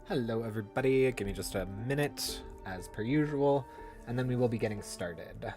Hello everybody, give me just a minute as per usual, and then we will be getting started.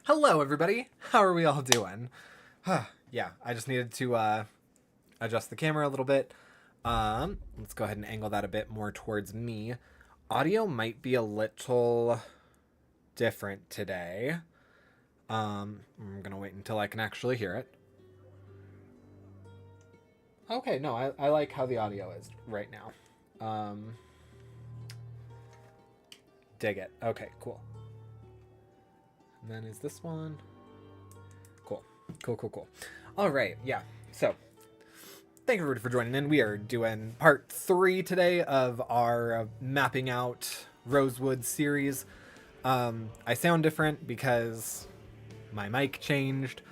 Hello everybody, how are we all doing? Yeah, I just needed to adjust the camera a little bit. Let's go ahead and angle that a bit more towards me. Audio might be a little different today. I'm gonna wait until I can actually hear it. Okay, no, I like how the audio is right now. Dig it. Okay, cool. And then is this one? Cool. All right, yeah. So, thank you everybody for joining in. We are doing part 3 today of our mapping out Rosewood series. I sound different because my mic changed.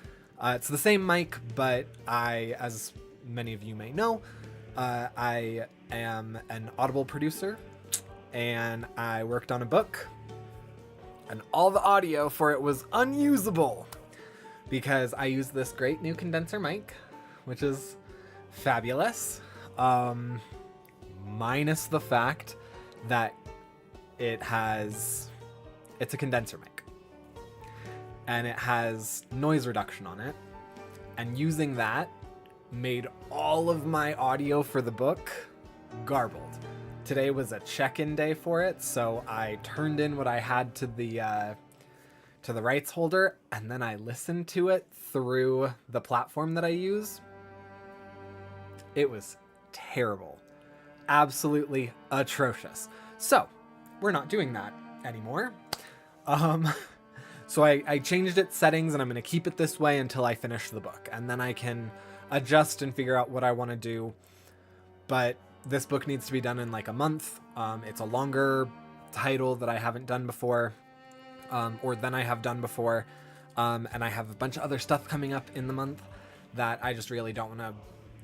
It's the same mic, but as many of you may know, I am an Audible producer, and I worked on a book, and all the audio for it was unusable because I used this great new condenser mic, which is fabulous, minus the fact that it's a condenser mic, and it has noise reduction on it, and using that made all of my audio for the book garbled. Today was a check-in day for it, so I turned in what I had to to the rights holder, and then I listen to it through the platform that I use. It was terrible. Absolutely atrocious. So, we're not doing that anymore. So I changed its settings, and I'm going to keep it this way until I finish the book. And then I can adjust and figure out what I want to do. But this book needs to be done in like a month. It's a longer title that I haven't done before, or than I have done before. And I have a bunch of other stuff coming up in the month that I just really don't want to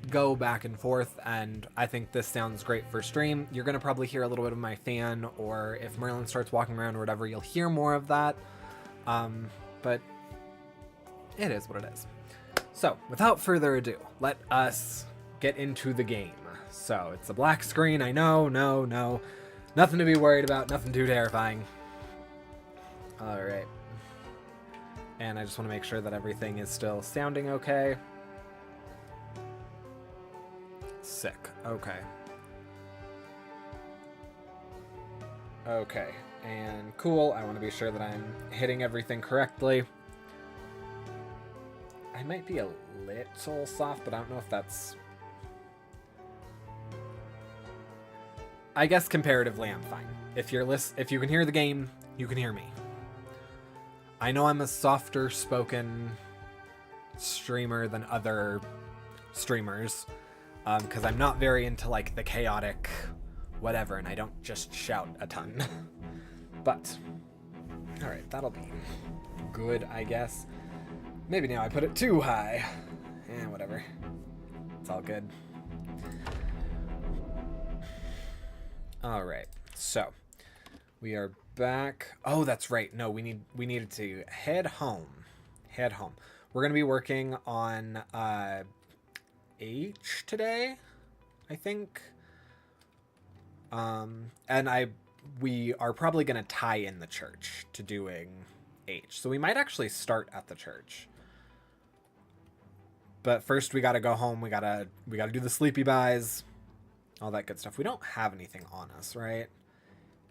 go back and forth. And I think this sounds great for stream. You're going to probably hear a little bit of my fan, or if Merlin starts walking around or whatever, you'll hear more of that. But it is what it is. So, without further ado, let us get into the game. So, it's a black screen, I know, no. Nothing to be worried about, nothing too terrifying. Alright. And I just want to make sure that everything is still sounding okay. Sick. Okay. Okay. And cool. I want to be sure that I'm hitting everything correctly. I might be a little soft, but I don't know if that's... I guess comparatively I'm fine. If you can hear the game, you can hear me. I know I'm a softer spoken streamer than other streamers, because I'm not very into like the chaotic whatever, and I don't just shout a ton. But, alright, that'll be good, I guess. Maybe now I put it too high. Whatever. It's all good. Alright, so we are back. Oh, that's right. No, we needed to head home. We're gonna be working on H today, I think. And we are probably gonna tie in the church to doing H. So we might actually start at the church. But first we gotta go home. We gotta do the sleepy buys, all that good stuff. We don't have anything on us, right?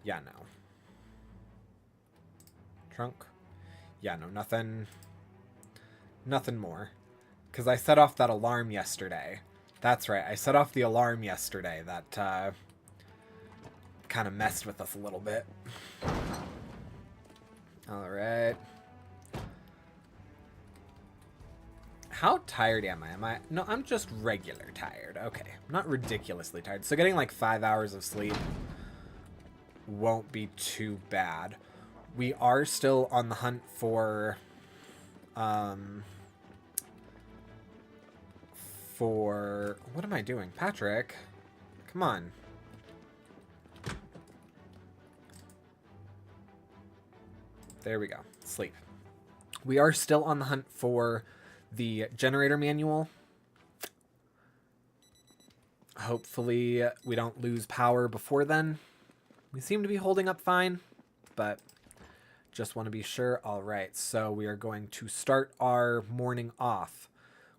Yeah, no. Trunk? Yeah, no, nothing more. Because I set off that alarm yesterday. That's right, I set off the alarm yesterday that kind of messed with us a little bit. Alright. How tired am I? No, I'm just regular tired. Okay, I'm not ridiculously tired. So getting like 5 hours of sleep won't be too bad. We are still on the hunt for what am I doing? Patrick, come on. There we go. Sleep. We are still on the hunt for the generator manual. Hopefully we don't lose power before then. We seem to be holding up fine, but just want to be sure. All right, so we are going to start our morning off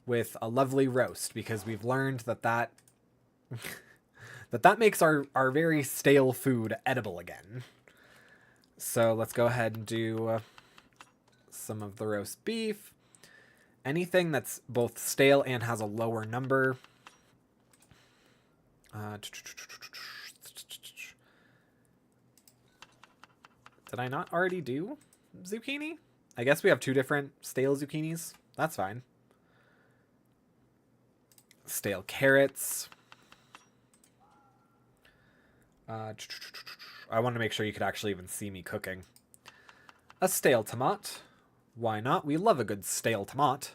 with a lovely roast, because we've learned that makes our very stale food edible again. So let's go ahead and do some of the roast beef. Anything that's both stale and has a lower number. Did I not already do zucchini? I guess we have two different stale zucchinis. That's fine. Stale carrots. I want to make sure you could actually even see me cooking. A stale tomat. Why not? We love a good stale tomat.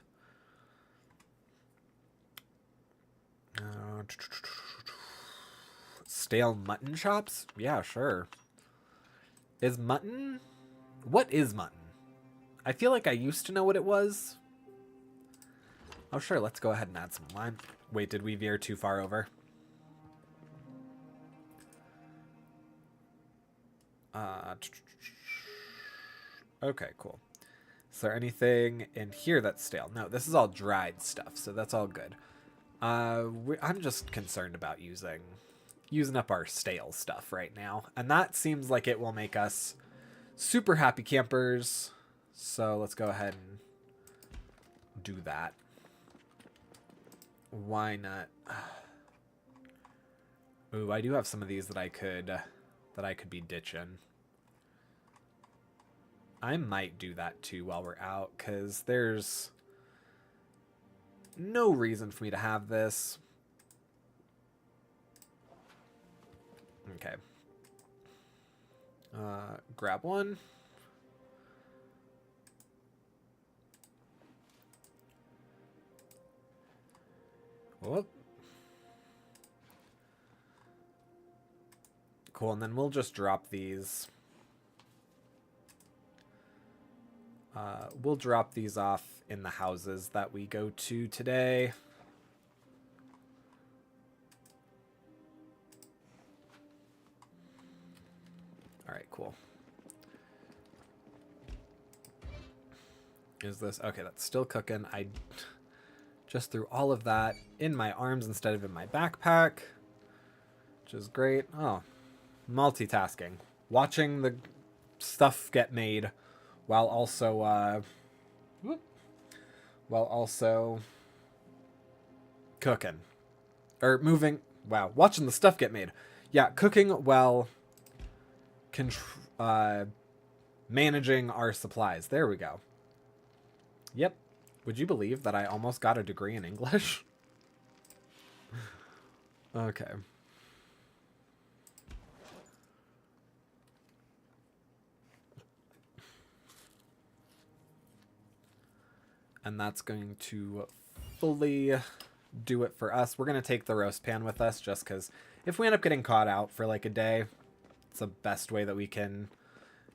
Stale mutton chops? Yeah, sure. Is mutton? What is mutton? I feel like I used to know what it was. Oh, sure. Let's go ahead and add some lime. Wait, did we veer too far over? Okay, cool. Is there anything in here that's stale? No, this is all dried stuff, so that's all good. I'm just concerned about using up our stale stuff right now, and that seems like it will make us super happy campers. So let's go ahead and do that. Why not? Ooh, I do have some of these that I could be ditching. I might do that too while we're out, because there's no reason for me to have this. Okay. Grab one. Whoop. Cool, and then we'll just drop these. We'll drop these off in the houses that we go to today. Alright, cool. Is this... Okay, that's still cooking. I just threw all of that in my arms instead of in my backpack, which is great. Oh, multitasking. Watching the stuff get made while also cooking. Or moving... Wow, watching the stuff get made. Yeah, cooking while managing our supplies. There we go. Yep. Would you believe that I almost got a degree in English? Okay. And that's going to fully do it for us. We're going to take the roast pan with us just because if we end up getting caught out for like a day, it's the best way that we can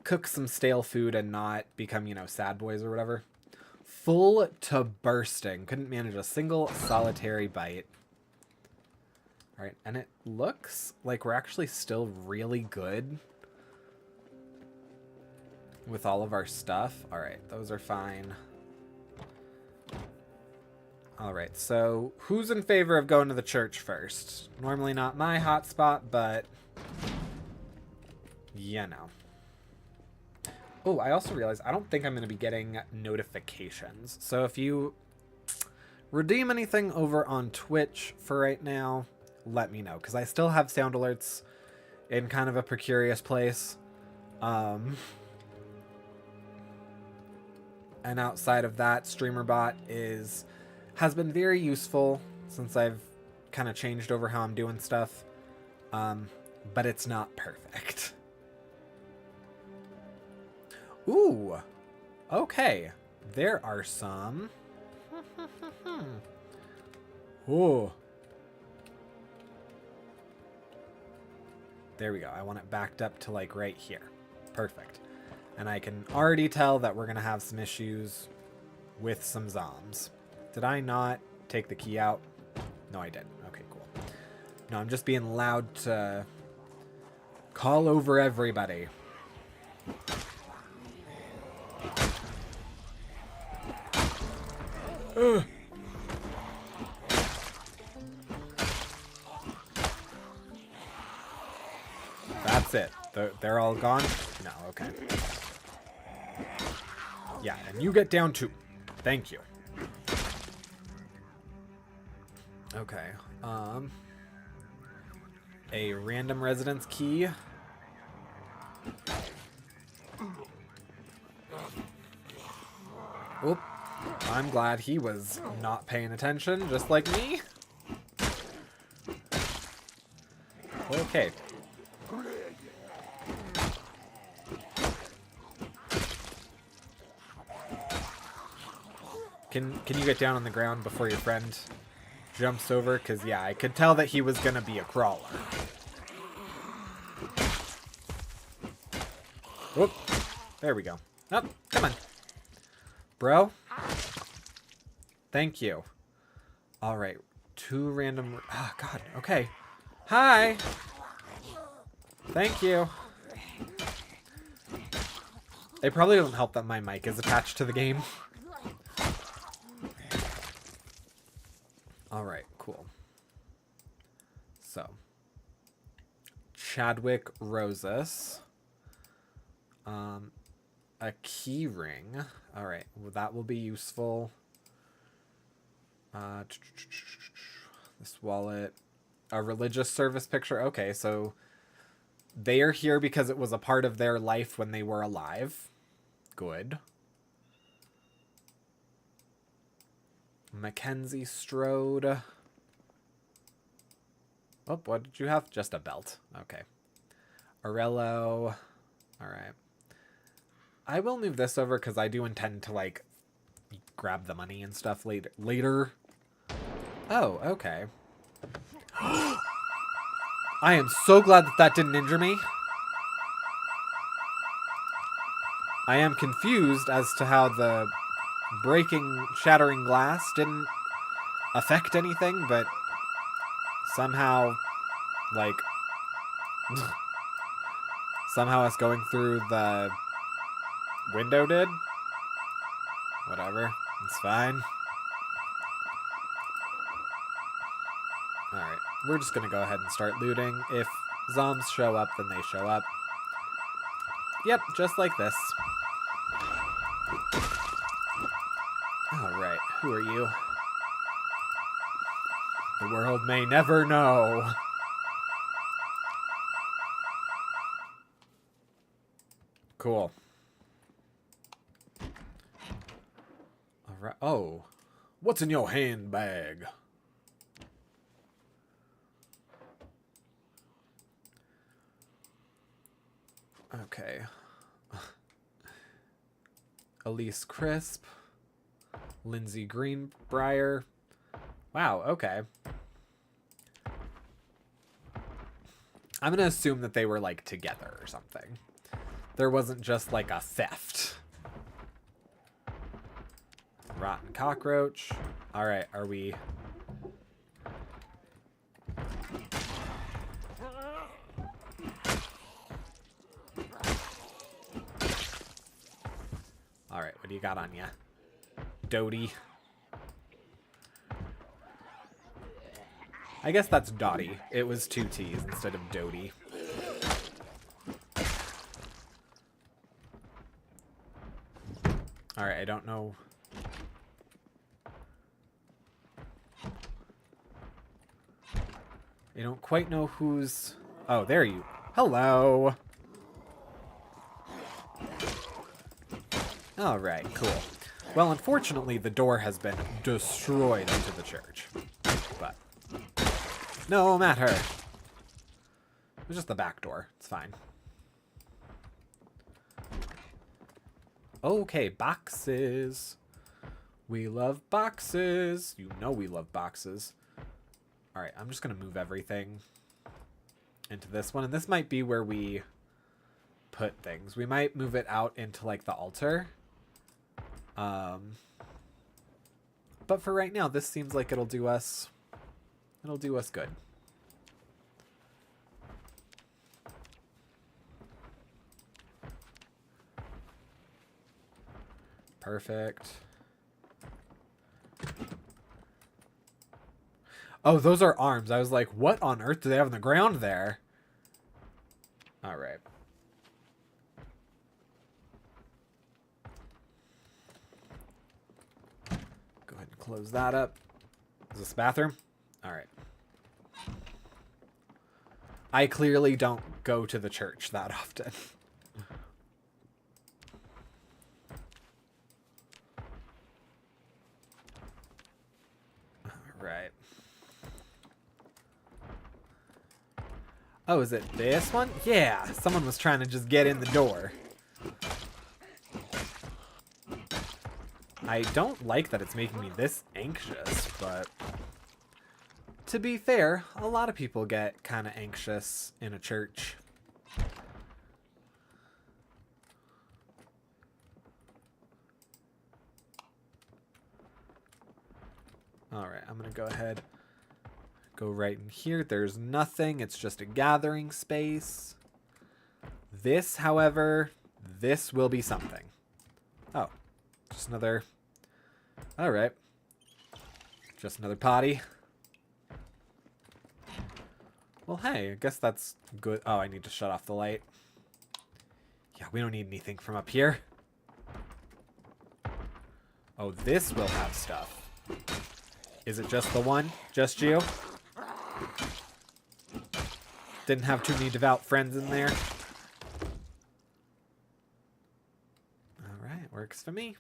cook some stale food and not become, you know, sad boys or whatever. Full to bursting. Couldn't manage a single solitary bite. Alright, and it looks like we're actually still really good with all of our stuff. Alright, those are fine. Alright, so who's in favor of going to the church first? Normally not my hotspot, but you know. Oh, I also realized I don't think I'm going to be getting notifications. So if you redeem anything over on Twitch for right now, let me know. Because I still have sound alerts in kind of a precarious place. And outside of that, StreamerBot has been very useful since I've kind of changed over how I'm doing stuff. But it's not perfect. Ooh, okay. There are some. Ooh. There we go. I want it backed up to like right here. Perfect. And I can already tell that we're going to have some issues with some zombs. Did I not take the key out? No, I didn't. Okay, cool. No, I'm just being loud to call over everybody. Ugh. That's it. They're all gone? No, okay. Yeah, and you get down too. Thank you. Okay. A random residence key. Oop. I'm glad he was not paying attention, just like me. Okay. Can you get down on the ground before your friend jumps over? Because, yeah, I could tell that he was going to be a crawler. Whoop. There we go. Oh, come on. Bro. Thank you. All right. 2 random... Oh, God. Okay. Hi. Thank you. It probably doesn't help that my mic is attached to the game. All right, cool. So, Chadwick Rosas. A key ring. All right, well, that will be useful. This wallet. A religious service picture. Okay, so they are here because it was a part of their life when they were alive. Good. Mackenzie Strode. Oh, what did you have? Just a belt. Okay. Aurello. All right. I will move this over because I do intend to, like, grab the money and stuff later. Oh, okay. I am so glad that that didn't injure me. I am confused as to how the shattering glass didn't affect anything, but somehow, like, somehow us going through the window did. Whatever. It's fine. Alright. We're just gonna go ahead and start looting. If zombs show up, then they show up. Yep, just like this. Alright, who are you? The world may never know. Cool. Alright. Oh. What's in your handbag? Okay. Elise Crisp. Lindsay Greenbrier. Wow, okay. I'm gonna assume that they were, like, together or something. There wasn't just, like, a theft. Rotten cockroach. Alright, are we... Alright, what do you got on ya? Doty. I guess that's Dottie. It was 2 T's instead of Doty. Alright, I don't know. I don't quite know who's... Oh, there you... Hello! Alright, cool. Well, unfortunately, the door has been destroyed into the church. But... no matter. It was just the back door. It's fine. Okay, boxes. We love boxes. You know we love boxes. Alright, I'm just going to move everything into this one. And this might be where we put things. We might move it out into, like, the altar. But for right now, this seems like it'll do us good. Perfect. Oh, those are arms. I was like, what on earth do they have on the ground there? All right. Go ahead and close that up. Is this the bathroom? All right. I clearly don't go to the church that often. Right. Oh, is it this one? Yeah, someone was trying to just get in the door. I don't like that it's making me this anxious, but to be fair, a lot of people get kind of anxious in a church. Alright, I'm going to go ahead. Go right in here. There's nothing. It's just a gathering space. This, however, this will be something. Oh, just another... Alright. Just another potty. Well, hey, I guess that's good. Oh, I need to shut off the light. Yeah, we don't need anything from up here. Oh, this will have stuff. Is it just the one? Just you? Didn't have too many devout friends in there. Alright, works for me.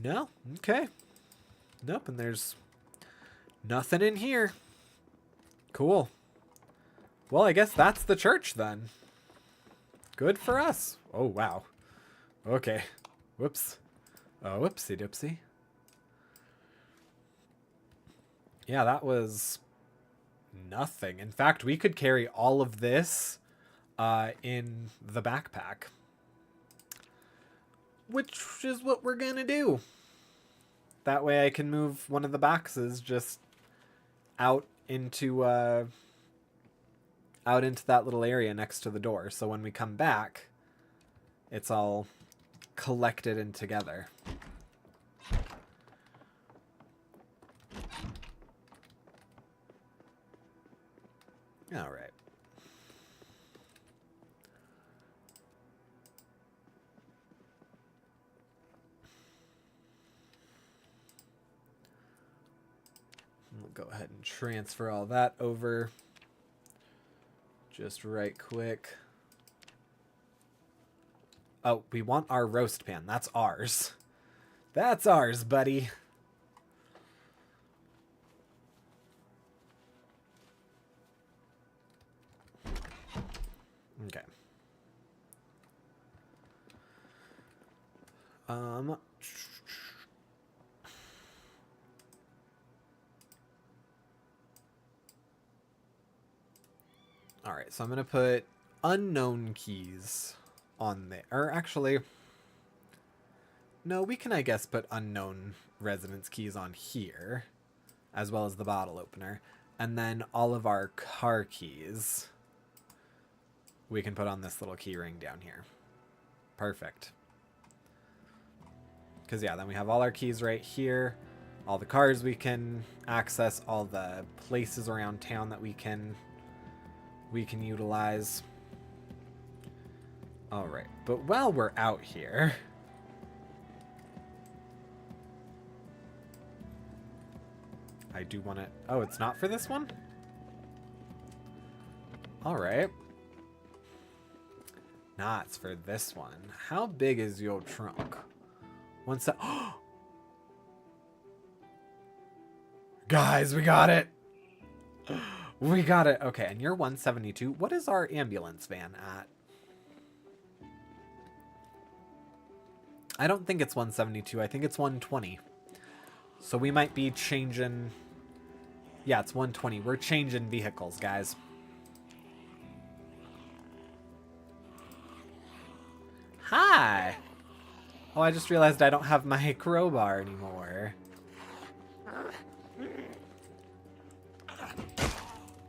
No? Okay. Nope, and there's nothing in here. Cool. Well, I guess that's the church then. Good for us. Oh, wow. Okay. Whoops. Oh, whoopsie doopsie. Yeah, that was nothing. In fact, we could carry all of this in the backpack. Which is what we're gonna do. That way I can move one of the boxes just out into that little area next to the door. So when we come back, it's all collected and together. All right. We'll go ahead and transfer all that over just right quick. Oh, we want our roast pan. That's ours. That's ours, buddy. Okay. All right, so I'm going to put unknown keys on there. Or actually, no, we can, I guess, put unknown residence keys on here, as well as the bottle opener. And then all of our car keys we can put on this little key ring down here. Perfect. Because, yeah, then we have all our keys right here. All the cars we can access, all the places around town that we can utilize. All right, but while we're out here, I do want to... Oh, it's not for this one? All right. Nah, it's for this one. How big is your trunk? One sec. Guys, we got it. We got it. Okay, and you're 172. What is our ambulance van at? I don't think it's 172. I think it's 120. So we might be changing... Yeah, it's 120. We're changing vehicles, guys. Hi! Oh, I just realized I don't have my crowbar anymore.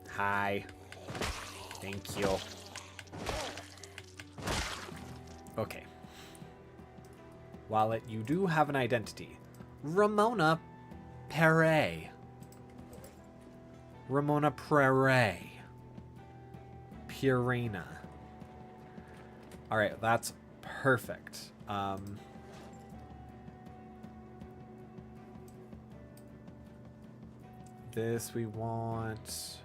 Hi. Thank you. Okay. Wallet, you do have an identity. Ramona Perret. Ramona Perret. Purina. Alright, that's perfect. This we want...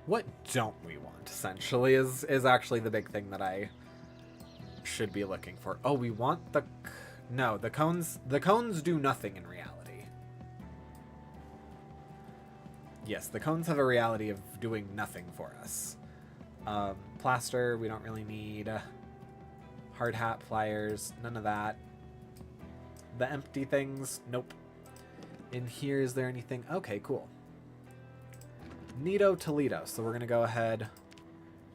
What don't we want, essentially, is actually the big thing that I should be looking for. Oh, we want the... No, the cones do nothing in reality. Yes, the cones have a reality of doing nothing for us. Plaster, we don't really need. Hard hat, pliers, none of that. The empty things, nope. In here, is there anything? Okay, cool. Neato Toledo. So we're going to go ahead,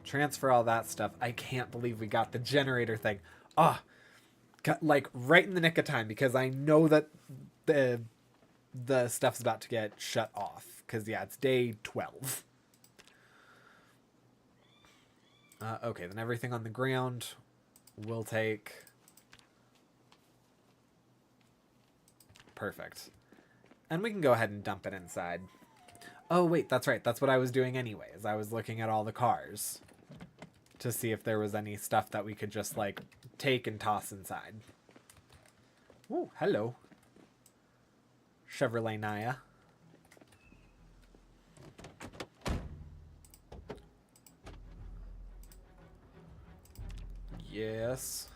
transfer all that stuff. I can't believe we got the generator thing. Ah, got like right in the nick of time because I know that the stuff's about to get shut off. Because, yeah, it's day 12. Okay, then everything on the ground will take. Perfect. And we can go ahead and dump it inside. Oh, wait, that's right. That's what I was doing anyways. I was looking at all the cars to see if there was any stuff that we could just, like, take and toss inside. Ooh, hello. Chevrolet Naya. Yes.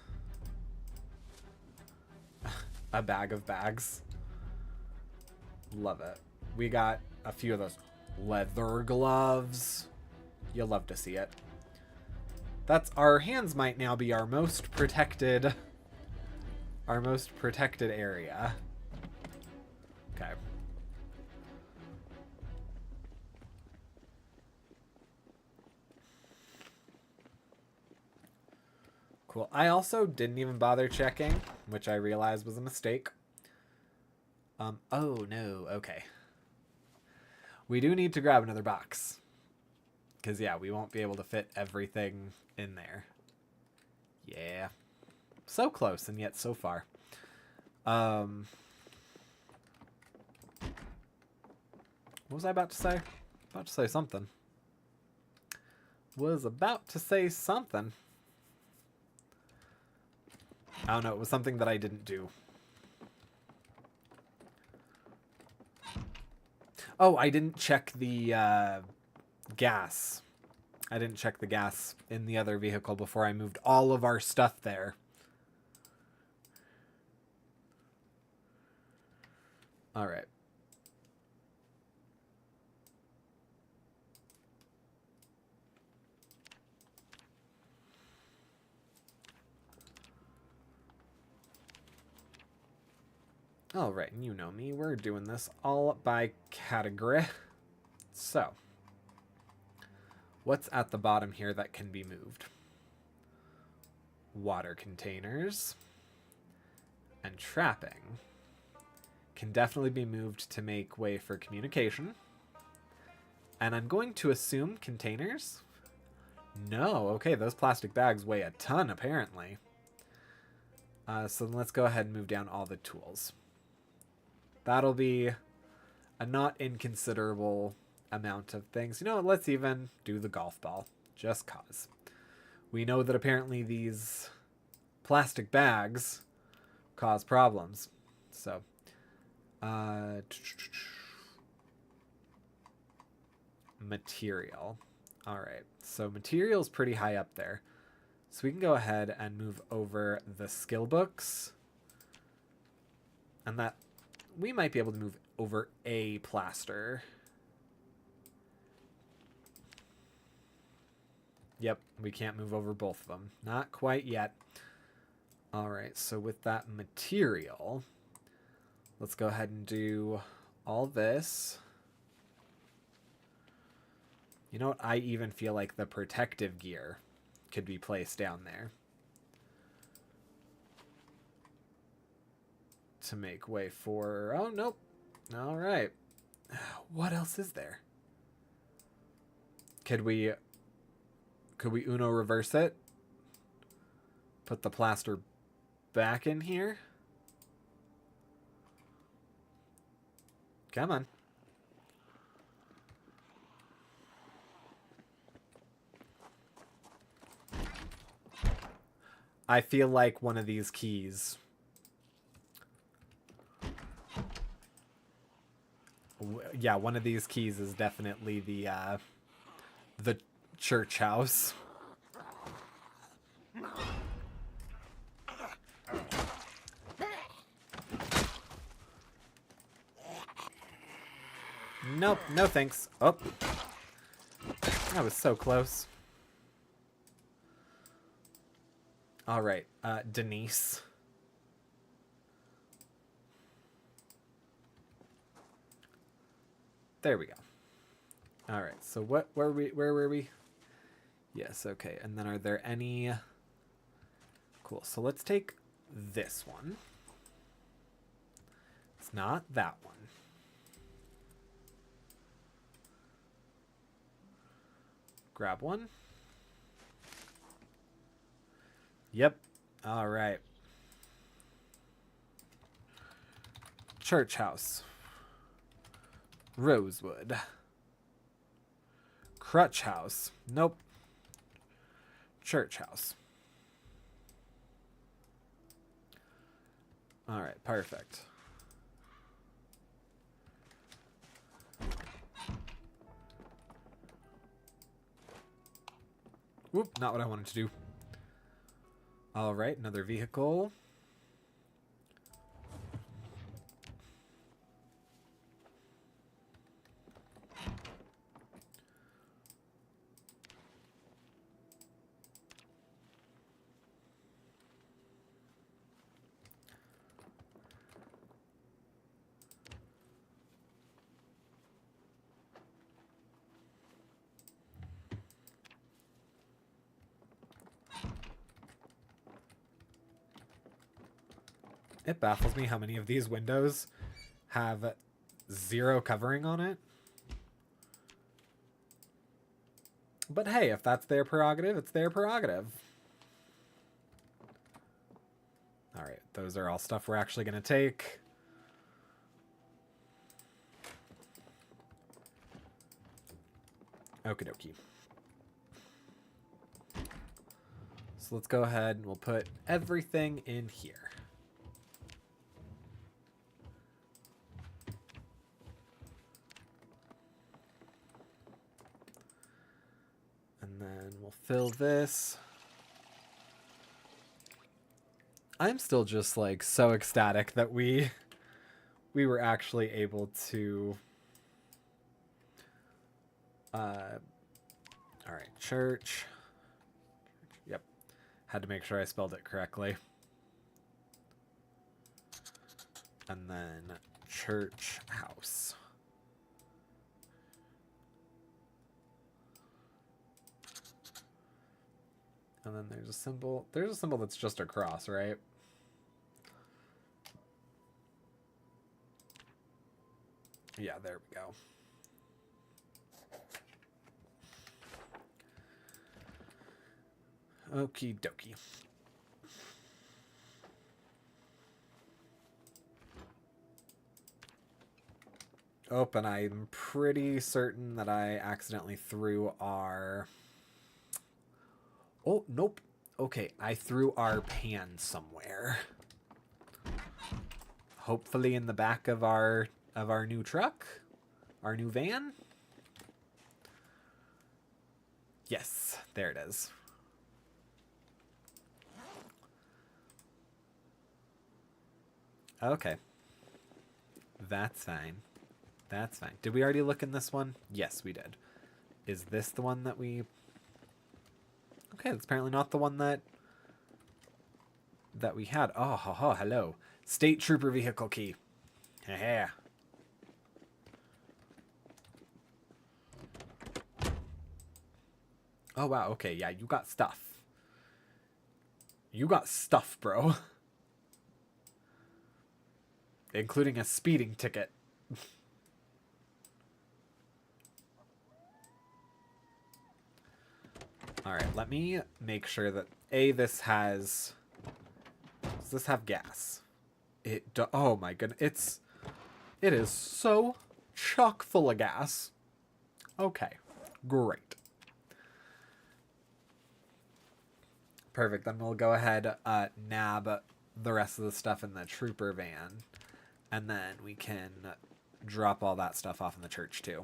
A bag of bags. Love it. We got a few of those leather gloves. You'll love to see it. That's our hands might now be our most protected area. Okay. Cool. I also didn't even bother checking, which I realized was a mistake. Oh no, okay. We do need to grab another box. Because, yeah, we won't be able to fit everything in there. Yeah. So close, and yet so far. What was I about to say? About to say something. Was about to say something. I don't know, it was something that I didn't do. Oh, I didn't check the gas. I didn't check the gas in the other vehicle before I moved all of our stuff there. All right. All right, you know me. We're doing this all by category. So, what's at the bottom here that can be moved? Water containers and trapping can definitely be moved to make way for communication. And I'm going to assume containers? No, okay, those plastic bags weigh a ton, apparently. So then let's go ahead and move down all the tools. That'll be a not inconsiderable amount of things. You know what, let's even do the golf ball, just cause. We know that apparently these plastic bags cause problems. So, material. All right, so material's pretty high up there. So we can go ahead and move over the skill books. And that, we might be able to move over a plaster. Yep, we can't move over both of them. Not quite yet. All right, so with that material, let's go ahead and do all this. You know what? I even feel like the protective gear could be placed down there to make way for... Oh, nope. All right. What else is there? Could we Uno reverse it? Put the plaster back in here? Come on. I feel like one of these keys... Yeah, one of these keys is definitely the church house. Nope, no thanks. Oh. That was so close. All right, Denise. There we go. All right, so where were we? Yes, okay. And then are there any... Cool, so let's take this one. It's not that one. Grab one. Yep. All right. Church house. Rosewood. Crutch house. Nope. Church house. Alright, perfect. Whoop, not what I wanted to do. Alright, another vehicle. It baffles me how many of these windows have 0 covering on it. But hey, if that's their prerogative, it's their prerogative. Alright, those are all stuff we're actually going to take. Okie dokie. So let's go ahead and we'll put everything in here. And then we'll fill this. I'm still just like so ecstatic that we were actually able to all right, church. Yep. Had to make sure I spelled it correctly. And then church house. And then there's a symbol. There's a symbol that's just a cross, right? Yeah, there we go. Okie dokie. Oh, and I'm pretty certain that I accidentally threw our... Oh, nope. Okay, I threw our pan somewhere. Hopefully in the back of our new truck, our new van. Yes, there it is. Okay. That's fine. That's fine. Did we already look in this one? Yes, we did. Is this the one that we... Okay, that's apparently not the one that we had. Oh, hello. State Trooper vehicle key. Yeah. Oh, wow. Okay, yeah, you got stuff. You got stuff, bro. Including a speeding ticket. Alright, let me make sure that... this has... Does this have gas? It do... Oh my goodness. It is so chock full of gas. Okay, great. Perfect, then we'll go ahead, nab the rest of the stuff in the trooper van. And then we can drop all that stuff off in the church, too.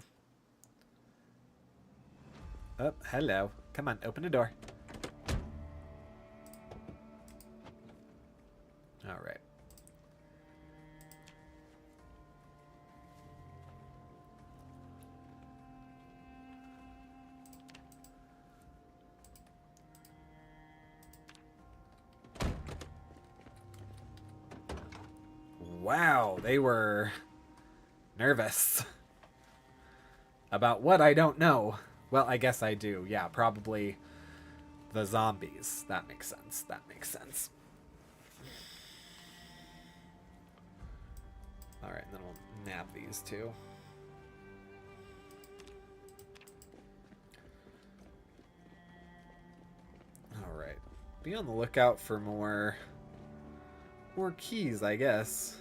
Oh, hello. Come on, open the door. All right. Wow, they were nervous. About what? I don't know. Well, I guess I do. Yeah, probably the zombies. That makes sense. That makes sense. Alright, then we'll nab these two. Alright. Be on the lookout for more keys, I guess.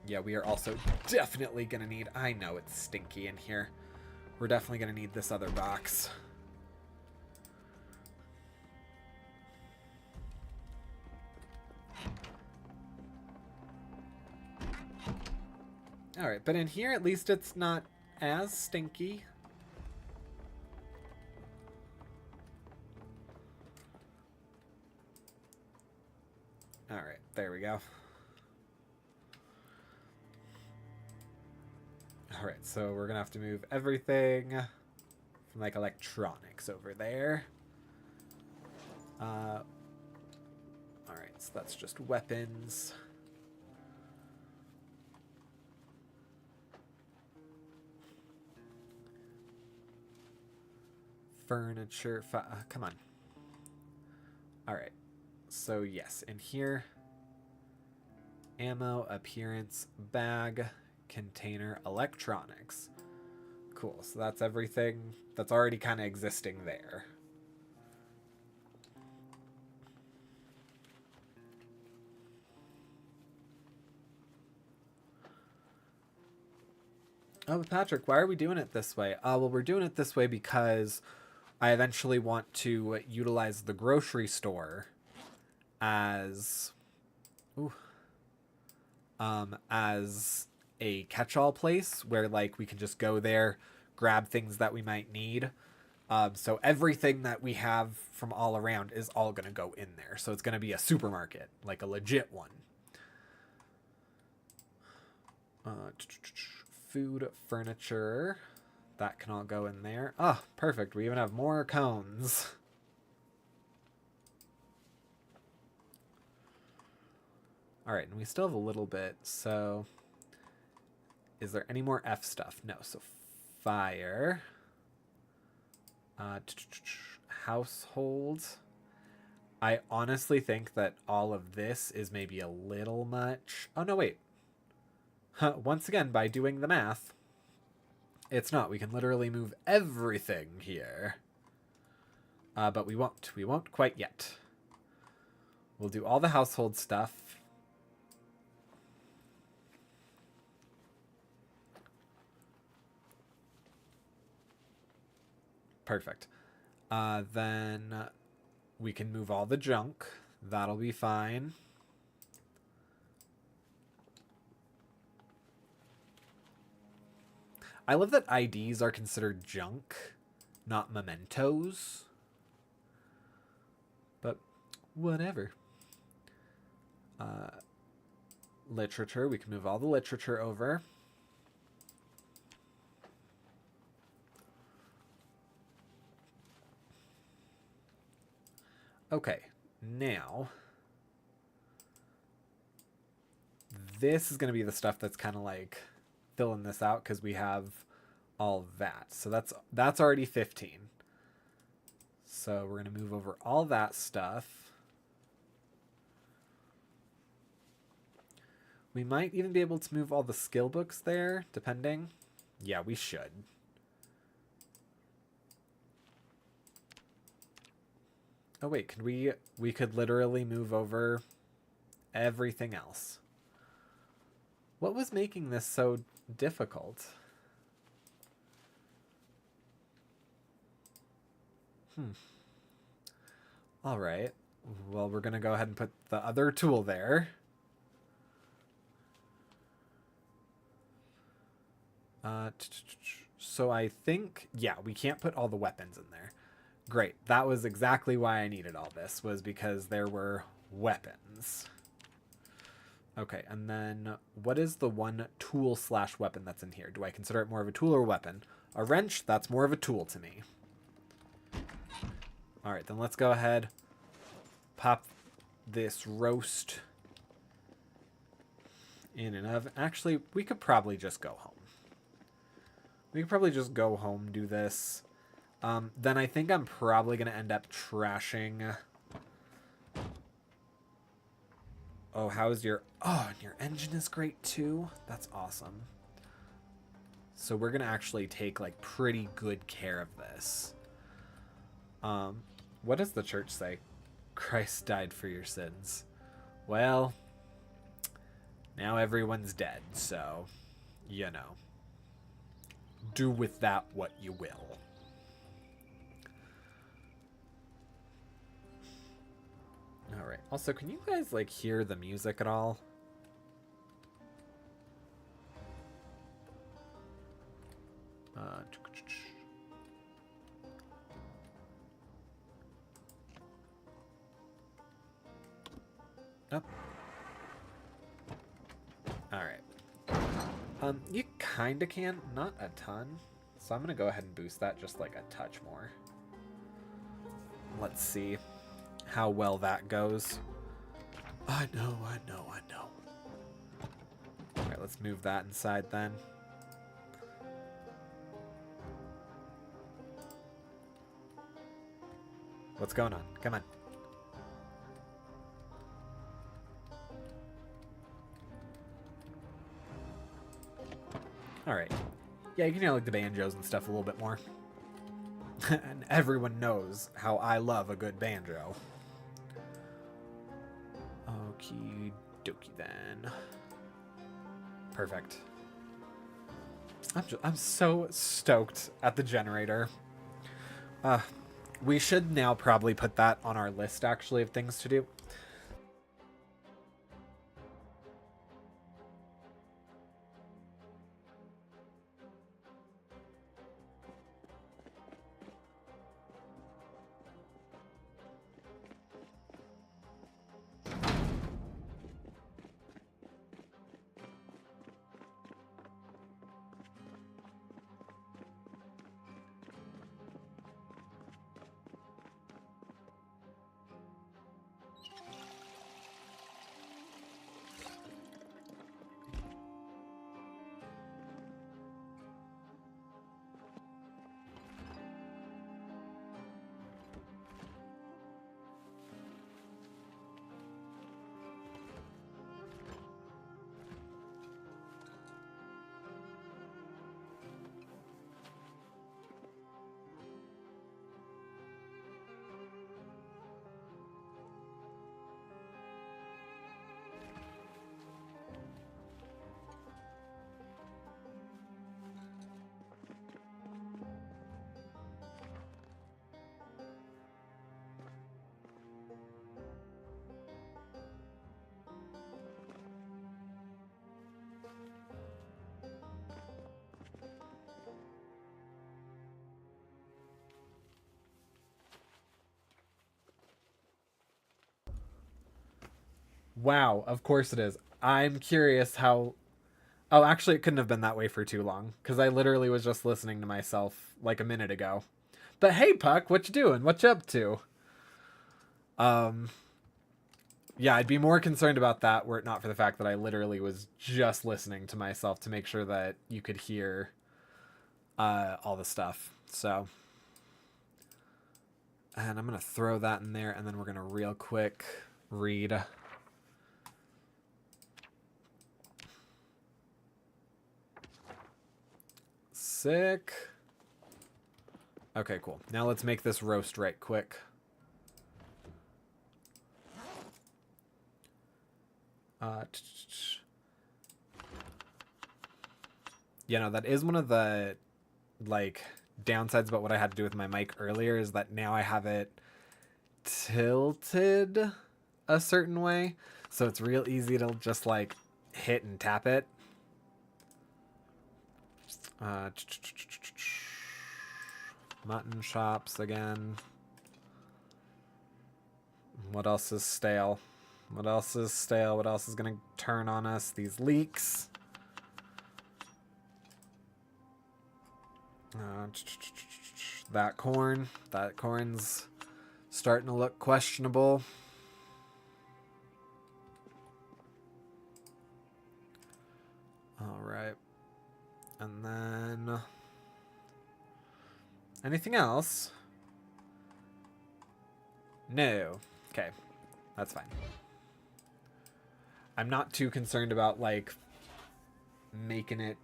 Yeah, we are also definitely gonna need... I know it's stinky in here. We're definitely gonna need this other box. Alright, but in here at least it's not as stinky. Alright, there we go. Alright, so we're gonna have to move everything from like electronics over there. Alright, so that's just weapons. Furniture, come on. Alright, so yes, in here, ammo, appearance, bag, container, electronics. Cool, so that's everything that's already kind of existing there. Oh, Patrick, why are we doing it this way? Well, we're doing it this way because I eventually want to utilize the grocery store as as a catch-all place where like we can just go there, grab things that we might need. So everything that we have from all around is all going to go in there. So it's going to be a supermarket, like a legit one. Food, furniture, that can all go in there. Ah, perfect. We even have more cones. All right, and we still have a little bit. So is there any more F stuff? No. So fire, household. I honestly think that all of this is maybe a little much. Oh, no, wait. Once again, by doing the math, it's not. We can literally move everything here. But we won't. We won't quite yet. We'll do all the household stuff. Perfect. Then we can move all the junk. That'll be fine. I love that IDs are considered junk, not mementos. But whatever. Literature. We can move all the literature over. Okay, now this is going to be the stuff that's kind of like filling this out because we have all that. So that's already 15. So we're going to move over all that stuff. We might even be able to move all the skill books there, depending. Yeah, we should. Oh wait, could we could literally move over everything else. What was making this so difficult? All right. Well, we're going to go ahead and put the other tool there. So I think, yeah, we can't put all the weapons in there. Great. That was exactly why I needed all this, was because there were weapons. Okay, and then what is the one tool / weapon that's in here? Do I consider it more of a tool or a weapon? A wrench, that's more of a tool to me. All right, then let's go ahead, pop this roast in an oven. Actually, we could probably just go home. We could probably just go home, do this. Then I think I'm probably going to end up trashing. Oh, how's your... Oh, and your engine is great too? That's awesome. So we're going to actually take, like, pretty good care of this. What does the church say? Christ died for your sins. Well, now everyone's dead, so, you know. Do with that what you will. Alright. Also, can you guys, like, hear the music at all? Uh, oh. Alright. You kinda can, not a ton. So I'm gonna go ahead and boost that just like a touch more. Let's see how well that goes. I know. Alright, let's move that inside then. What's going on? Come on. Alright. Yeah, you can hear like the banjos and stuff a little bit more. And everyone knows how I love a good banjo. Okie dokie then. Perfect. I'm so stoked at the generator. We should now probably put that on our list actually of things to do. Wow, of course it is. I'm curious how... Oh, actually, it couldn't have been that way for too long, because I literally was just listening to myself like a minute ago. But hey, Puck, what you doing? What you up to? Yeah, I'd be more concerned about that were it not for the fact that I literally was just listening to myself to make sure that you could hear all the stuff. So... And I'm going to throw that in there, and then we're going to real quick read... Sick. Okay, cool. Now let's make this roast right quick. You know, that is one of the, like, downsides about what I had to do with my mic earlier is that now I have it tilted a certain way. So it's real easy to just, like, hit and tap it. Mutton chops again. What else is stale? What else is stale? What else is going to turn on us? These leeks. That corn. That corn's starting to look questionable. All right. And then... Anything else? No. Okay. That's fine. I'm not too concerned about, like, making it,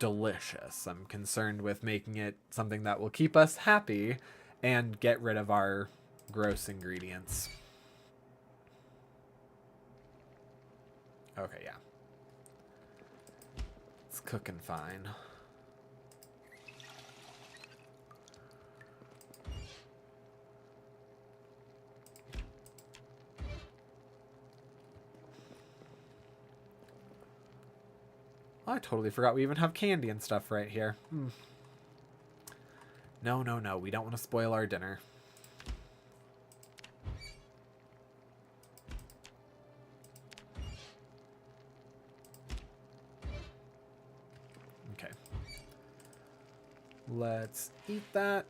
delicious. I'm concerned with making it something that will keep us happy and get rid of our gross ingredients. Okay, yeah. It's cooking fine. Oh, I totally forgot we even have candy and stuff right here. No, no, no. We don't want to spoil our dinner. Okay. Let's eat that.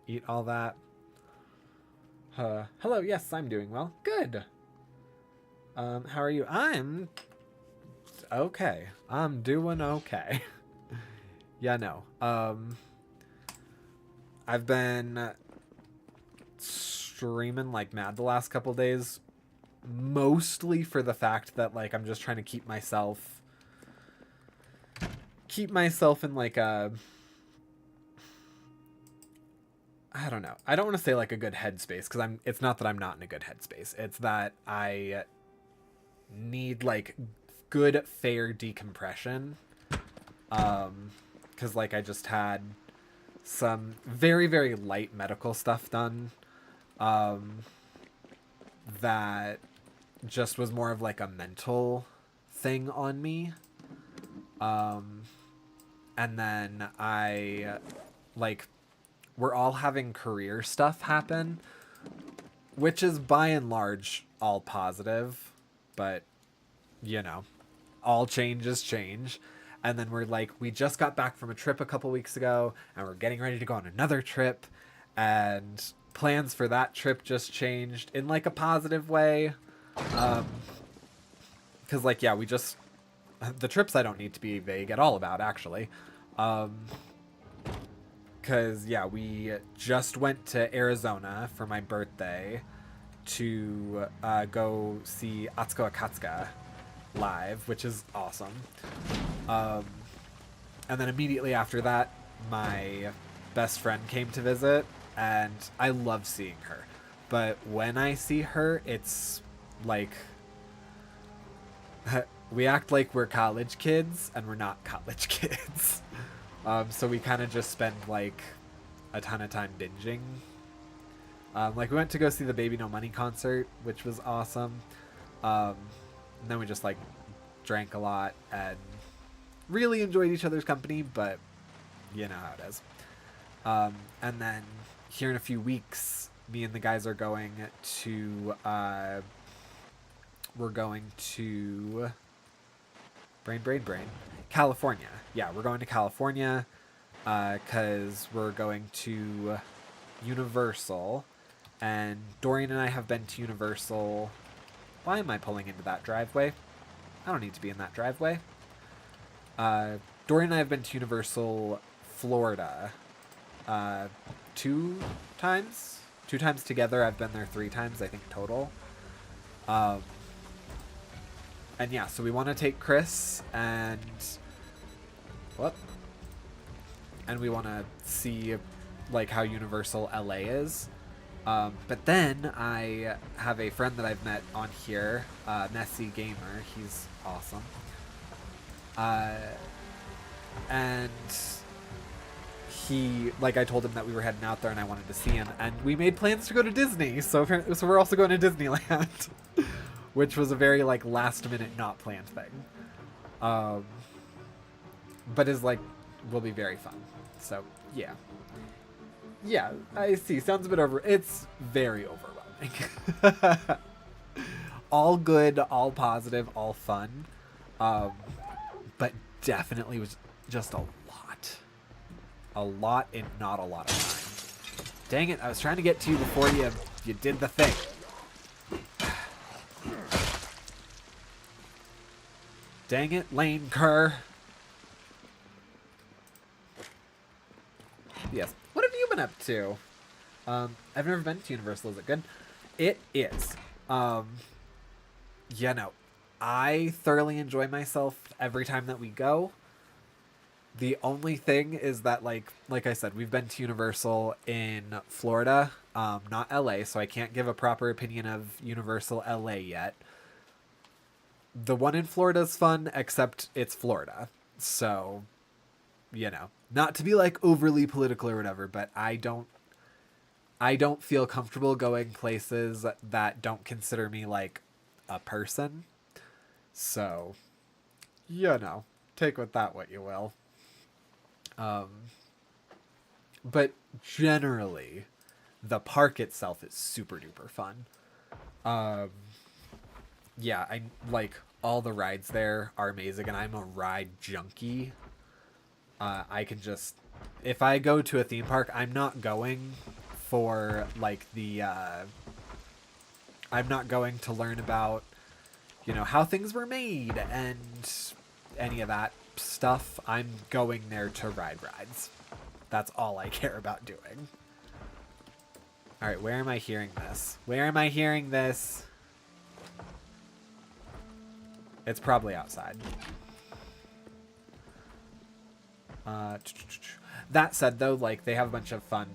Eat all that. Hello, yes, I'm doing well. Good. How are you? I'm okay. I'm doing okay. Yeah, no. I've been streaming like mad the last couple days, mostly for the fact that like I'm just trying to keep myself in like a, I don't know. I don't want to say like a good headspace because it's not that I'm not in a good headspace. It's that I need like good fair decompression. Because like I just had some very, very light medical stuff done. That just was more of like a mental thing on me. And then we're all having career stuff happen, which is by and large all positive, but you know, all change is change. And then we just got back from a trip a couple weeks ago and we're getting ready to go on another trip, and plans for that trip just changed in like a positive way. Cause like, yeah, the trips I don't need to be vague at all about actually. Cause yeah, we just went to Arizona for my birthday to go see Atsuko Akatsuka live, which is awesome. And then immediately after that, my best friend came to visit, and I love seeing her. But when I see her, it's like we act like we're college kids, and we're not college kids. So we kind of just spend like a ton of time binging. Like we went to go see the Baby No Money concert, which was awesome. And then we just like drank a lot and really enjoyed each other's company, but you know how it is. And then here in a few weeks, me and the guys are going to brain California. Yeah, we're going to California because we're going to Universal, and Dorian and I have been to Universal. Why am I pulling into that driveway? I don't need to be in that driveway. Dorian and I have been to Universal Florida 2 times. 2 times together. I've been there 3 times, I think, total. And yeah, so we want to take Chris and we want to see like how Universal LA is. But then I have a friend that I've met on here, Messy Gamer. He's awesome. And he, like, I told him that we were heading out there and I wanted to see him, and we made plans to go to Disney. So we're also going to Disneyland, which was a very like last minute not planned thing. But is like will be very fun. So yeah. Yeah, I see. Sounds a bit it's very overwhelming. All good, all positive, all fun. But definitely was just a lot. A lot and not a lot of time. Dang it, I was trying to get to you before you did the thing. Dang it, Lane Kerr. Yes. What have you been up to? I've never been to Universal. Is it good? It is. Yeah, no. I thoroughly enjoy myself every time that we go. The only thing is that, like I said, we've been to Universal in Florida, not LA, so I can't give a proper opinion of Universal LA yet. The one in Florida is fun, except it's Florida. So, you know, not to be like overly political or whatever, but I don't feel comfortable going places that don't consider me like a person. So, you know, take with that what you will. But generally, the park itself is super duper fun. Yeah, I like all the rides there are amazing, and I'm a ride junkie. I can just, if I go to a theme park, I'm not going for like I'm not going to learn about, you know, how things were made and any of that stuff. I'm going there to ride rides. That's all I care about doing. All right, where am I hearing this? Where am I hearing this? It's probably outside. That said, though, like, they have a bunch of fun,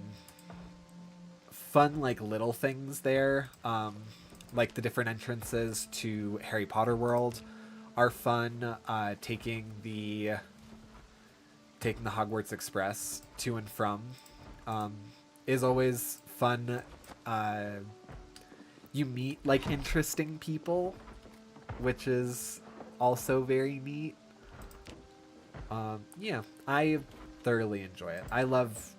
like, little things there. Like, the different entrances to Harry Potter World are fun. Taking the Hogwarts Express to and from is always fun. You meet, like, interesting people, which is also very neat. Yeah, I thoroughly enjoy it. I love...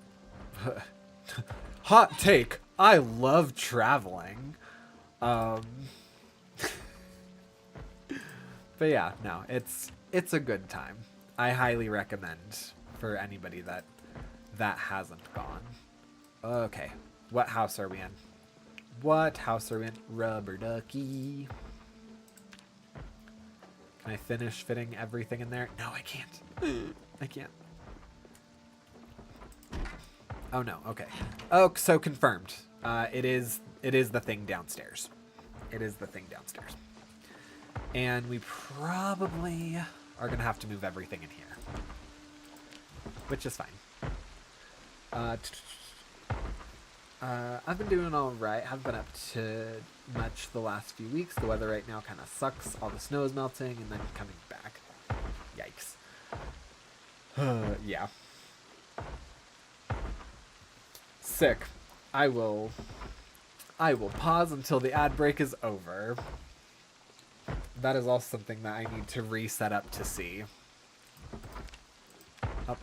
Hot take! I love traveling. But yeah, no, it's a good time. I highly recommend for anybody that hasn't gone. Okay, what house are we in? What house are we in? Rubber ducky. Can I finish fitting everything in there? No, I can't. I can't. Oh no, okay. Oh, so confirmed. It is the thing downstairs. It is the thing downstairs. And we probably are gonna have to move everything in here, which is fine. I've been doing all right. Haven't been up to much the last few weeks. The weather right now kind of sucks. All the snow is melting and then coming back. Yikes. Yeah. Sick. I will pause until the ad break is over. That is also something that I need to reset up to see. Up.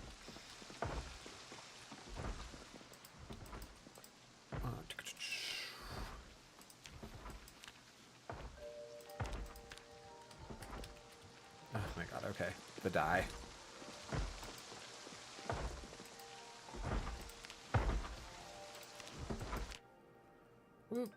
Oh my god, okay. The die. Whoop.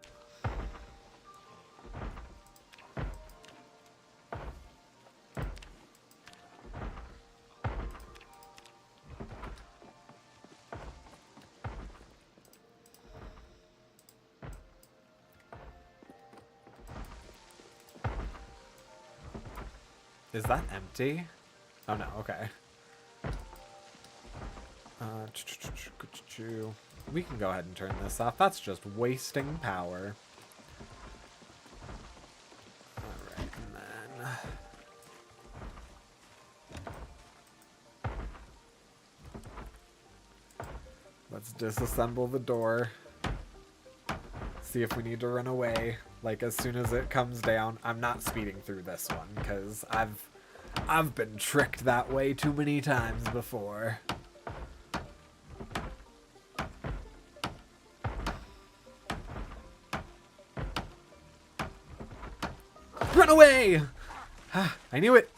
Is that empty? Oh no, okay. We can go ahead and turn this off. That's just wasting power. Alright, and then... let's disassemble the door. See if we need to run away. Like, as soon as it comes down. I'm not speeding through this one, because I've been tricked that way too many times before. Run away! I knew it!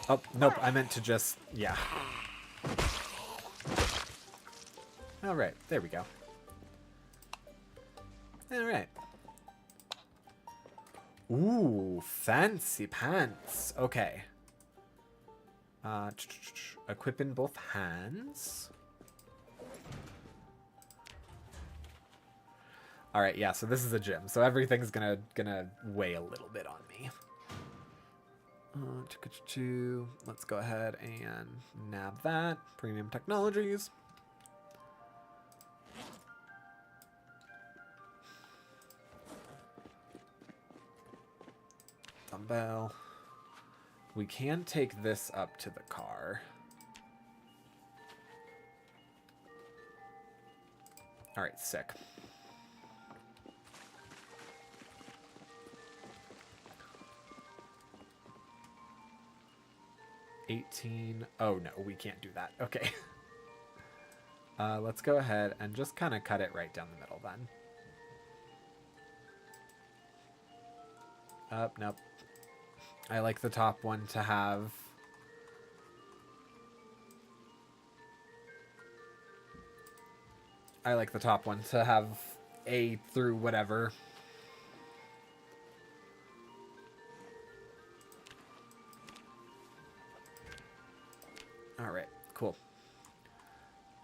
Oh, nope, I meant to just... yeah. Alright, there we go. Alright. Ooh, fancy pants. Okay. Equip in both hands. Alright, yeah, so this is a gym. So everything's gonna weigh a little bit on me. Let's go ahead and nab that. Premium technologies. Dumbbell. We can take this up to the car. Alright, sick. 18. Oh no, we can't do that. Okay. Let's go ahead and just kind of cut it right down the middle then. Nope. I like the top one to have... I like the top one to have A through whatever. Alright, cool.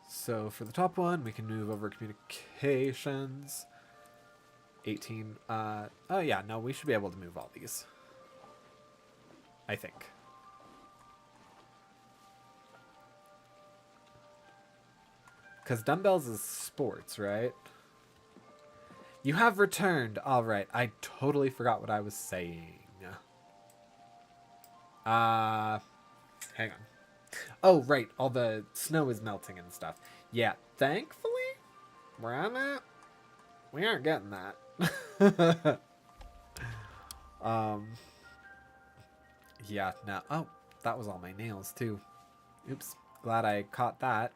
So for the top one, we can move over communications. 18. Oh yeah, no, we should be able to move all these. I think. Because dumbbells is sports, right? You have returned. All right. I totally forgot what I was saying. Hang on. Oh, right. All the snow is melting and stuff. Yeah, thankfully, where I'm at, we aren't getting that. Yeah, no. Oh, that was all my nails, too. Oops. Glad I caught that.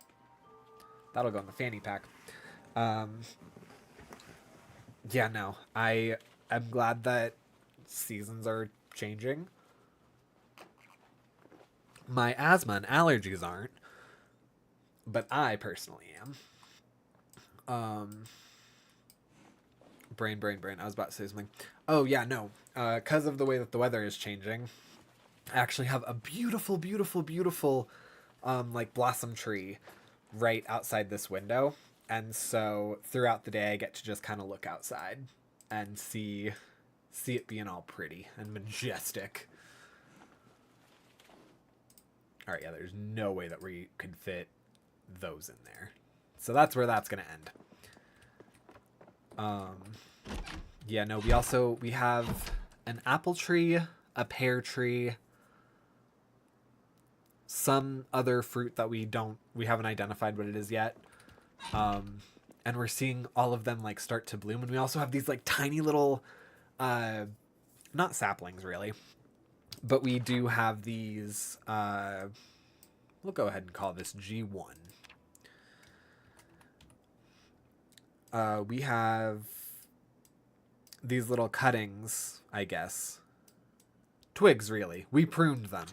That'll go in the fanny pack. Yeah, no. I am glad that seasons are changing. My asthma and allergies aren't, but I personally am. Brain. I was about to say something. Oh, yeah, no. Because of the way that the weather is changing, I actually have a beautiful, like, blossom tree right outside this window. And so throughout the day, I get to just kind of look outside and see it being all pretty and majestic. All right, yeah, there's no way that we could fit those in there. So that's where that's going to end. Yeah, no, we have an apple tree, a pear tree, some other fruit that we haven't identified what it is yet. And we're seeing all of them like start to bloom. And we also have these like tiny little, not saplings really, but we do have these, we'll go ahead and call this G1. We have these little cuttings, I guess. Twigs, really. We pruned them.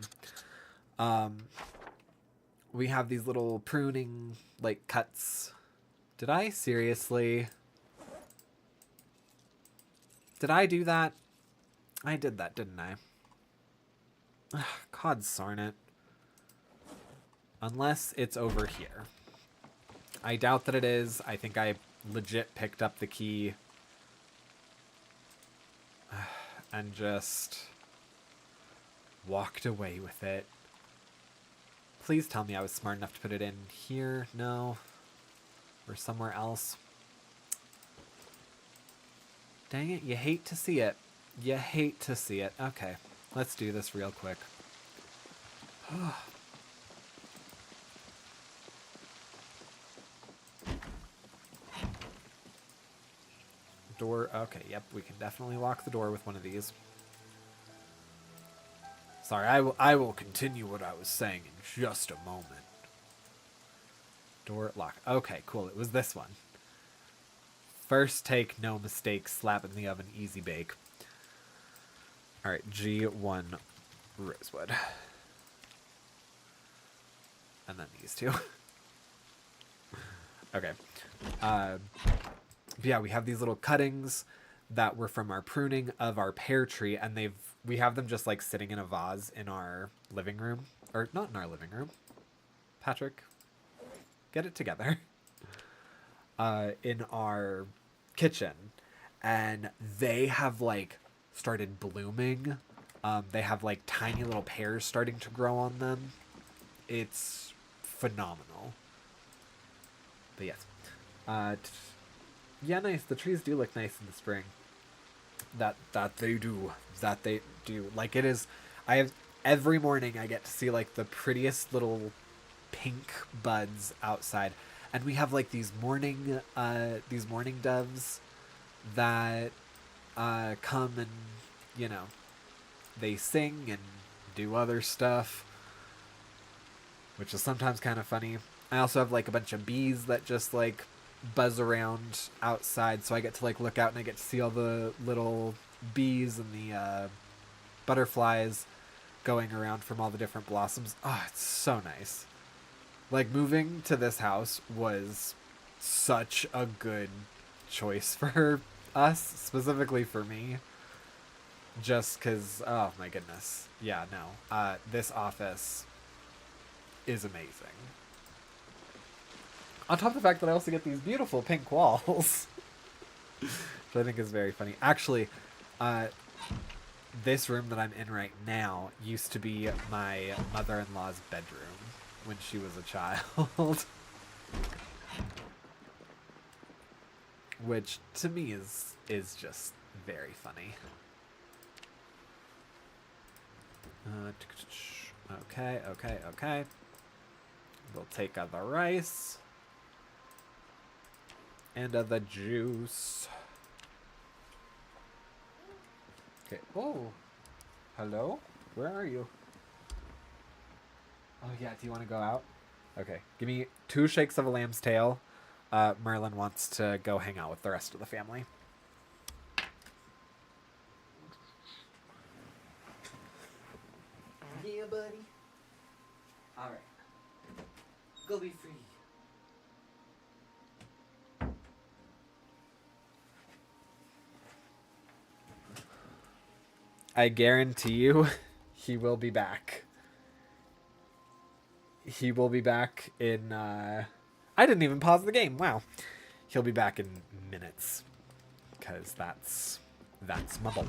We have these little pruning, like, cuts. Did I seriously? Did I do that? I did that, didn't I? Ugh, God darn it. Unless it's over here. I doubt that it is. I think I legit picked up the key and just walked away with it. Please tell me I was smart enough to put it in here. No. Or somewhere else. Dang it, you hate to see it. You hate to see it. Okay, let's do this real quick. Door, okay, yep, we can definitely lock the door with one of these. Sorry, I will continue what I was saying in just a moment. Door lock. Okay, cool, it was this one. First take, no mistake, slap in the oven, easy bake. Alright, G1 Rosewood. And then these two. Okay. Yeah, we have these little cuttings that were from our pruning of our pear tree, and we have them just like sitting in a vase in our living room. Or not in our living room. Patrick, get it together. In our kitchen. And they have like started blooming. They have like tiny little pears starting to grow on them. It's phenomenal. But yes. Yeah, nice. The trees do look nice in the spring. That they do. That they do. Like it is. Every morning I get to see like the prettiest little pink buds outside, and we have like these morning doves that come and they sing and do other stuff. which is sometimes kind of funny. I also have like a bunch of bees that just like buzz around outside, so I get to like look out and I get to see all the little bees and the butterflies going around from all the different blossoms. Oh, it's so nice. Like, moving to this house was such a good choice for us, specifically for me. Just because, oh my goodness. Yeah, no. This office is amazing. On top of the fact that I also get these beautiful pink walls, which I think is very funny. Actually, this room that I'm in right now used to be my mother-in-law's bedroom when she was a child. Which, to me, is just very funny. Okay. We'll take the rice. And the juice. Okay. Oh. Hello? Where are you? Oh, yeah. Do you want to go out? Okay. Give me 2 shakes of a lamb's tail. Merlin wants to go hang out with the rest of the family. Yeah, buddy. All right. Go be free. I guarantee you, he will be back. He will be back in, I didn't even pause the game. Wow. He'll be back in minutes. Because that's my boy.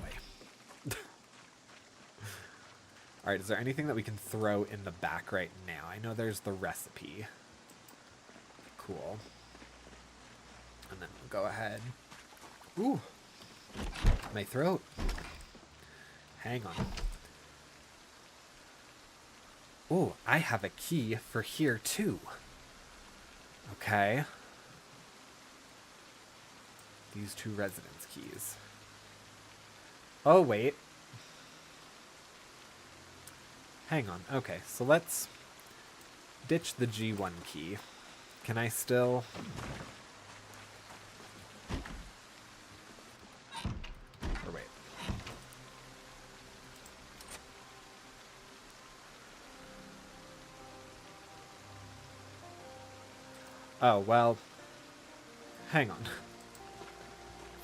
Alright, is there anything that we can throw in the back right now? I know there's the recipe. Cool. And then we'll go ahead. Ooh. My throat. Hang on. Ooh, I have a key for here too. Okay. These 2 residence keys. Oh, wait. Hang on. Okay, so let's ditch the G1 key. Can I still... Or wait. Oh, well... Hang on.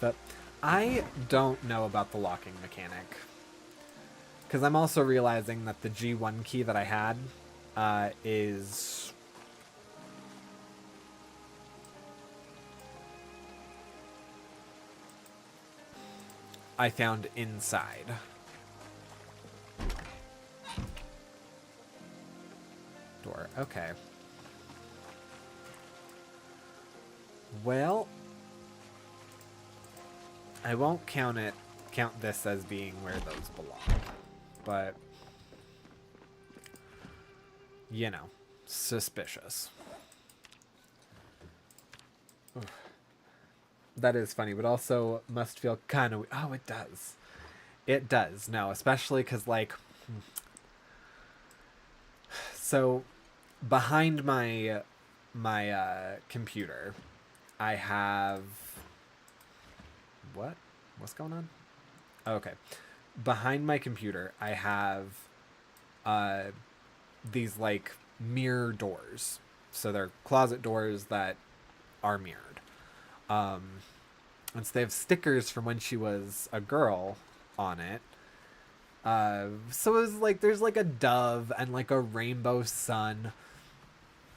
But I don't know about the locking mechanic. Because I'm also realizing that the G1 key that I had is... I found inside. Door. Okay. Well... I won't count this as being where those belong. But, you know, suspicious. Oof. That is funny, but also must feel kind of... Oh, it does. It does. No, especially because, like... So, behind my computer, I have... What? What's going on? Oh, okay. Behind my computer, I have these, like, mirror doors. So they're closet doors that are mirrored. And so they have stickers from when she was a girl on it. So it was like, there's like a dove and like a rainbow sun.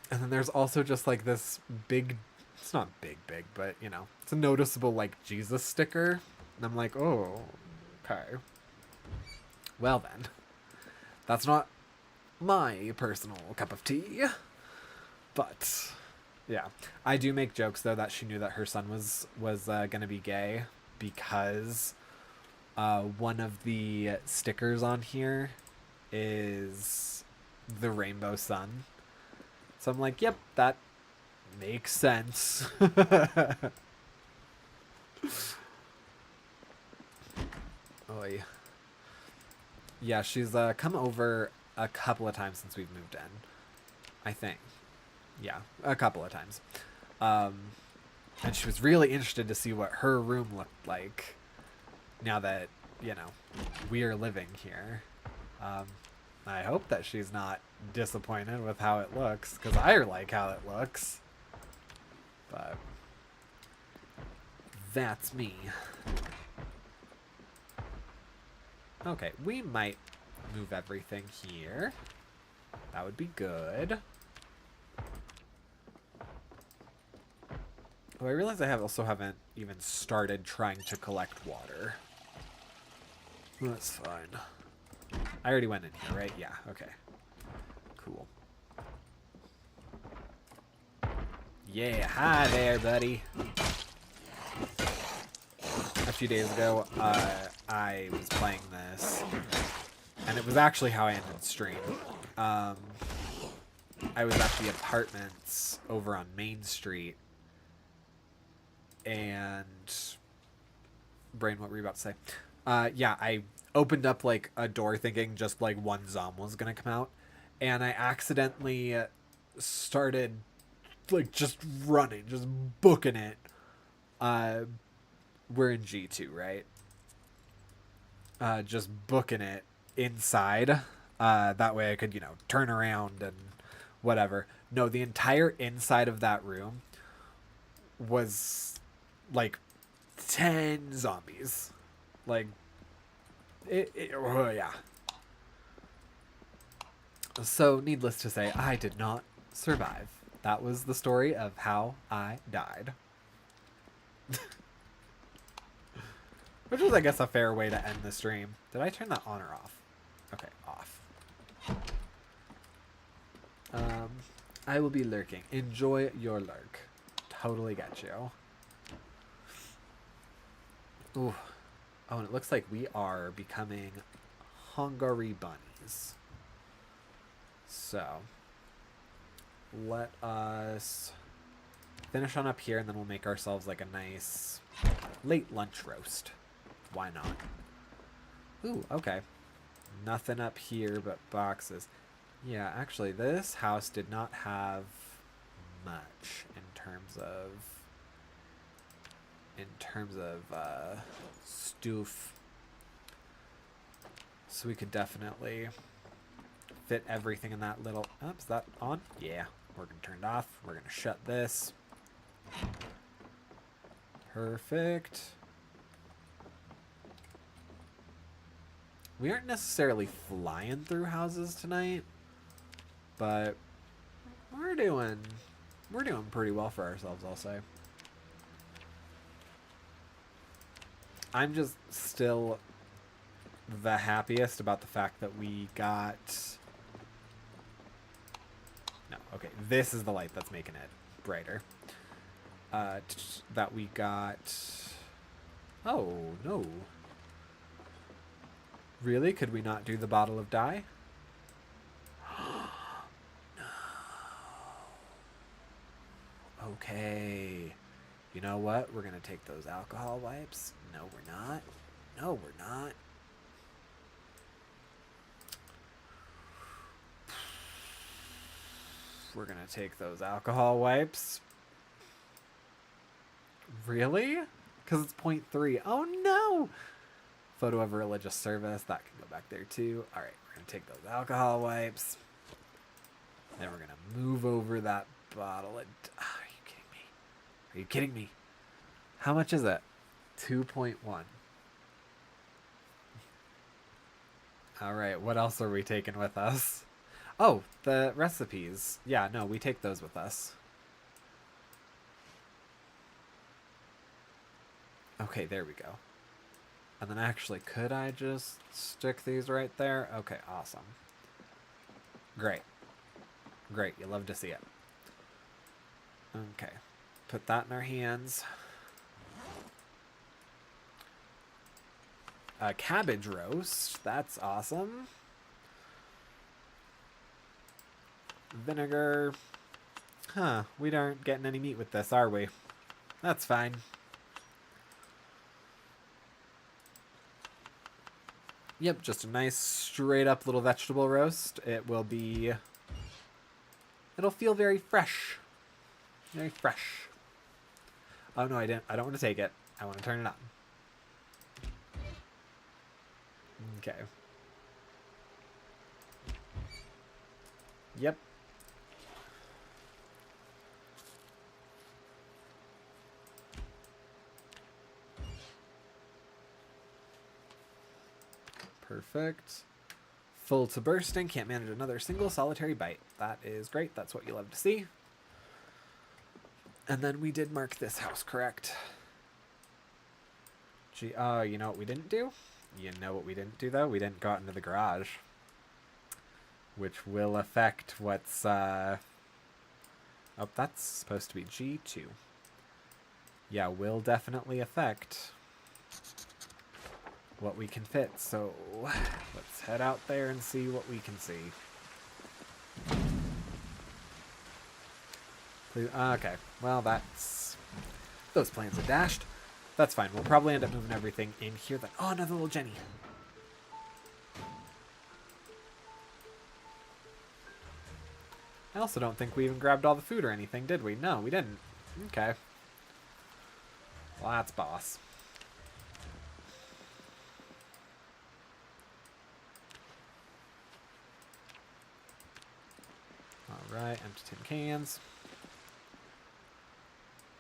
And then there's also just like this big, it's not big, but you know, it's a noticeable like Jesus sticker. And I'm like, oh, okay. Well then, that's not my personal cup of tea. But yeah, I do make jokes though that she knew that her son was gonna be gay because one of the stickers on here is the rainbow sun. So I'm like, yep, that makes sense. Oy. Yeah, she's come over a couple of times since we've moved in. I think. Yeah, a couple of times. Um, and she was really interested to see what her room looked like now that, you know, we're living here. Um, I hope that she's not disappointed with how it looks, because I like how it looks. But that's me. Okay, we might move everything here. That would be good. Oh, I realize I also haven't even started trying to collect water. That's fine. I already went in here, right? Yeah, okay. Cool. Yeah, hi there, buddy. A few days ago, I was playing this, and it was actually how I ended the stream. I was at the apartments over on Main Street, and... Brain, what were you about to say? Yeah, I opened up, like, a door thinking just, like, one zom was gonna come out, and I accidentally started, like, just running, just booking it. We're in G2, right? Just booking it inside. That way I could, you know, turn around and whatever. No, the entire inside of that room was like 10 zombies. Like, yeah. So, needless to say, I did not survive. That was the story of how I died. Which was, I guess, a fair way to end the stream. Did I turn that on or off? Okay, off. I will be lurking. Enjoy your lurk. Totally get you. Ooh. Oh, and it looks like we are becoming hungry bunnies. So, let us finish on up here, and then we'll make ourselves like a nice late lunch roast. Why not? Ooh, okay. Nothing up here but boxes. Yeah, actually, this house did not have much in terms of stoof. So we could definitely fit everything in that little... Oh, is that on? Yeah. We're going to turn it off. We're going to shut this. Perfect. We aren't necessarily flying through houses tonight, but we're doing pretty well for ourselves, I'll say. I'm just still the happiest about the fact that we got... No, okay, this is the light that's making it brighter. That we got... Oh, no. Really? Could we not do the bottle of dye? No. Okay. You know what? We're going to take those alcohol wipes. No, we're not. No, we're not. We're going to take those alcohol wipes. Really? Because it's 0.3. Oh, no! Photo of a religious service. That can go back there, too. All right, we're going to take those alcohol wipes. Then we're going to move over that bottle. Are you kidding me? Are you kidding me? How much is it? 2.1. All right, what else are we taking with us? Oh, the recipes. Yeah, no, we take those with us. Okay, there we go. And then actually, could I just stick these right there? Okay, awesome. Great. Great, you love to see it. Okay, put that in our hands. A cabbage roast, that's awesome. Vinegar. Huh, we aren't getting any meat with this, are we? That's fine. Yep, just a nice straight up little vegetable roast. It will be It'll feel very fresh. Very fresh. Oh no, I didn't. I don't want to take it. I want to turn it on. Okay. Yep. Perfect. Full to bursting. Can't manage another single solitary bite. That is great. That's what you love to see. And then we did mark this house, correct? Gee, you know what we didn't do? You know what we didn't do, though? We didn't go out into the garage. Which will affect what's, Oh, that's supposed to be G2. Yeah, will definitely affect what we can fit. So, let's head out there and see what we can see. Please, okay, well, that's... Those plans are dashed. That's fine. We'll probably end up moving everything in here. Then, oh, another little Jenny. I also don't think we even grabbed all the food or anything, did we? No, we didn't. Okay. Well, that's boss. Alright, empty tin cans.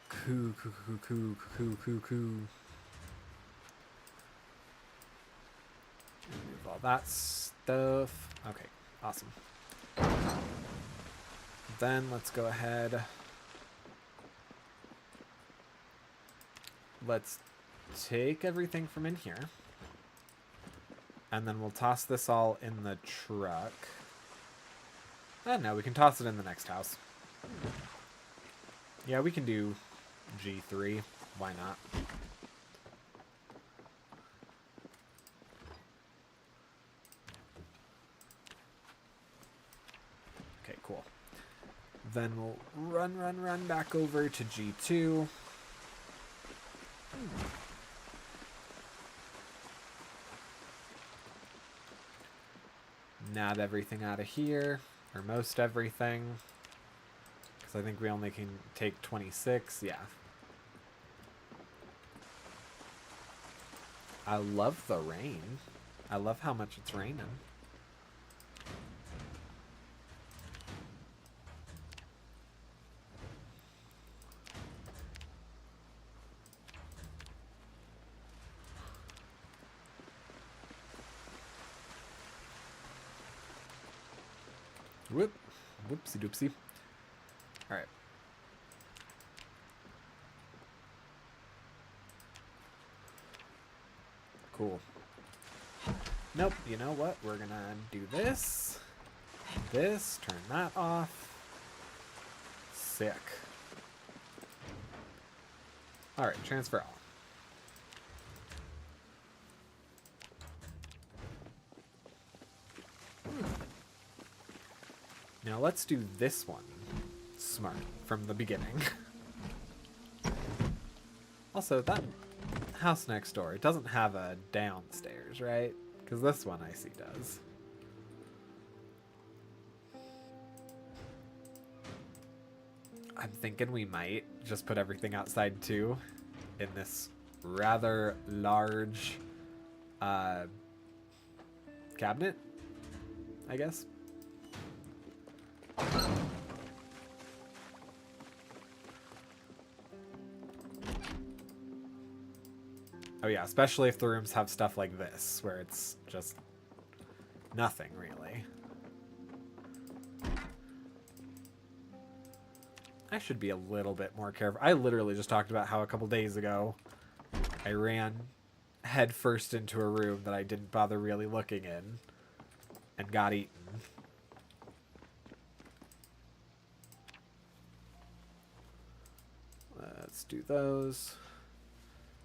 Coo. Move all that stuff. Okay, awesome. Then let's go ahead. Let's take everything from in here. And then we'll toss this all in the truck. No, we can toss it in the next house. Yeah, we can do G3. Why not? Okay, cool. Then we'll run back over to G2. Nab everything out of here, or most everything. Because I think we only can take 26, yeah. I love the rain. I love how much it's raining. Whoopsie doopsie. Alright. Cool. Nope, you know what? We're gonna do this. This, turn that off. Sick. Alright, transfer all. Now let's do this one smart from the beginning. Also, that house next door, it doesn't have a downstairs, right? Because this one I see does. I'm thinking we might just put everything outside too in this rather large cabinet, I guess. Oh yeah, especially if the rooms have stuff like this, where it's just nothing, really. I should be a little bit more careful. I literally just talked about how a couple days ago I ran headfirst into a room that I didn't bother really looking in and got eaten. Let's do those.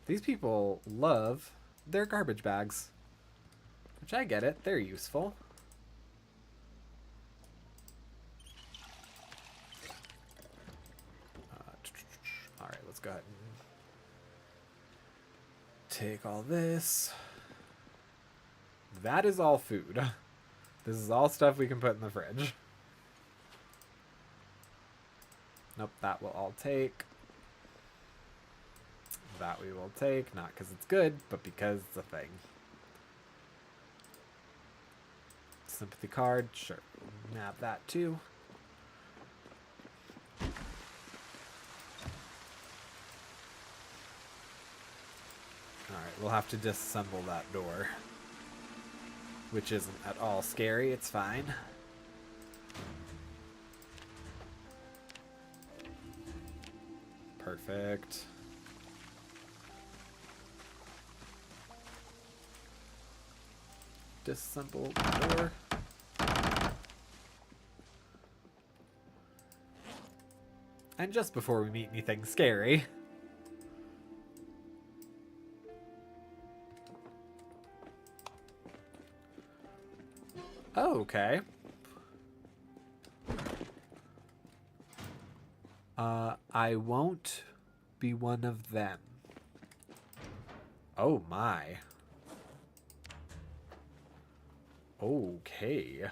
These people love their garbage bags, which I get it. They're useful. All right, let's go ahead and take all this. That is all food. This is all stuff we can put in the fridge. Nope, that will all take. That we will take, not because it's good, but because it's a thing. Sympathy card, sure. Nab that too. Alright, we'll have to disassemble that door. Which isn't at all scary, it's fine. Perfect. Disassemble the door. And just before we meet anything scary. Oh, okay. I won't be one of them. Oh my. Okay.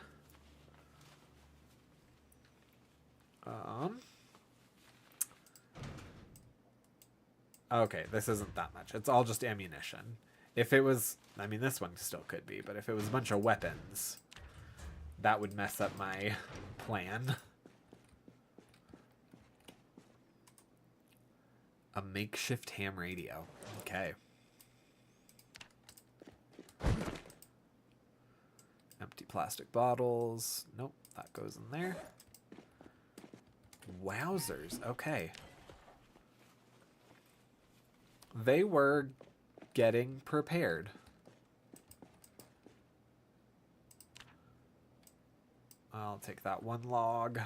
Okay, this isn't that much. It's all just ammunition. If it was, I mean, this one still could be, but if it was a bunch of weapons, that would mess up my plan. A makeshift ham radio. Okay. Empty plastic bottles. Nope, that goes in there. Wowzers. Okay. They were getting prepared. I'll take that one log.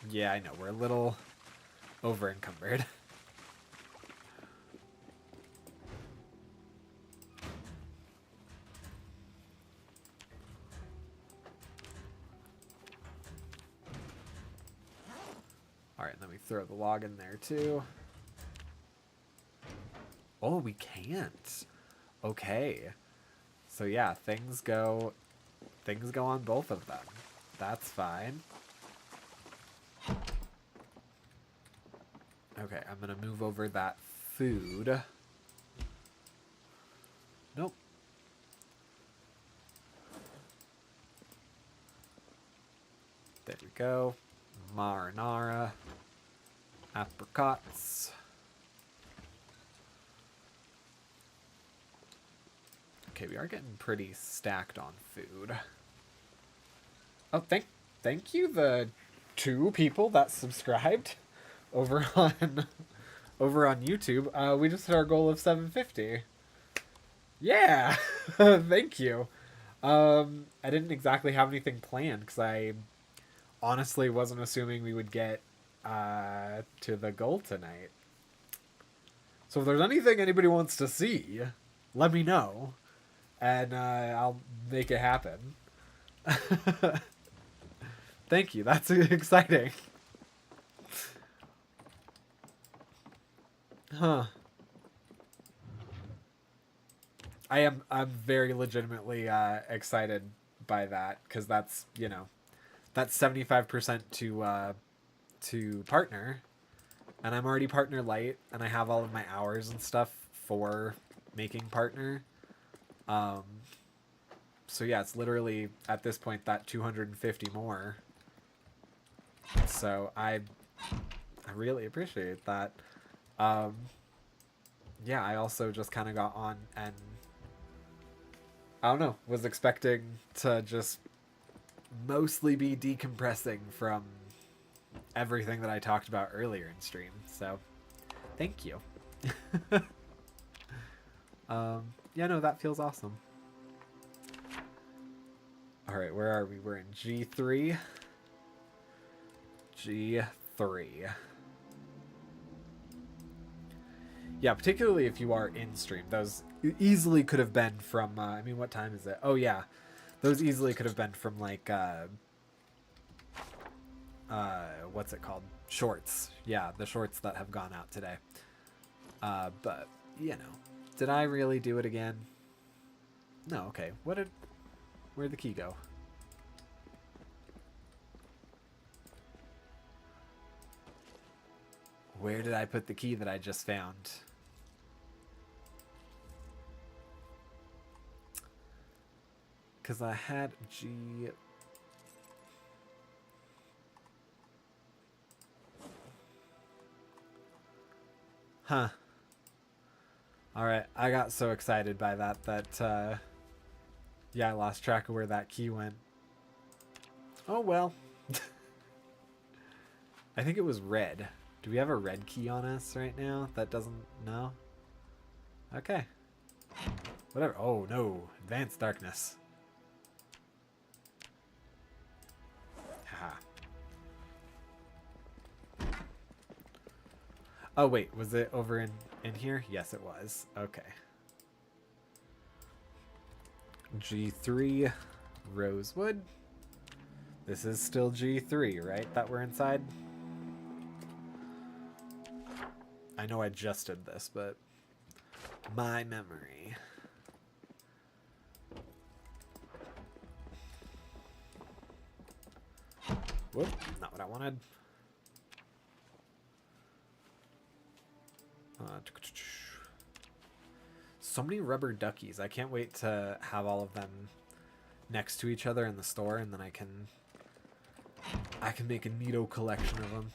Yeah, I know. We're a little over encumbered. Alright, then we throw the log in there too. Oh, we can't. Okay. So yeah, things go on both of them. That's fine. Okay, I'm gonna move over that food. Nope. There we go. Marinara. Apricots. Okay, we are getting pretty stacked on food. Oh, thank you, the 2 people that subscribed over on YouTube. We just hit our goal of 750. Yeah, thank you. I didn't exactly have anything planned because I honestly wasn't assuming we would get to the goal tonight. So if there's anything anybody wants to see, let me know, and I'll make it happen. Thank you. That's exciting. Huh. I'm very legitimately excited by that because that's, you know, that's 75% to partner, and I'm already partner light, and I have all of my hours and stuff for making partner. So yeah, it's literally at this point that 250 more. So I really appreciate that. Yeah, I also just kind of got on and I don't know, was expecting to just mostly be decompressing from everything that I talked about earlier in stream. So thank you. Yeah, no, that feels awesome. All right, where are we? We're in G3. G3. Yeah, particularly if you are in stream. Those easily could have been from, I mean, what time is it? Oh, yeah. Those easily could have been from, like, what's it called? Shorts. Yeah, the shorts that have gone out today. But, you know. Did I really do it again? No, okay. What did... Where'd the key go? Where did I put the key that I just found? Because I had G... Huh. Alright, I got so excited by that, yeah, I lost track of where that key went. Oh, well. I think it was red. Do we have a red key on us right now? That doesn't... No? Okay. Whatever. Oh, no. Advanced darkness. Haha. Oh, wait. Was it over in here? Yes, it was. Okay. G3 Rosewood. This is still G3, right? That we're inside? I know I just did this, but my memory. Whoop, not what I wanted. So many rubber duckies. I can't wait to have all of them next to each other in the store, and then I can make a neato collection of them.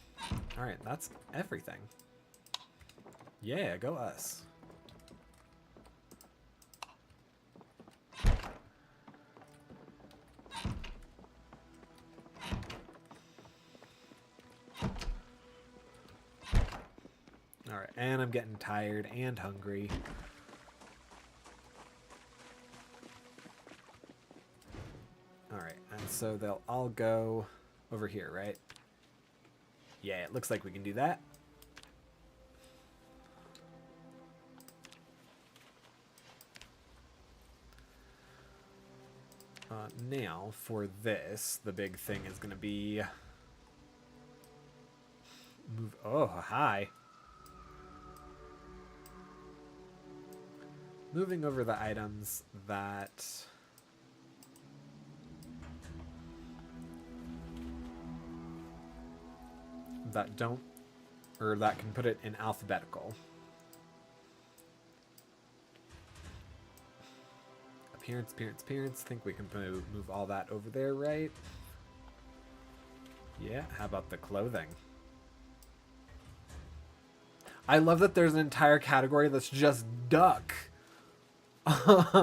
All right, that's everything. Yeah, go us. All right, and I'm getting tired and hungry. All right, and so they'll all go over here, right? Yeah, it looks like we can do that. Now, for this, the big thing is going to be... Move... Oh, hi. Moving over the items that... that don't... or that can put it in alphabetical. Appearance, appearance, appearance. Think we can move all that over there, right? Yeah, how about the clothing? I love that there's an entire category that's just duck. Alright,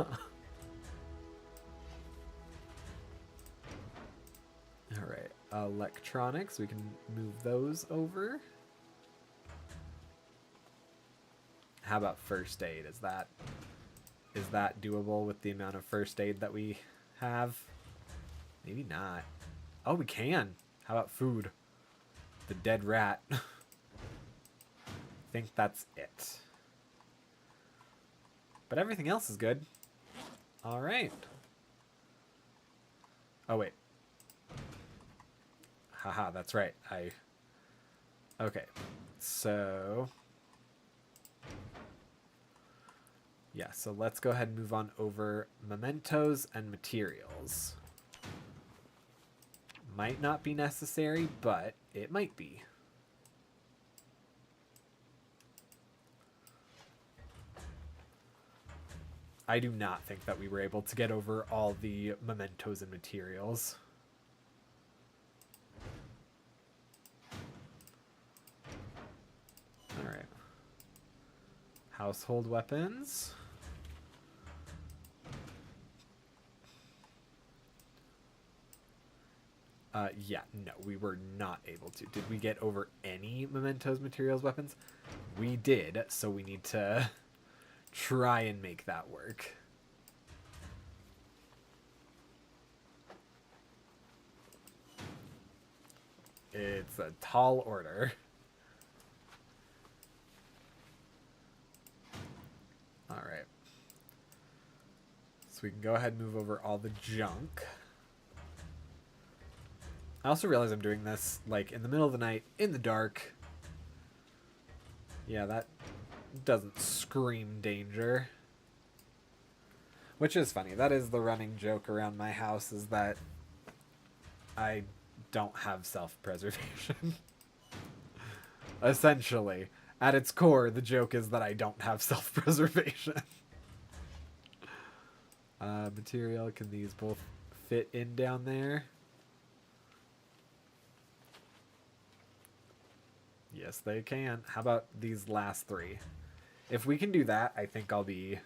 electronics. We can move those over. How about first aid? Is that doable with the amount of first aid that we have? Maybe not. Oh, we can. How about food? The dead rat. I think that's it. But everything else is good. All right. Oh, wait. Haha, that's right. Okay. So... yeah, so let's go ahead and move on over mementos and materials. Might not be necessary, but it might be. I do not think that we were able to get over all the mementos and materials. All right. Household weapons. Yeah, no, we were not able to. Did we get over any mementos, materials, weapons? We did, so we need to try and make that work. It's a tall order. All right. So we can go ahead and move over all the junk. I also realize I'm doing this, like, in the middle of the night, in the dark. Yeah, that doesn't scream danger. Which is funny. That is the running joke around my house, is that I don't have self-preservation. Essentially. At its core, the joke is that I don't have self-preservation. Material, can these both fit in down there? Yes, they can. How about these last three? If we can do that, I think I'll be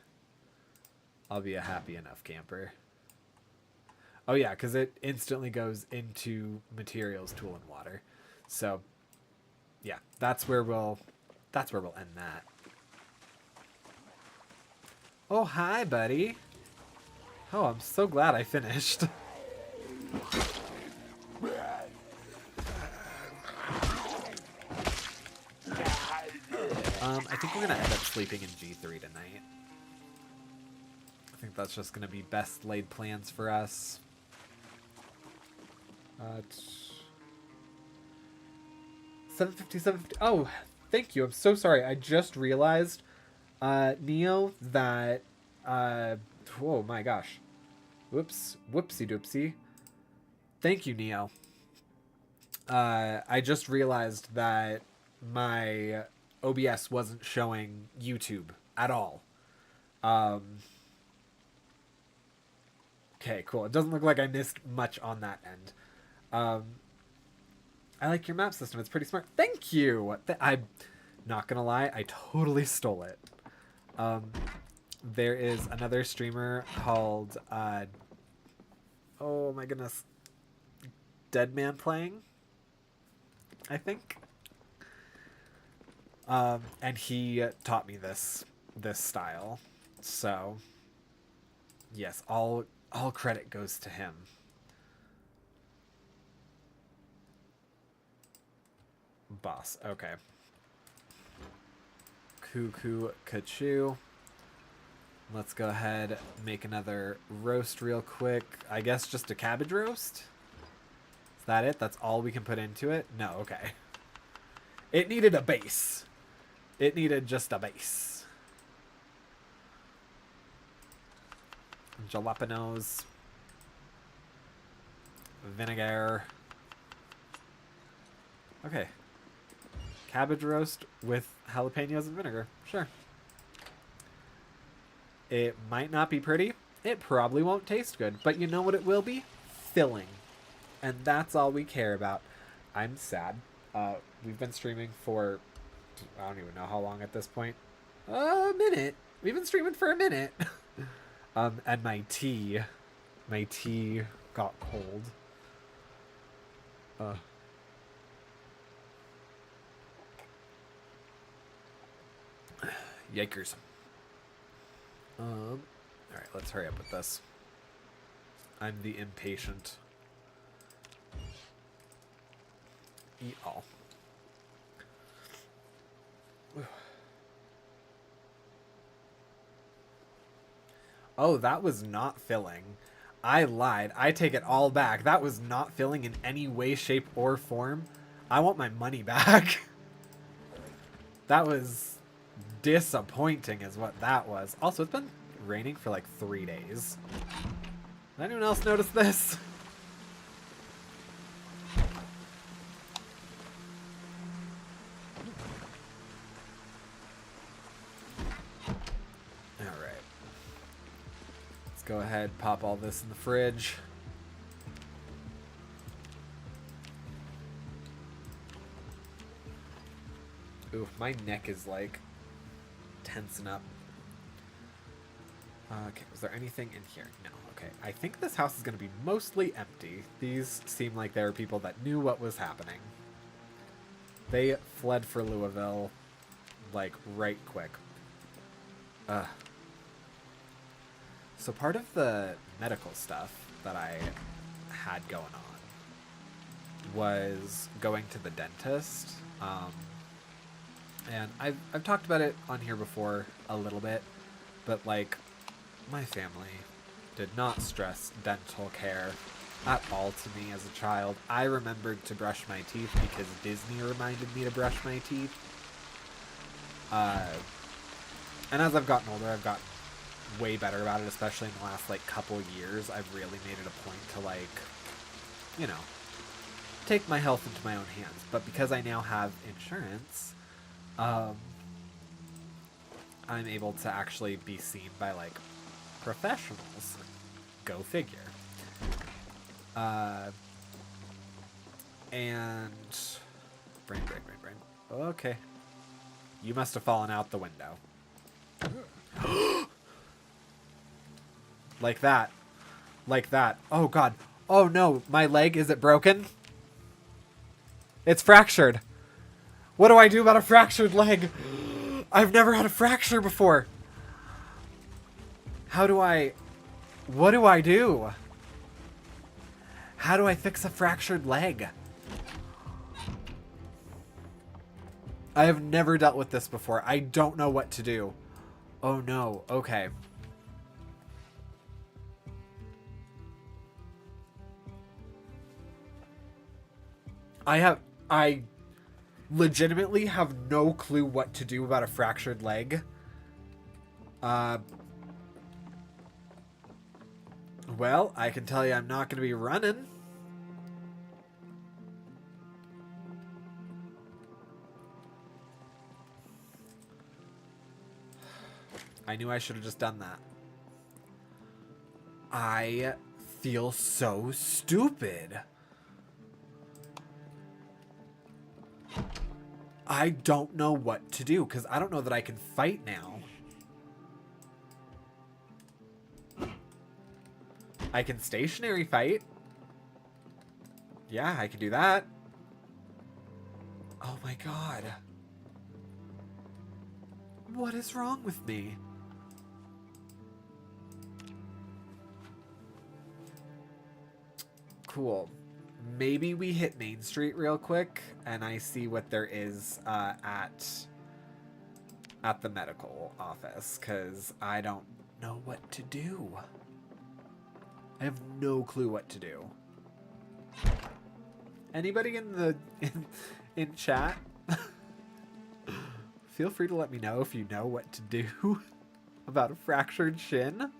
a happy enough camper. Oh yeah, because it instantly goes into materials, tool, and water. So yeah, that's where we'll end that. Oh, hi, buddy. Oh, I'm so glad I finished. I think we're gonna end up sleeping in G3 tonight. I think that's just gonna be best laid plans for us. 750, 750. Oh, thank you. I'm so sorry. I just realized, Neo, that, oh my gosh. Whoops. Whoopsie doopsie. Thank you, Neo. I just realized that my OBS wasn't showing YouTube at all. Okay, cool. It doesn't look like I missed much on that end. I like your map system. It's pretty smart. Thank you. I'm not gonna lie. I totally stole it. There is another streamer called, oh my goodness, Dead Man Playing, I think. And he taught me this style. So, yes, all credit goes to him. Boss. Okay. Cuckoo Kachu. Let's go ahead, make another roast real quick. I guess just a cabbage roast? Is that it? That's all we can put into it? No, okay. It needed a base. It needed just a base. Jalapenos. Vinegar. Okay. Cabbage roast with jalapenos and vinegar. Sure. It might not be pretty. It probably won't taste good. But you know what it will be? Filling. And that's all we care about. I'm sad. We've been streaming for, I don't even know how long at this point. A minute. We've been streaming for a minute. And my tea got cold. Yikers. Alright, let's hurry up with this. I'm the impatient. Eat all. Oh, that was not filling. I lied. I take it all back. That was not filling in any way, shape, or form. I want my money back. That was disappointing is what that was. Also, it's been raining for like 3 days. Did anyone else notice this? Alright. Let's go ahead, pop all this in the fridge. Ooh, my neck is like tensing up. Okay, was there anything in here? No, okay. I think this house is going to be mostly empty. These seem like there were people that knew what was happening. They fled for Louisville, like, right quick. So part of the medical stuff that I had going on was going to the dentist. And I've talked about it on here before a little bit, but like my family did not stress dental care at all to me as a child. I remembered to brush my teeth because Disney reminded me to brush my teeth. And as I've gotten older, I've gotten way better about it, especially in the last, like, couple years. I've really made it a point to, like, you know, take my health into my own hands. But because I now have insurance, I'm able to actually be seen by, like, professionals. Go figure. And brain. Okay. You must have fallen out the window. Like that. Like that. Oh, God. Oh, no. My leg, is it broken? It's fractured. What do I do about a fractured leg? I've never had a fracture before. How do I... What do I do? How do I fix a fractured leg? I have never dealt with this before. I don't know what to do. Oh, no. Okay. I legitimately have no clue what to do about a fractured leg. Well, I can tell you I'm not going to be running. I knew I should have just done that. I feel so stupid. I don't know what to do, because I don't know that I can fight now. I can stationary fight. Yeah, I can do that. Oh my God. What is wrong with me? Cool. Maybe we hit Main Street real quick and I see what there is at the medical office, because I don't know what to do. I have no clue what to do. Anybody in the in chat? Feel free to let me know if you know what to do about a fractured shin.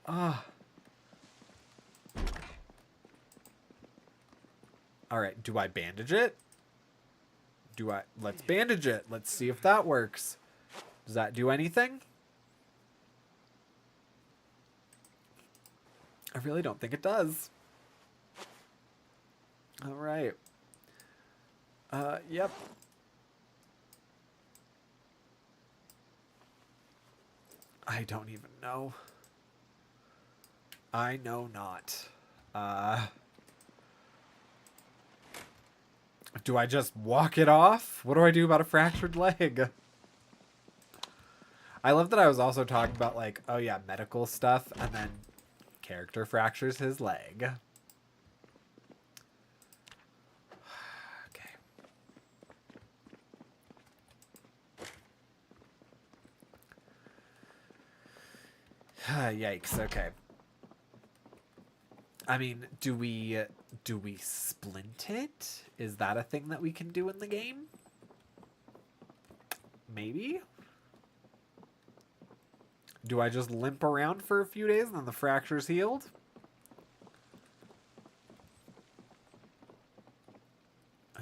Ah. All right, do I bandage it? Let's bandage it. Let's see if that works. Does that do anything? I really don't think it does. All right. Yep. I don't even know. I know not. Do I just walk it off? What do I do about a fractured leg? I love that I was also talking about, like, oh yeah, medical stuff, and then character fractures his leg. Okay. Yikes, okay. I mean, do we splint it? Is that a thing that we can do in the game? Maybe? Do I just limp around for a few days and then the fracture's healed?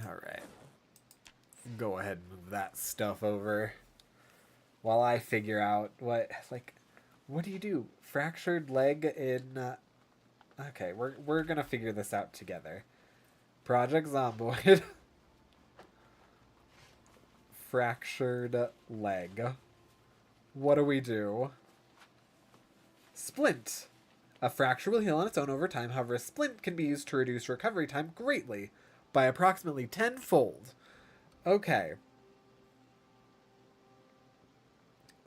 Alright. Go ahead and move that stuff over while I figure out what do you do? Fractured leg in... Okay, we're gonna figure this out together. Project Zomboid. Fractured leg. What do we do? Splint. A fracture will heal on its own over time. However, a splint can be used to reduce recovery time greatly by approximately 10-fold. Okay.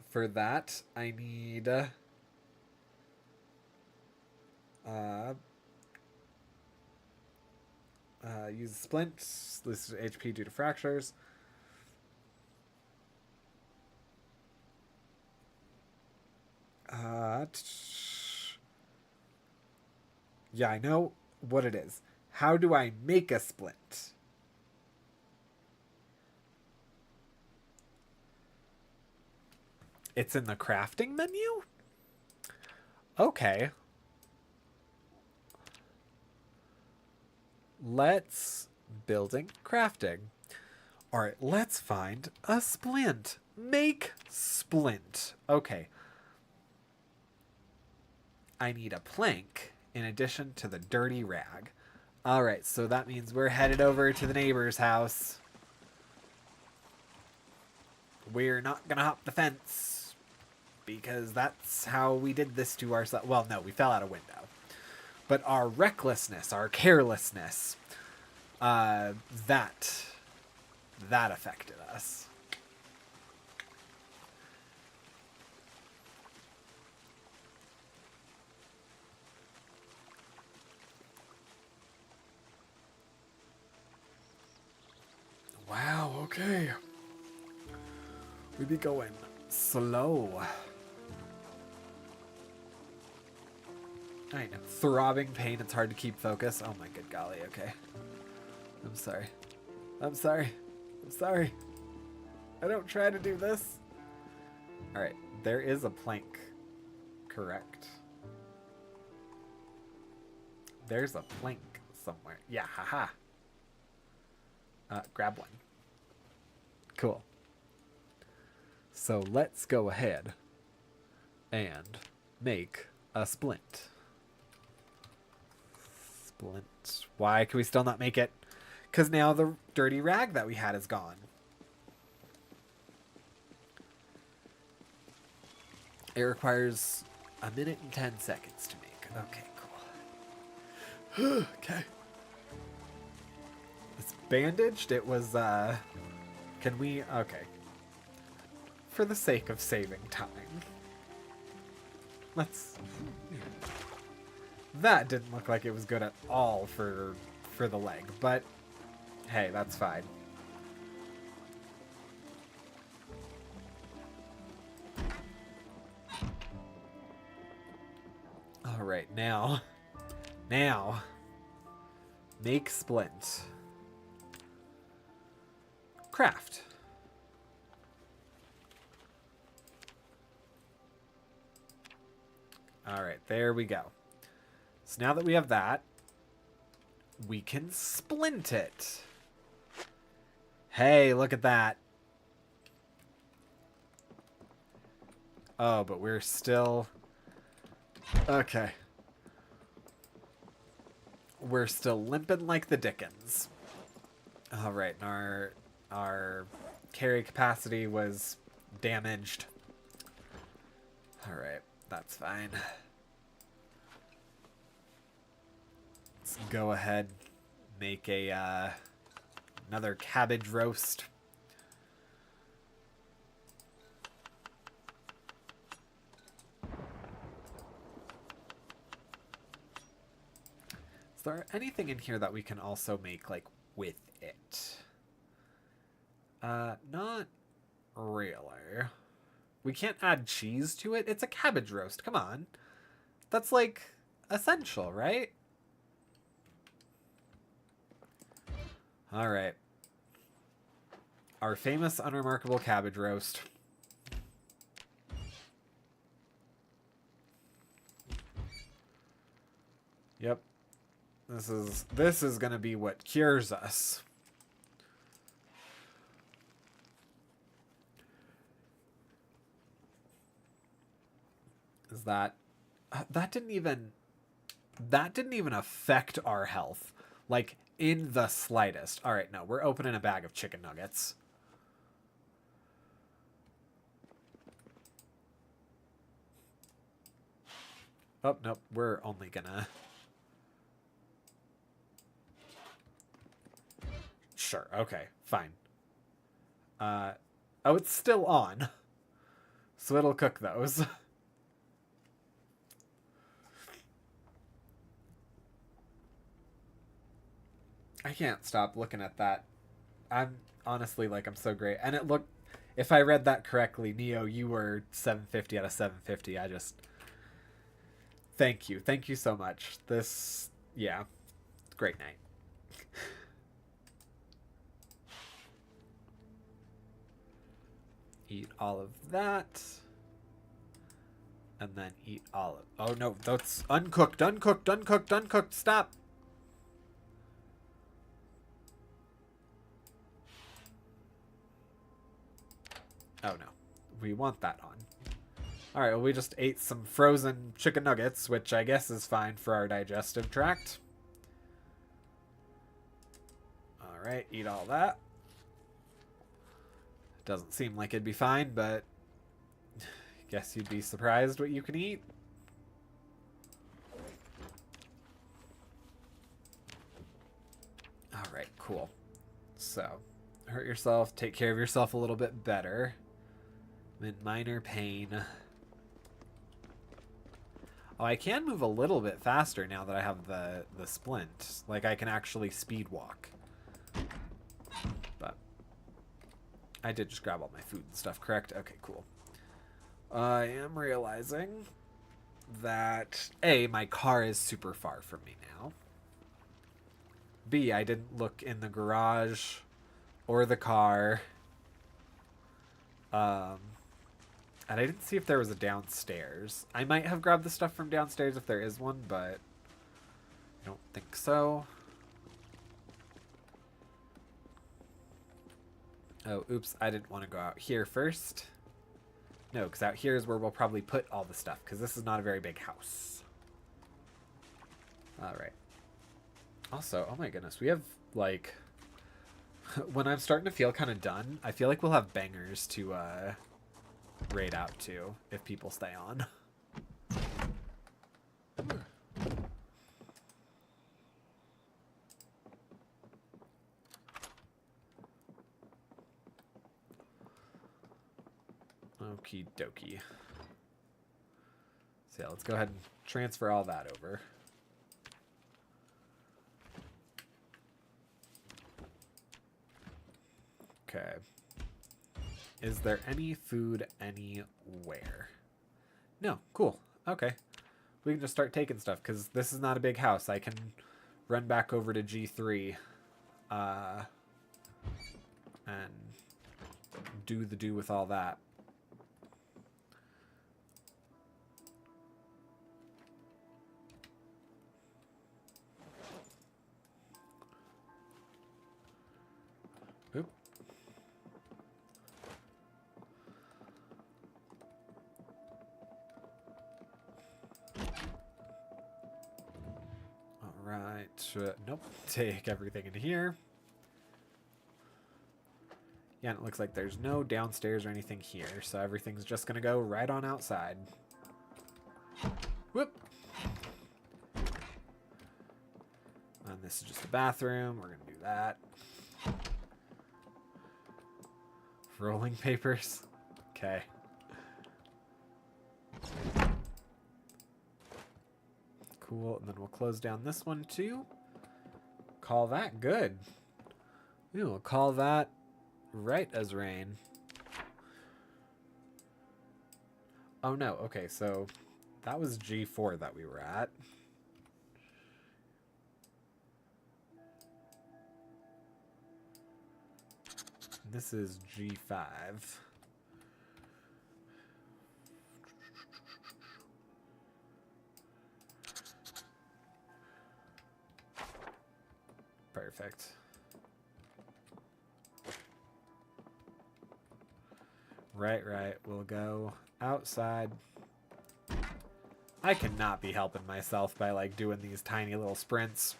For that, I need... use splint. This is HP due to fractures. Yeah, I know what it is. How do I make a splint? It's in the crafting menu? Okay. Let's building crafting. All right, let's find a splint. Make splint. Okay. I need a plank in addition to the dirty rag. All right, so that means we're headed over to the neighbor's house. We're not gonna hop the fence because that's how we did this to ourselves. Well, no, we fell out a window. But our recklessness, our carelessness, that affected us. Wow, okay. We be going slow. I know. Throbbing pain, it's hard to keep focus. Oh my good golly, okay. I'm sorry. I'm sorry. I'm sorry. I don't try to do this. Alright, there is a plank. Correct. There's a plank somewhere. Yeah, haha. Grab one. Cool. So let's go ahead and make a splint. Splint. Why can we still not make it? Because now the dirty rag that we had is gone. It requires 1 minute and 10 seconds to make. Okay, cool. Okay. It's bandaged. It was, can we... Okay. For the sake of saving time. Let's... That didn't look like it was good at all for the leg, but hey, that's fine. All right, now, make splint. Craft. All right, there we go. So now that we have that, we can splint it. Hey, look at that. Oh, but we're still... Okay. We're still limping like the dickens. All right, and our carry capacity was damaged. All right, that's fine. Let's go ahead, make a another cabbage roast. Is there anything in here that we can also make like with it? Not really. We can't add cheese to it. It's a cabbage roast. Come on. That's like essential, right? All right. Our famous unremarkable cabbage roast. Yep. This is going to be what cures us. Is that that didn't even affect our health, like in the slightest. All right, no, we're opening a bag of chicken nuggets. Oh, nope, we're only gonna... Sure, okay, fine. Oh, it's still on. So it'll cook those. I can't stop looking at that. I'm honestly like, I'm so great. And it looked, if I read that correctly, Neo, you were 750 out of 750. I just, thank you. Thank you so much. This, yeah, great night. Eat all of that. And then eat all of... Oh, no, that's uncooked, uncooked, uncooked, uncooked. Stop. Oh, no. We want that on. Alright, well, we just ate some frozen chicken nuggets, which I guess is fine for our digestive tract. Alright, eat all that. Doesn't seem like it'd be fine, but... guess you'd be surprised what you can eat. Alright, cool. So, hurt yourself, take care of yourself a little bit better. I'm in minor pain. Oh, I can move a little bit faster now that I have the splint. Like, I can actually speed walk. But I did just grab all my food and stuff, correct? Okay, cool. I am realizing that A, my car is super far from me now. B, I didn't look in the garage or the car. And I didn't see if there was a downstairs. I might have grabbed the stuff from downstairs if there is one, but I don't think so. Oh, oops, I didn't want to go out here first. No, because out here is where we'll probably put all the stuff, because this is not a very big house. Alright. Also, oh my goodness, we have, like... when I'm starting to feel kind of done, I feel like we'll have bangers to, raid out to if people stay on. Okie dokie. So yeah, let's go ahead and transfer all that over. Okay. Is there any food anywhere? No. Cool. Okay. We can just start taking stuff, because this is not a big house. I can run back over to G3 and do with all that. Oop. Alright. Nope. Take everything in here. Yeah, and it looks like there's no downstairs or anything here, so everything's just going to go right on outside. Whoop! And this is just the bathroom. We're going to do that. Rolling papers. Okay. Cool, and then we'll close down this one too. Call that good. We will call that right as rain. Oh no, okay, so that was G4 that we were at. This is G5. Perfect. Right. We'll go outside. I cannot be helping myself by, like, doing these tiny little sprints.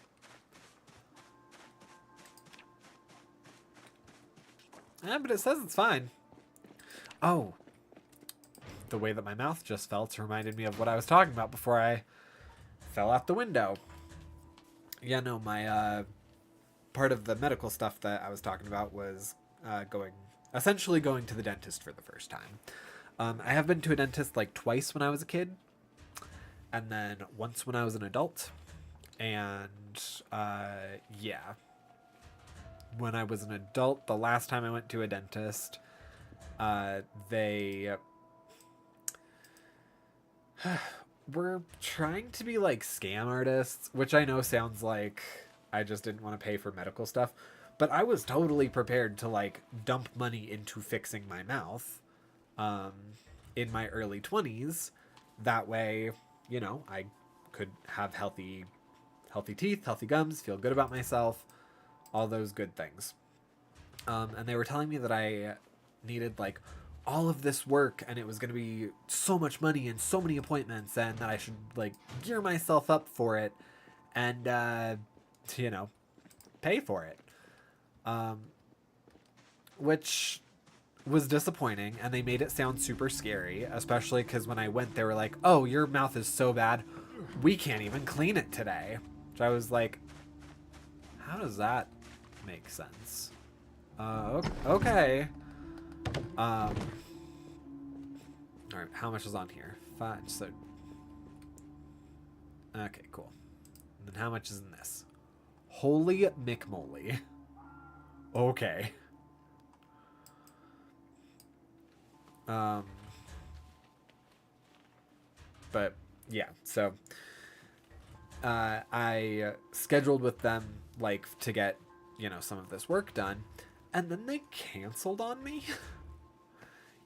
But it says it's fine. Oh. The way that my mouth just felt reminded me of what I was talking about before I fell out the window. Yeah, no, my, part of the medical stuff that I was talking about was essentially going to the dentist for the first time. I have been to a dentist like twice when I was a kid, and then once when I was an adult. And yeah, when I was an adult, the last time I went to a dentist, they were trying to be like scam artists, which I know sounds like I just didn't want to pay for medical stuff, but I was totally prepared to like dump money into fixing my mouth in my early 20s, that way, you know, I could have healthy teeth, healthy gums, feel good about myself, all those good things. And they were telling me that I needed like all of this work and it was going to be so much money and so many appointments and that I should like gear myself up for it and you know, pay for it. Um, which was disappointing, and they made it sound super scary, especially because when I went, they were like, "Oh, your mouth is so bad, we can't even clean it today." Which I was like, "How does that make sense?" Okay. All right, how much is on here? 5. So, okay, cool. And then how much is in this? Holy McMoly. Okay. Um, but yeah, so I scheduled with them like to get, you know, some of this work done, and then they canceled on me.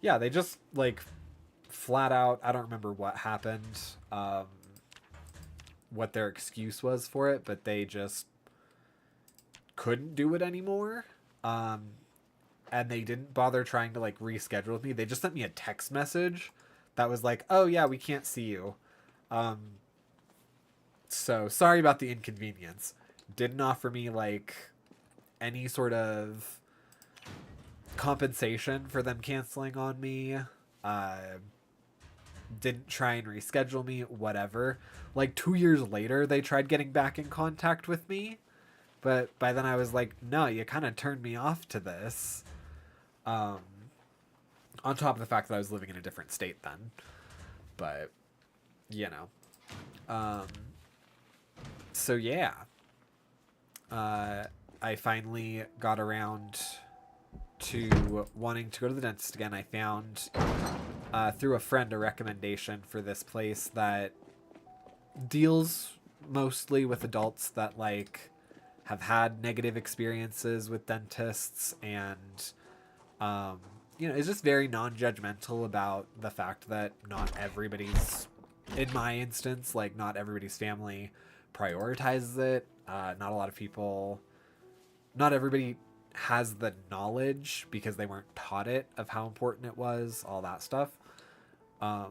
Yeah, they just like flat out. I don't remember what happened, what their excuse was for it, but they just couldn't do it anymore. Um, and they didn't bother trying to like reschedule with me. They just sent me a text message that was like, "Oh yeah, we can't see you." Um, so sorry about the inconvenience. Didn't offer me like any sort of compensation for them canceling on me. Uh, didn't try and reschedule me, whatever. Like 2 years later, they tried getting back in contact with me, but by then I was like, no, you kind of turned me off to this. Um, on top of the fact that I was living in a different state then, but you know, so yeah, I finally got around to wanting to go to the dentist again. I found through a friend a recommendation for this place that deals mostly with adults that like have had negative experiences with dentists and you know, is just very non-judgmental about the fact that not everybody's, in my instance, like not everybody's family prioritizes it. Not a lot of people, not everybody has the knowledge because they weren't taught it of how important it was, all that stuff. Um,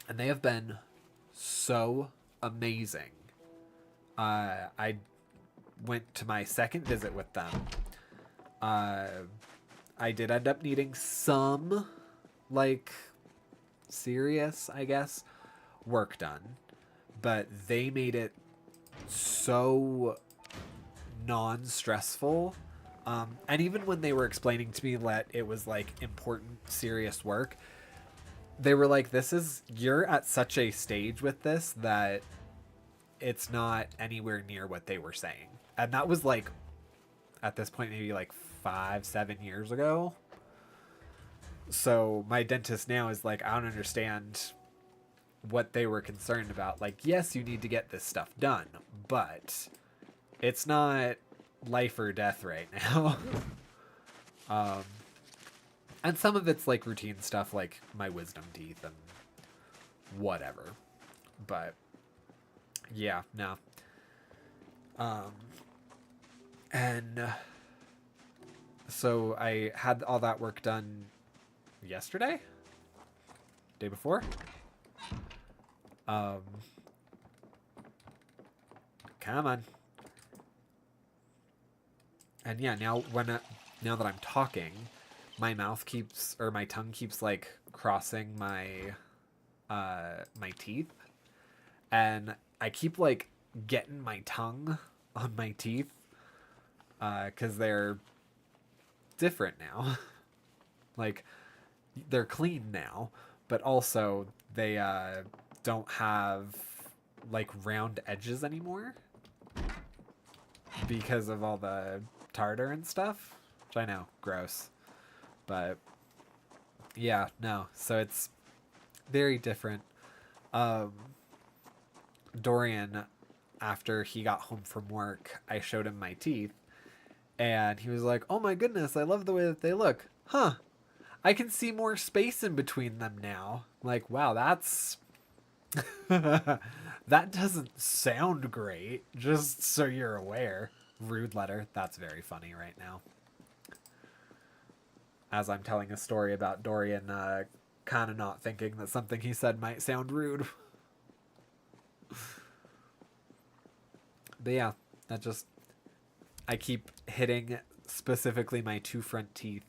and they have been so amazing. I went to my second visit with them. Uh, I did end up needing some, like, serious, I guess, work done. But they made it so non-stressful. And even when they were explaining to me that it was, like, important, serious work, they were like, you're at such a stage with this that it's not anywhere near what they were saying. And that was, like, at this point, maybe, like, 5-7 years ago. So my dentist now is like, I don't understand what they were concerned about. Like, yes, you need to get this stuff done, but it's not life or death right now. um, and some of it's like routine stuff, like my wisdom teeth and whatever. But yeah, no. And so I had all that work done yesterday, day before. Come on. And yeah, now now that I'm talking, my tongue keeps like crossing my teeth, and I keep like getting my tongue on my teeth, because they're different now. Like, they're clean now, but also they don't have like round edges anymore because of all the tartar and stuff, which I know, gross, but yeah, no, so it's very different. um Dorian, after he got home from work, I showed him my teeth and he was like, "Oh my goodness, I love the way that they look." Huh. I can see more space in between them now. Like, wow, that's... that doesn't sound great, just so you're aware. Rude letter. That's very funny right now. As I'm telling a story about Dorian kind of not thinking that something he said might sound rude. But yeah, that just... I keep hitting specifically my two front teeth.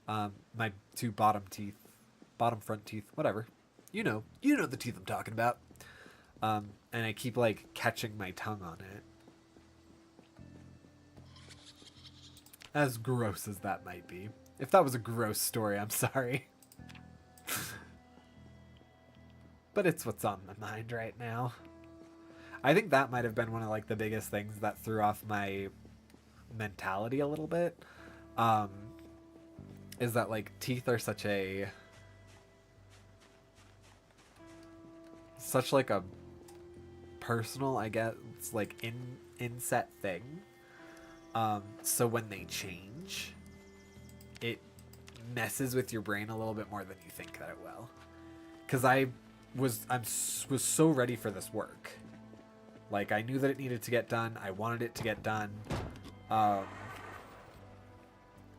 My two bottom teeth. Bottom front teeth. Whatever. You know the teeth I'm talking about. And I keep, like, catching my tongue on it. As gross as that might be. If that was a gross story, I'm sorry. But it's what's on my mind right now. I think that might have been one of, like, the biggest things that threw off my mentality a little bit. Is that, like, teeth are such like a personal, I guess, it's like inset thing. So when they change, it messes with your brain a little bit more than you think that it will. Because I was so ready for this work. Like, I knew that it needed to get done. I wanted it to get done.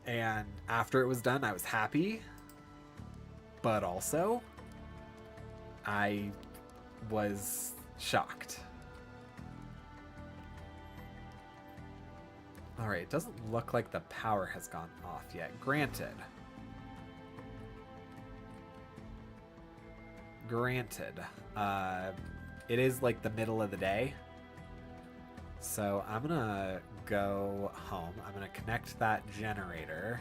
And after it was done, I was happy. But also, I was shocked. Alright, it doesn't look like the power has gone off yet. Granted. It is like the middle of the day. So I'm gonna go home. I'm gonna connect that generator.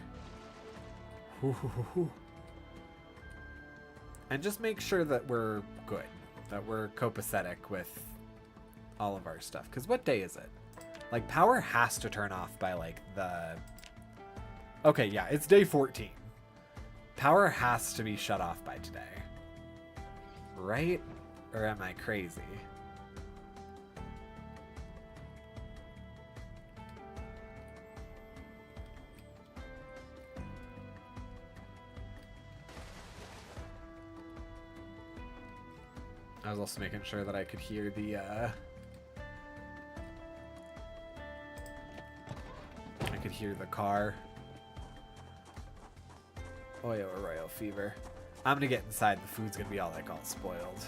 And just make sure that we're good. That we're copacetic with all of our stuff. Because what day is it? Like, power has to turn off by, like, the... Okay, yeah, it's day 14. Power has to be shut off by today. Right? Or am I crazy? I was also making sure that I could hear the, I could hear the car. Oyo Arroyo Fever. I'm gonna get inside. The food's gonna be all, like, all spoiled.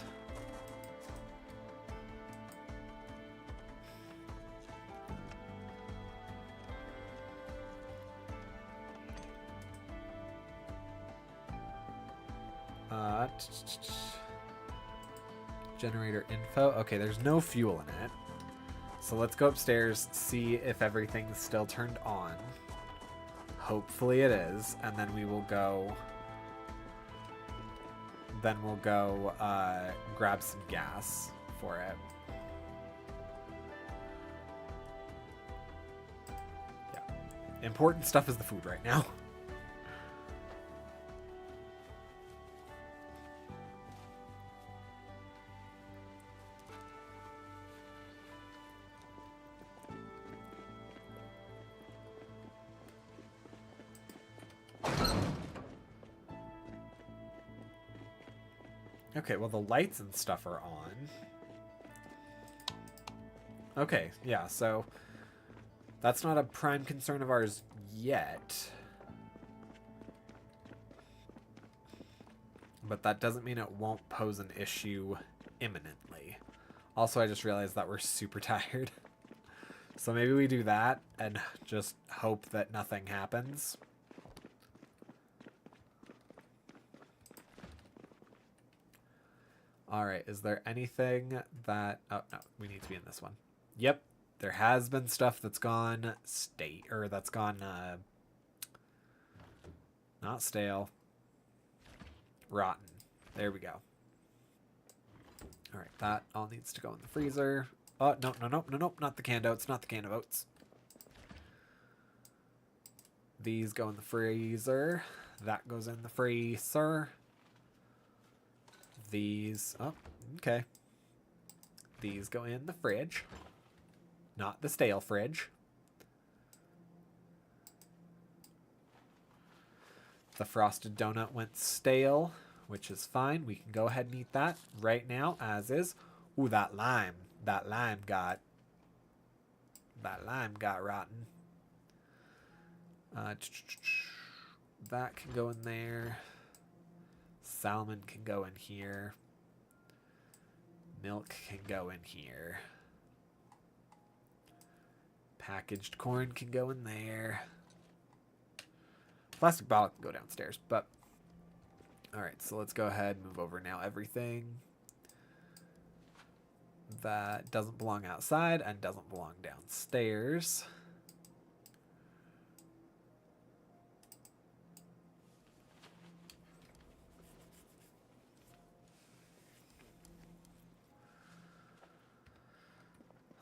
Generator info. Okay, there's no fuel in it. So let's go upstairs, see if everything's still turned on. Hopefully it is, and then we will go... Then we'll go grab some gas for it. Yeah. Important stuff is the food right now. Okay, well, the lights and stuff are on. Okay, yeah, so that's not a prime concern of ours yet. But that doesn't mean it won't pose an issue imminently. Also, I just realized that we're super tired. So maybe we do that and just hope that nothing happens. Alright, is there anything that... Oh, no, we need to be in this one. Yep, there has been stuff that's gone that's gone, not stale. Rotten. There we go. Alright, that all needs to go in the freezer. Oh, no, not the canned oats, not the canned oats. These go in the freezer. That goes in the freezer. These, oh, okay. These go in the fridge. Not the stale fridge. The frosted donut went stale, which is fine. We can go ahead and eat that right now, as is. Ooh, that lime. That lime got rotten. That can go in there. Salmon can go in here. Milk can go in here. Packaged corn can go in there. Plastic bottle can go downstairs, but alright, so let's go ahead and move over now. Everything that doesn't belong outside and doesn't belong downstairs.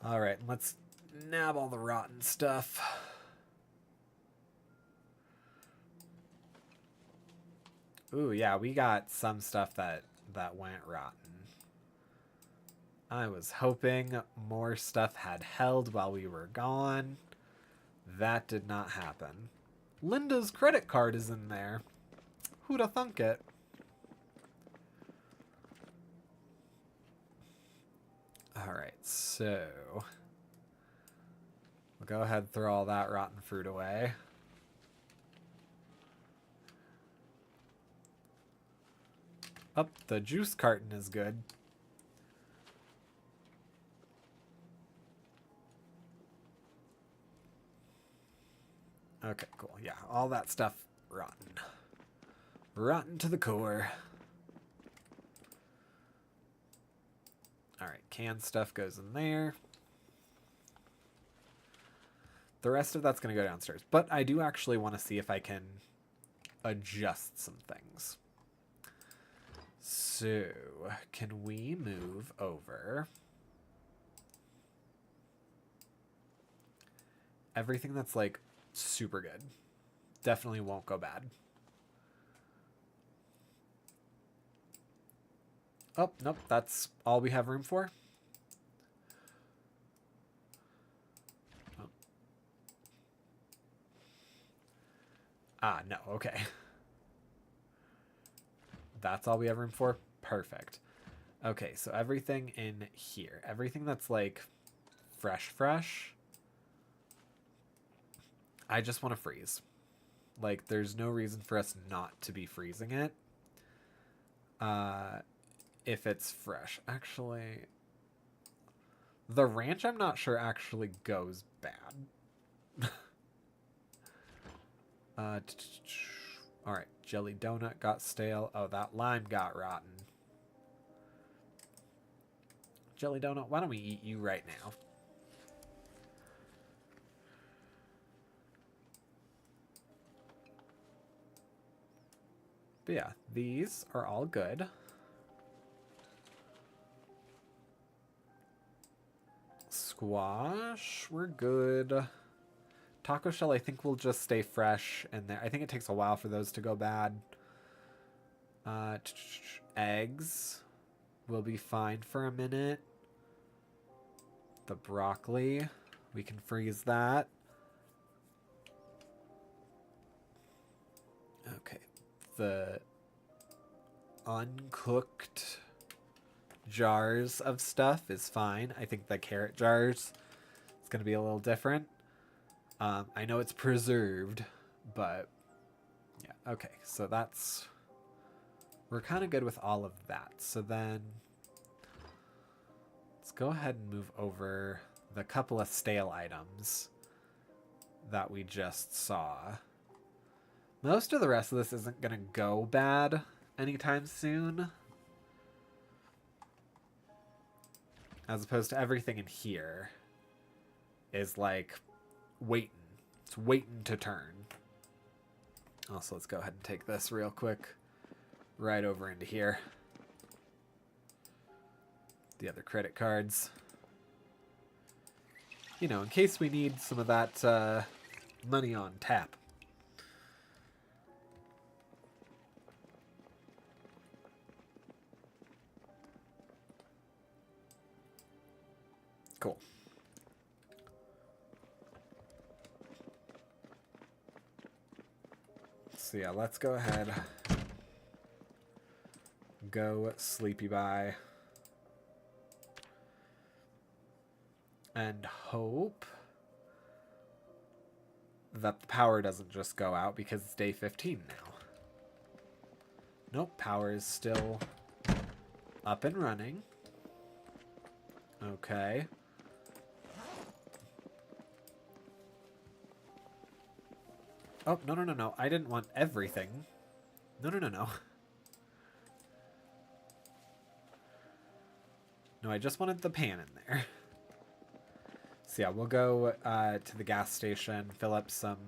Alright, let's nab all the rotten stuff. Ooh, yeah, we got some stuff that went rotten. I was hoping more stuff had held while we were gone. That did not happen. Linda's credit card is in there. Who'da thunk it? Alright, so we'll go ahead and throw all that rotten fruit away. Oh, the juice carton is good. Okay, cool. Yeah, all that stuff rotten. Rotten to the core. Alright, canned stuff goes in there. The rest of that's going to go downstairs. But I do actually want to see if I can adjust some things. So, can we move over everything that's like super good? Definitely won't go bad. Oh, nope, that's all we have room for. Oh. Ah, no, okay. That's all we have room for? Perfect. Okay, so everything in here. Everything that's like fresh. I just want to freeze. Like, there's no reason for us not to be freezing it. If it's fresh. Actually, the ranch I'm not sure actually goes bad. Alright, jelly donut got stale. Oh, that lime got rotten. Jelly donut, why don't we eat you right now? But yeah, these are all good. Squash, we're good. Taco shell, I think will just stay fresh in there. I think it takes a while for those to go bad. Eggs will be fine for a minute. The broccoli, we can freeze that. Okay, the uncooked jars of stuff is fine. I think the carrot jars is going to be a little different. I know it's preserved, but yeah, okay. So we're kind of good with all of that. So then let's go ahead and move over the couple of stale items that we just saw. Most of the rest of this isn't going to go bad anytime soon. As opposed to everything in here is like waiting. It's waiting to turn. Also, let's go ahead and take this real quick. Right over into here. The other credit cards. You know, in case we need some of that money on tap. Cool. So yeah, let's go ahead. Go sleepy bye. And hope that the power doesn't just go out because it's day 15 now. Nope, power is still up and running. Okay. Oh, no, no, no, no. I didn't want everything. No, no, no, no. No, I just wanted the pan in there. So yeah, we'll go to the gas station, fill up some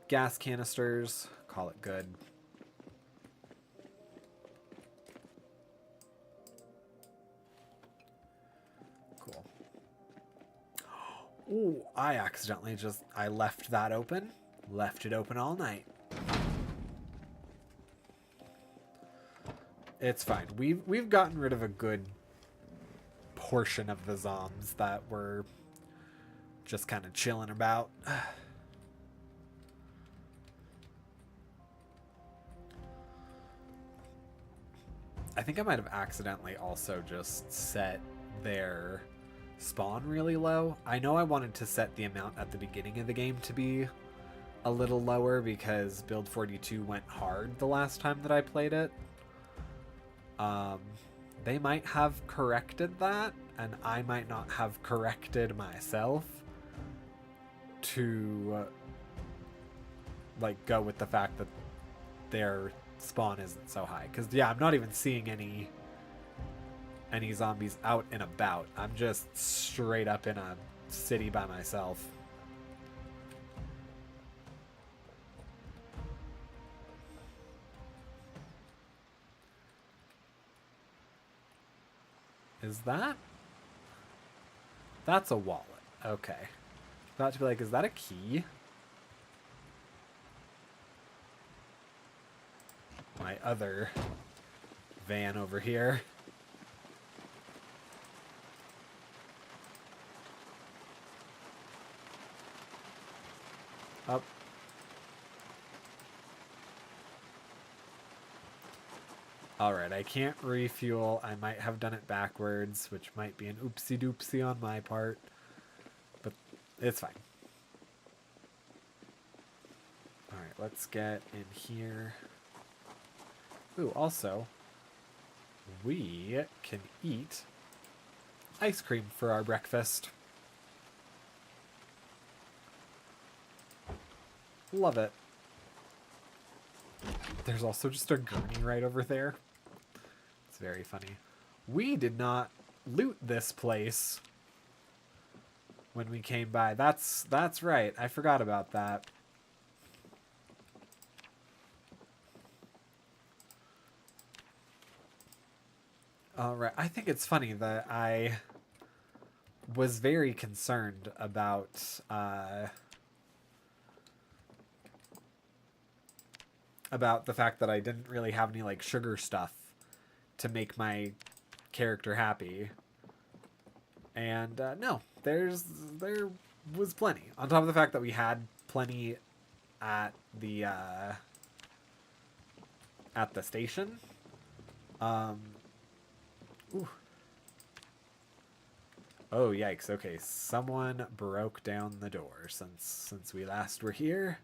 gas canisters, call it good. Cool. Ooh, I accidentally I left that open. Left it open all night. It's fine. We've gotten rid of a good portion of the zombs that were just kind of chilling about. I think I might have accidentally also just set their spawn really low. I know I wanted to set the amount at the beginning of the game to be a little lower because build 42 went hard the last time that I played it. They might have corrected that, and I might not have corrected myself to like go with the fact that their spawn isn't so high. Because yeah, I'm not even seeing any zombies out and about. I'm just straight up in a city by myself. Is that? That's a wallet. Okay. About to be like, is that a key? My other van over here. Up. Alright, I can't refuel. I might have done it backwards, which might be an oopsie doopsie on my part. But it's fine. Alright, let's get in here. Ooh, also, we can eat ice cream for our breakfast. Love it. There's also just a gurney right over there. It's very funny. We did not loot this place when we came by. That's right. I forgot about that. Alright, I think it's funny that I was very concerned about the fact that I didn't really have any like sugar stuff to make my character happy. And no, there was plenty. On top of the fact that we had plenty at the station. Ooh. Oh, yikes. Okay, someone broke down the door since we last were here.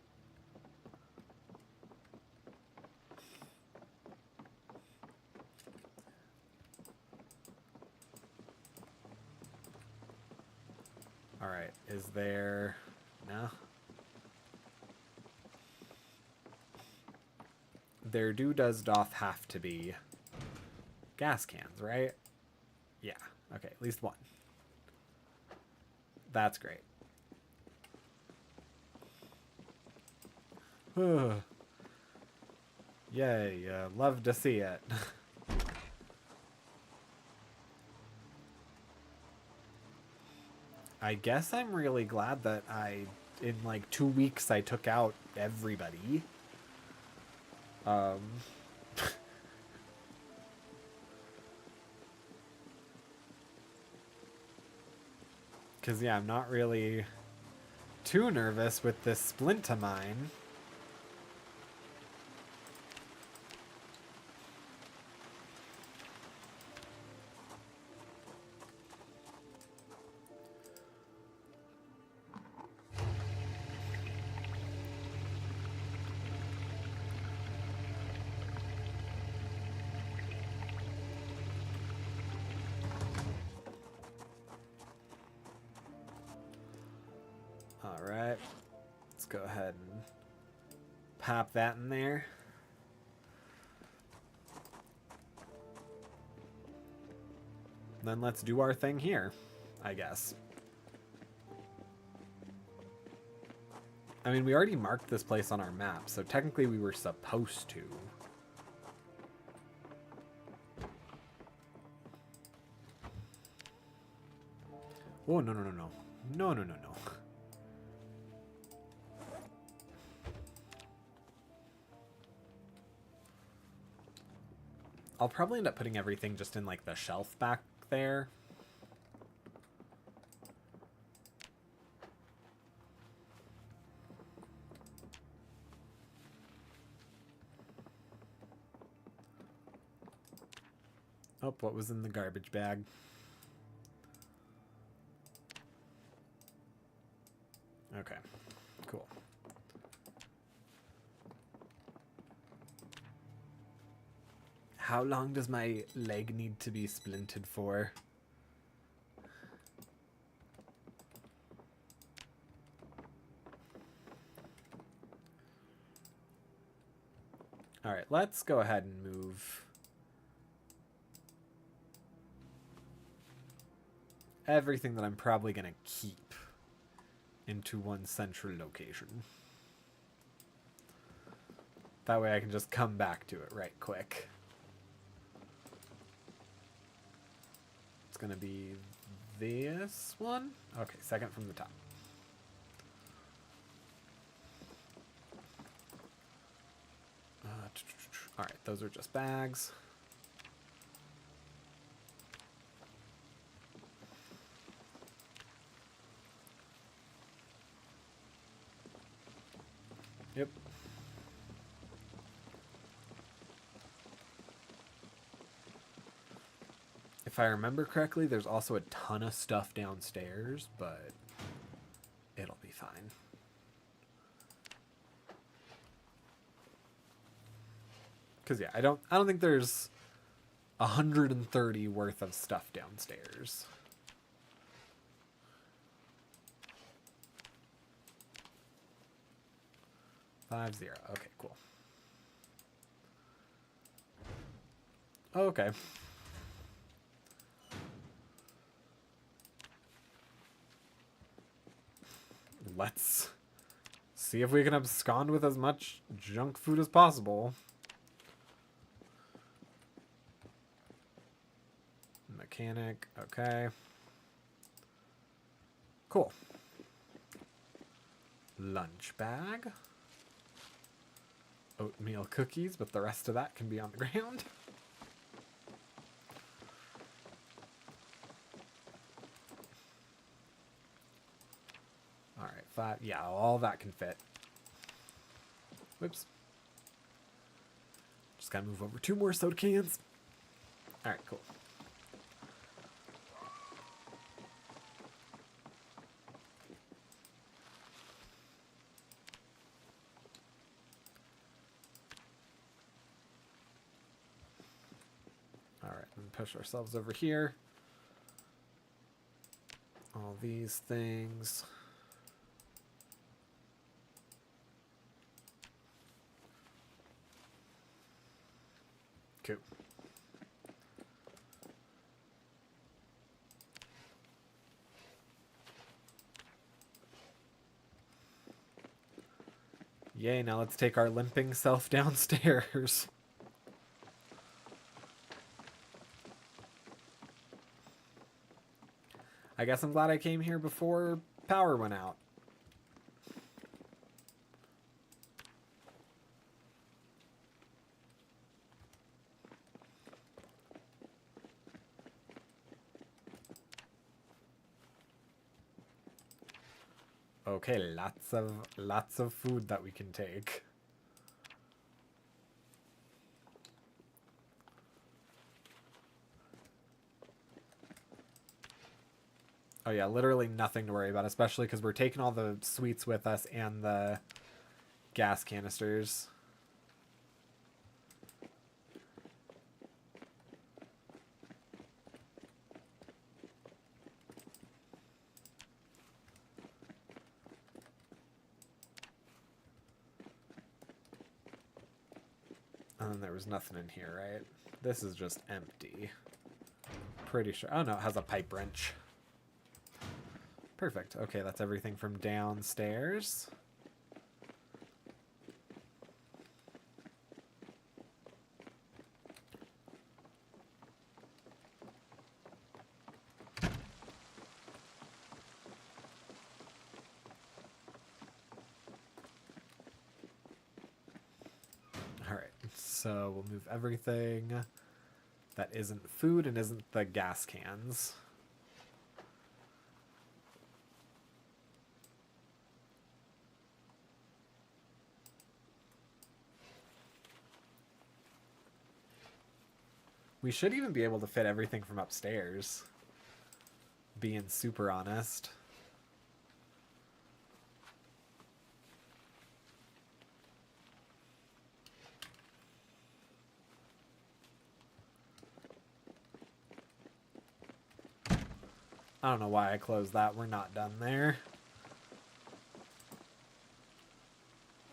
Alright, is there... No? There doth have to be gas cans, right? Yeah, okay, at least one. That's great. Yay, love to see it. I guess I'm really glad that in like 2 weeks, I took out everybody. Because, yeah, I'm not really too nervous with this splint of mine. go ahead and pop that in there. Then let's do our thing here, I guess. I mean, we already marked this place on our map, so technically we were supposed to. Oh, no, no, no, no. No, no, no, no. I'll probably end up putting everything just in, like, the shelf back there. Oh, what was in the garbage bag? Okay, cool. How long does my leg need to be splinted for? Alright, let's go ahead and move everything that I'm probably going to keep into one central location. That way I can just come back to it right quick. It's going to be this one. Okay, second from the top. All right, those are just bags. Yep. If I remember correctly, there's also a ton of stuff downstairs, but it'll be fine. Cause yeah, I don't think there's 130 worth of stuff downstairs. $50. Okay, cool. Oh, okay. Let's see if we can abscond with as much junk food as possible. Mechanic, okay. Cool. Lunch bag. Oatmeal cookies, but the rest of that can be on the ground. Alright, 5. Yeah, all that can fit. Whoops. Just gotta move over 2 more soda cans. Alright, cool. Alright, and push ourselves over here. All these things. Cool. Yay, now let's take our limping self downstairs. I guess I'm glad I came here before power went out. Okay, lots of food that we can take. Oh yeah, literally nothing to worry about, especially because we're taking all the sweets with us and the gas canisters. And there was nothing in here, right? This is just empty. Pretty sure. Oh, no, it has a pipe wrench. Perfect. Okay, that's everything from downstairs. Alright, so we'll move everything that isn't food and isn't the gas cans. We should even be able to fit everything from upstairs. Being super honest. I don't know why I closed that. We're not done there.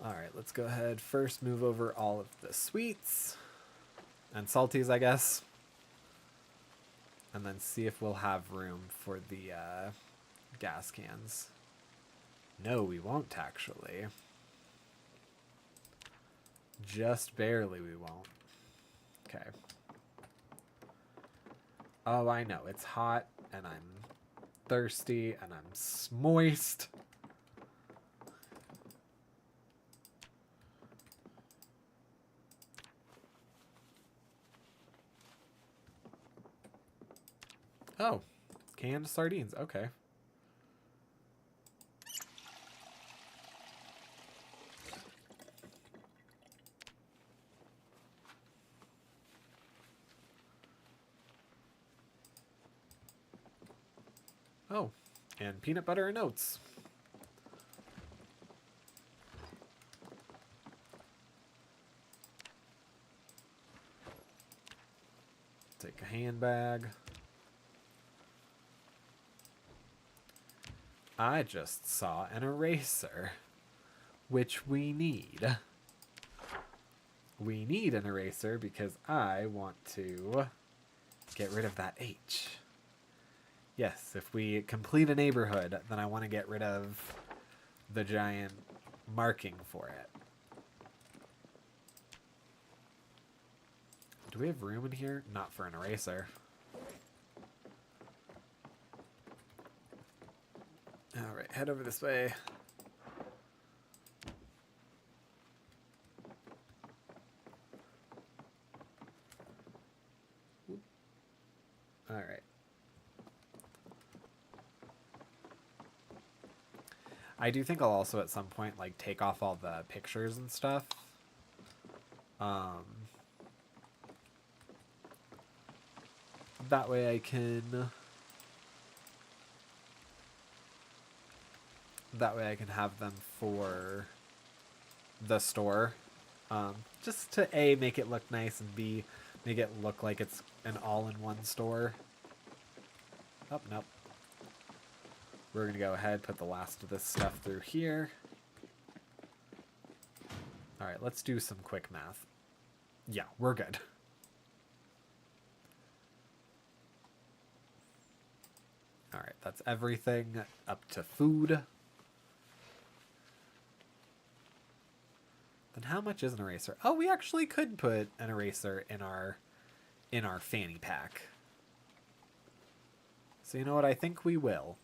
Alright, let's go ahead. First move over all of the sweets. And salties, I guess. And then see if we'll have room for the gas cans. No, we won't, actually. Just barely we won't. Okay. Oh, I know. It's hot, and I'm thirsty, and I'm moist. Oh, canned sardines. Okay. Oh, and peanut butter and oats. Take a handbag. I just saw an eraser, which we need. We need an eraser because I want to get rid of that H. Yes, if we complete a neighborhood, then I want to get rid of the giant marking for it. Do we have room in here? Not for an eraser. Alright, head over this way. Alright. I do think I'll also at some point like take off all the pictures and stuff. That way I can have them for the store. Just to A, make it look nice, and B, make it look like it's an all-in-one store. Oh, nope. We're going to go ahead, put the last of this stuff through here. Alright, let's do some quick math. Yeah, we're good. Alright, that's everything up to food. Then how much is an eraser? Oh, we actually could put an eraser in our fanny pack. So you know what? I think we will.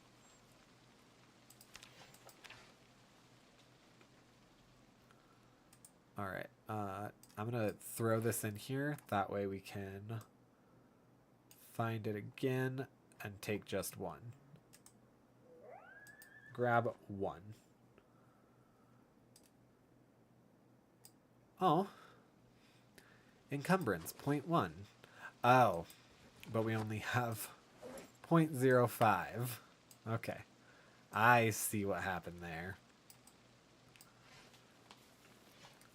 Alright, I'm going to throw this in here. That way we can find it again and take just one. Grab one. Oh. Encumbrance, 0.1. Oh. But we only have 0.05. Okay. I see what happened there.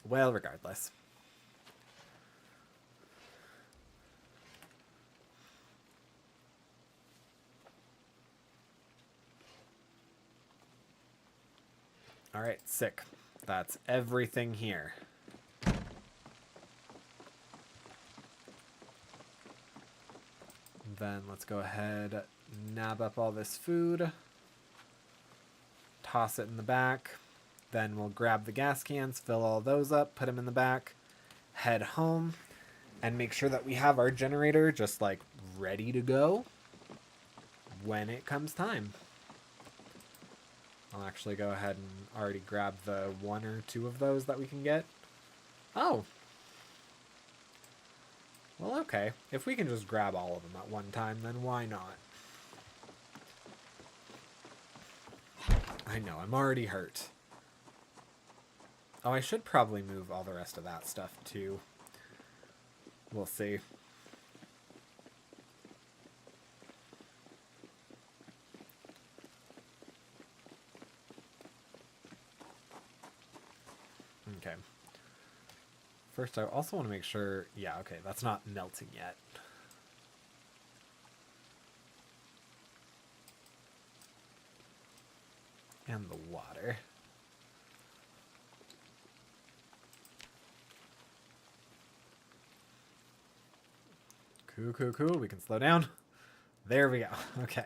Well, regardless. Alright, sick. That's everything here. Then let's go ahead, nab up all this food, toss it in the back. Then we'll grab the gas cans, fill all those up, put them in the back, head home, and make sure that we have our generator just like ready to go when it comes time. I'll actually go ahead and already grab the 1 or 2 of those that we can get. Oh. Well, okay. If we can just grab all of them at one time, then why not? I know, I'm already hurt. Oh, I should probably move all the rest of that stuff, too. We'll see. Okay. First, I also want to make sure... Yeah, okay, that's not melting yet. And the water. Cool. We can slow down. There we go. Okay.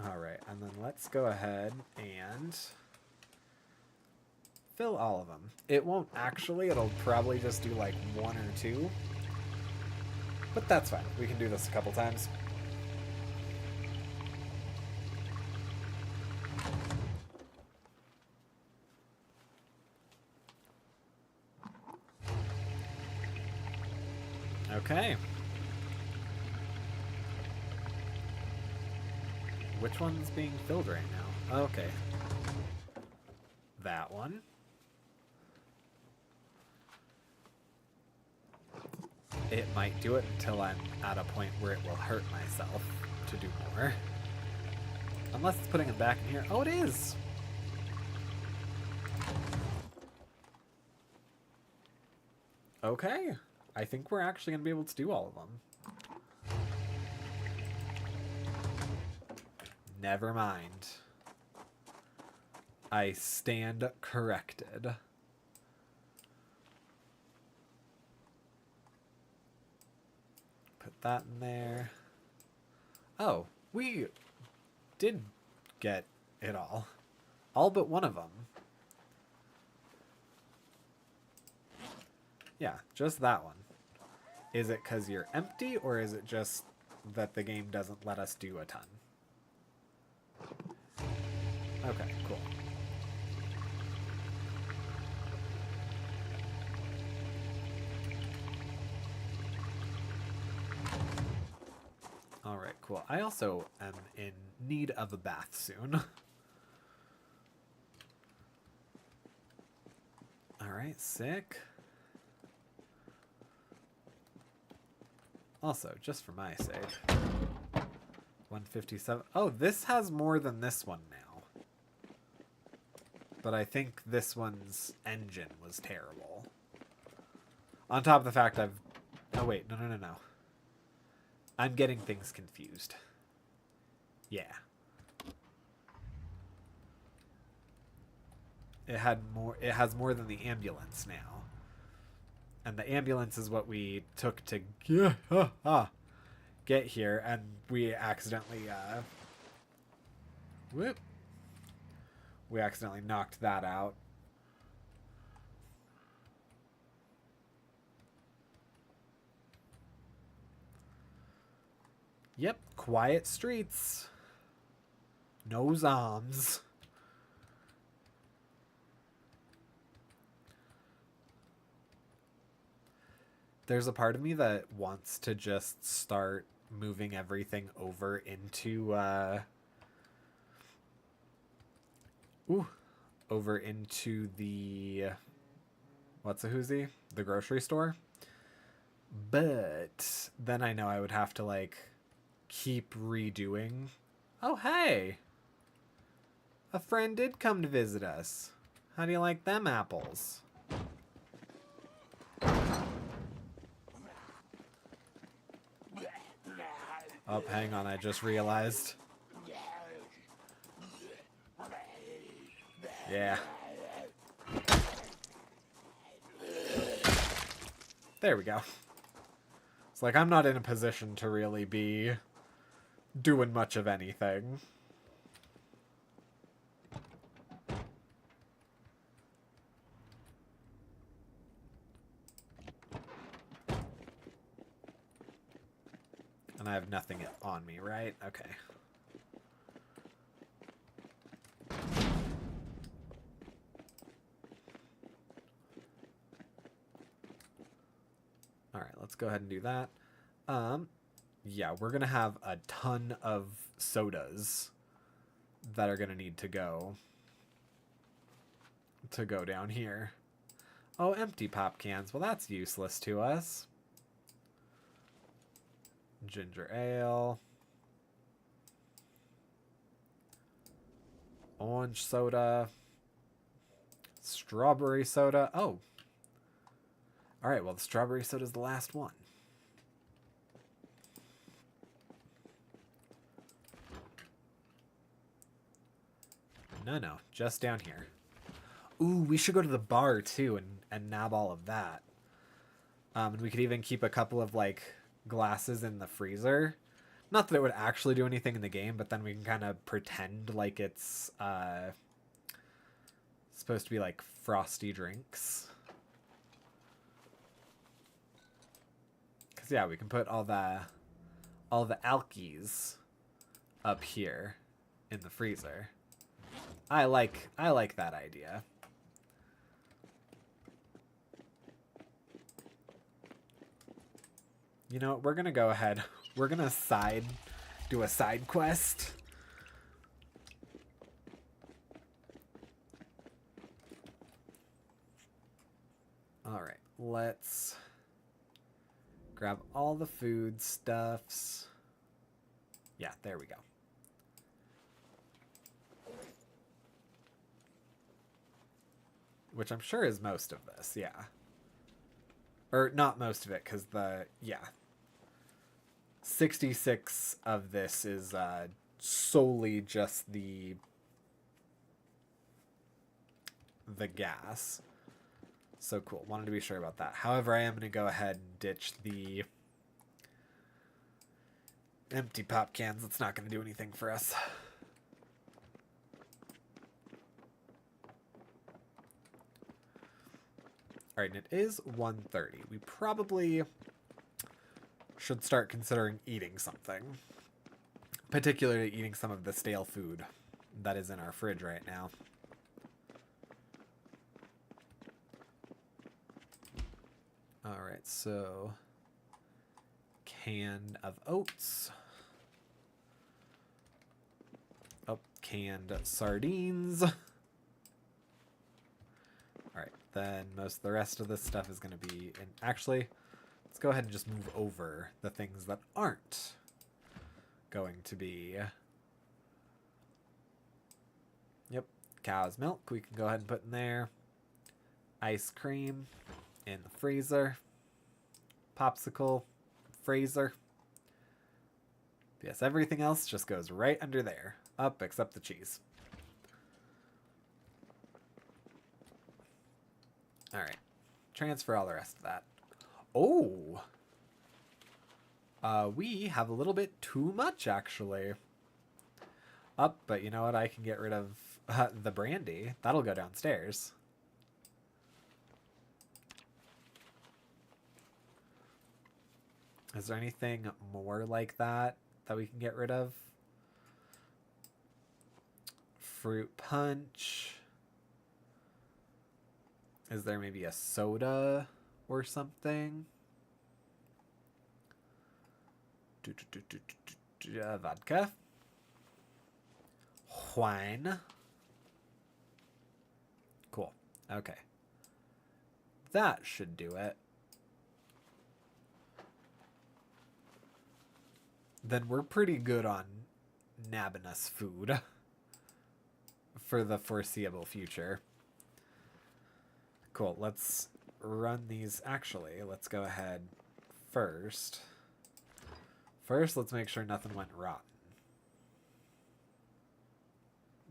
Alright, and then let's go ahead and fill all of them. It won't actually, it'll probably just do like 1 or 2. But that's fine. We can do this a couple times. Okay. Which one's being filled right now? Okay. That one. It might do it until I'm at a point where it will hurt myself to do more. Unless it's putting it back in here. Oh, it is! Okay. I think we're actually going to be able to do all of them. Never mind. I stand corrected. Put that in there. Oh, we did get it all. All but one of them. Yeah, just that one. Is it because you're empty, or is it just that the game doesn't let us do a ton? Okay, cool. Alright, cool. I also am in need of a bath soon. Alright, sick. Also, just for my sake. 157. Oh, this has more than this one now. But I think this one's engine was terrible. On top of the fact I've... Oh, wait. No. I'm getting things confused. Yeah. It has more than the ambulance now. And the ambulance is what we took to get here, and we accidentally we accidentally knocked that out. Yep, quiet streets. No zombies. There's a part of me that wants to just start moving everything over into the what's-a-hoozy? The grocery store. But then I know I would have to like keep redoing. Oh, hey. A friend did come to visit us. How do you like them apples? Oh, hang on, I just realized. Yeah. There we go. It's like I'm not in a position to really be doing much of anything. And I have nothing on me, right? Okay. Alright, let's go ahead and do that. Yeah, we're gonna have a ton of sodas that are gonna need to go down here. Oh, empty pop cans. Well, that's useless to us. Ginger ale. Orange soda. Strawberry soda. Oh. Alright, well, the strawberry soda is the last one. No, just down here. Ooh, we should go to the bar, too, and nab all of that. And we could even keep a couple of, like, glasses in the freezer. Not that it would actually do anything in the game, but then we can kind of pretend like it's supposed to be, like, frosty drinks. Because, yeah, we can put all the alkies up here in the freezer. I like that idea. You know, we're gonna go ahead. We're gonna do a side quest. Alright, let's grab all the food stuffs. Yeah, there we go. Which I'm sure is most of this, yeah. Or not most of it, because yeah. 66 of this is solely just the gas. So cool. Wanted to be sure about that. However, I am going to go ahead and ditch the empty pop cans. It's not going to do anything for us. Alright, and it is 1:30. We probably should start considering eating something. Particularly eating some of the stale food that is in our fridge right now. Alright, so can of oats. Oh, canned sardines. Alright, then most of the rest of this stuff is going to be in... Actually, let's go ahead and just move over the things that aren't going to be... Yep, cow's milk we can go ahead and put in there. Ice cream in the freezer. Popsicle, freezer. Yes, everything else just goes right under there. Up, except the cheese. Alright. Transfer all the rest of that. Oh! We have a little bit too much, actually. Up, but you know what? I can get rid of the brandy. That'll go downstairs. Is there anything more like that we can get rid of? Fruit punch. Is there maybe a soda or something? Vodka. Wine. Cool. Okay. That should do it. Then we're pretty good on nabbing us food for the foreseeable future. Cool, let's run these. Actually, let's go ahead first. First, let's make sure nothing went rotten.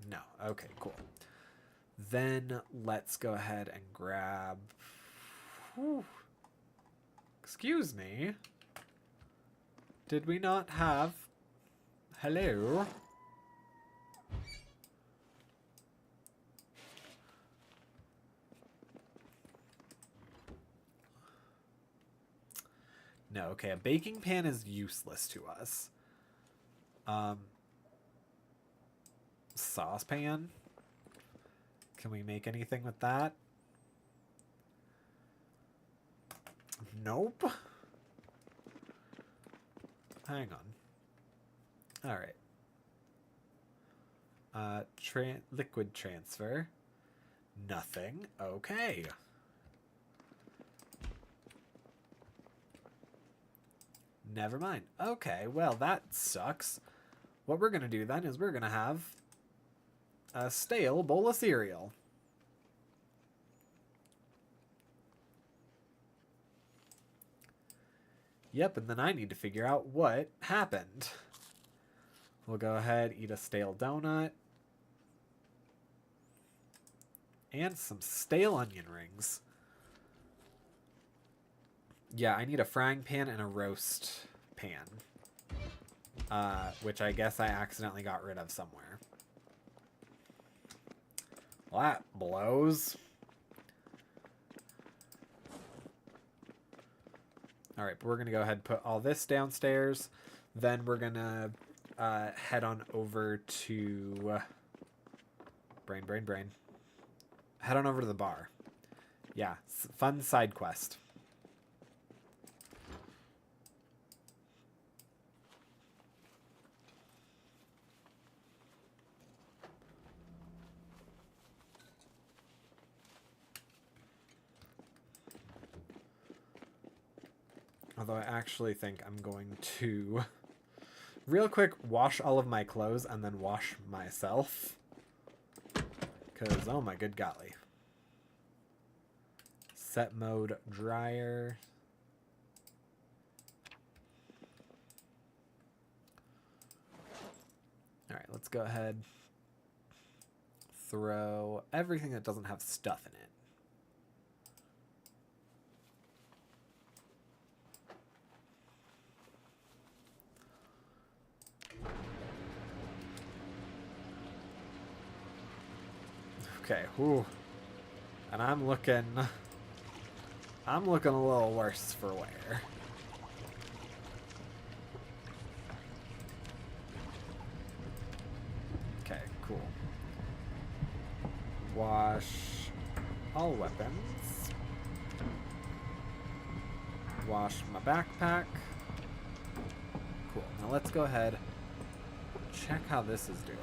No, okay, cool. Then let's go ahead and grab... Whew. Excuse me. Did we not have... Hello? No, okay, a baking pan is useless to us. Saucepan? Can we make anything with that? Nope. Hang on. Alright. Liquid transfer. Nothing. Okay. Never mind. Okay, well, that sucks. What we're going to do then is we're going to have a stale bowl of cereal. Yep, and then I need to figure out what happened. We'll go ahead, eat a stale donut. And some stale onion rings. Yeah, I need a frying pan and a roast pan. Which I guess I accidentally got rid of somewhere. Well, that blows. Alright, but we're going to go ahead and put all this downstairs. Then we're going to head on over to... Brain. Head on over to the bar. Yeah, fun side quest. Although I actually think I'm going to real quick wash all of my clothes and then wash myself. Because, oh my good golly. Set mode dryer. Alright, let's go ahead. Throw everything that doesn't have stuff in it. Okay, whew. And I'm looking a little worse for wear. Okay, cool. Wash all weapons. Wash my backpack. Cool. Now let's go ahead, check how this is doing.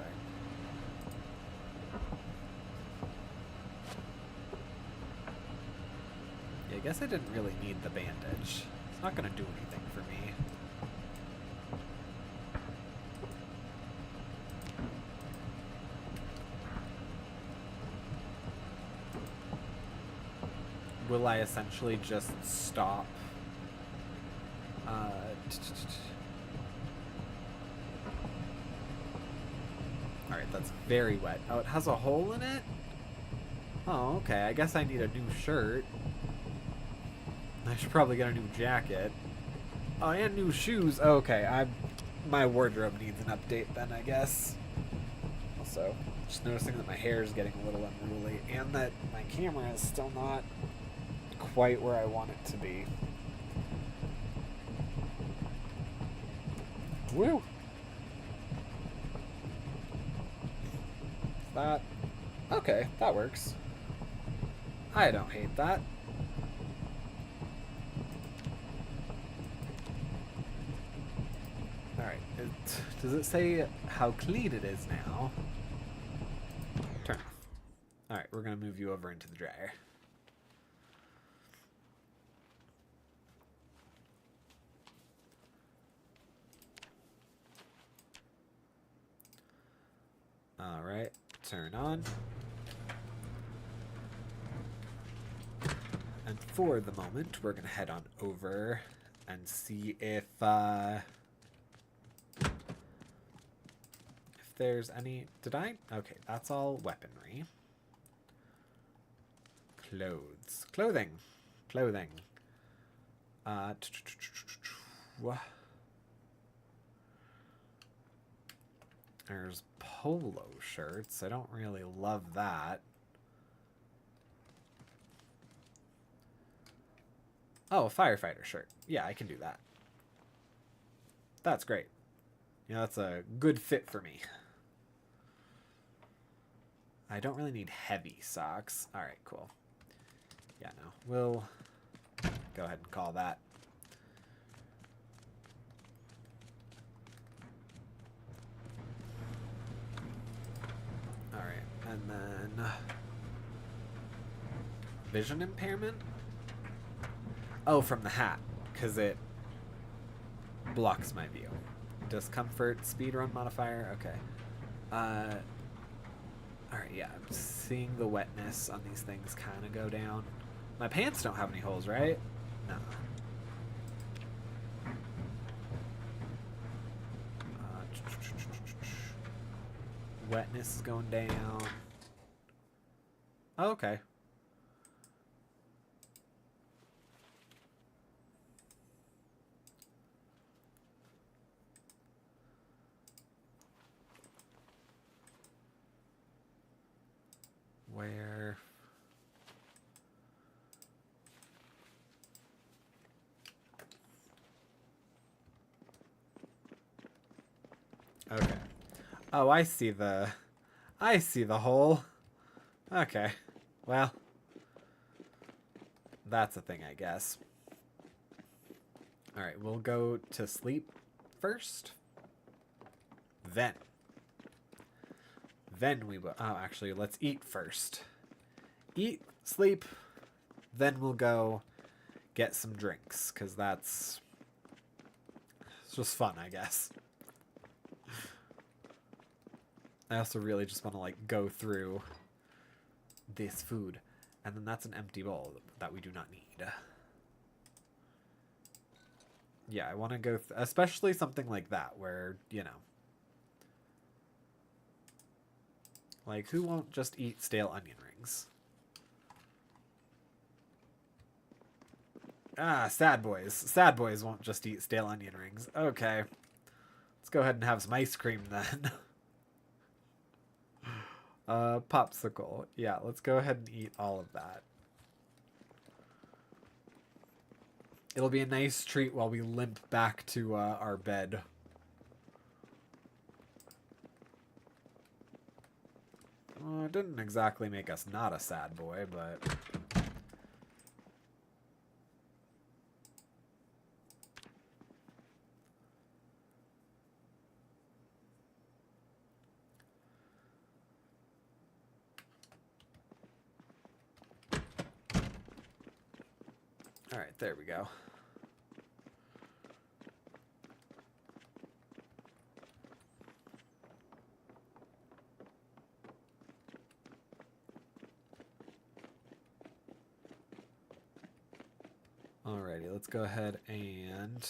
I guess I didn't really need the bandage. It's not going to do anything for me. Will I essentially just stop? Alright, that's very wet. Oh, it has a hole in it? Oh, okay. I guess I need a new shirt. I should probably get a new jacket. Oh, and new shoes. Okay, my wardrobe needs an update then, I guess. Also, just noticing that my hair is getting a little unruly, and that my camera is still not quite where I want it to be. Woo! That... Okay, that works. I don't hate that. Alright, does it say how clean it is now? Turn off. Alright, we're going to move you over into the dryer. Alright, turn on. And for the moment, we're going to head on over and see if there's any... Did I? Okay, that's all weaponry. Clothes. Clothing. Clothing. There's polo shirts. I don't really love that. Oh, a firefighter shirt. Yeah, I can do that. That's great. You know, that's a good fit for me. I don't really need heavy socks. All right, cool. Yeah, no. We'll go ahead and call that. All right, and then vision impairment? Oh, from the hat, because it blocks my view. Discomfort, speedrun modifier, okay. Alright, yeah, I'm seeing the wetness on these things kind of go down. My pants don't have any holes, right? No. Wetness is going down. Oh, okay. Where? Okay. Oh, I see the hole. Okay. Well, that's a thing, I guess. All right, we'll go to sleep first. Then we will. Oh, actually, let's eat first. Eat, sleep, then we'll go get some drinks, because it's just fun, I guess. I also really just want to, like, go through this food. And then that's an empty bowl that we do not need. Yeah, I want to go... especially something like that, where, you know... like, who won't just eat stale onion rings? Ah, sad boys. Sad boys won't just eat stale onion rings. Okay. Let's go ahead and have some ice cream, then. Popsicle. Yeah, let's go ahead and eat all of that. It'll be a nice treat while we limp back to our bed. Well, it didn't exactly make us not a sad boy, but... Alright, there we go. Alrighty, let's go ahead and...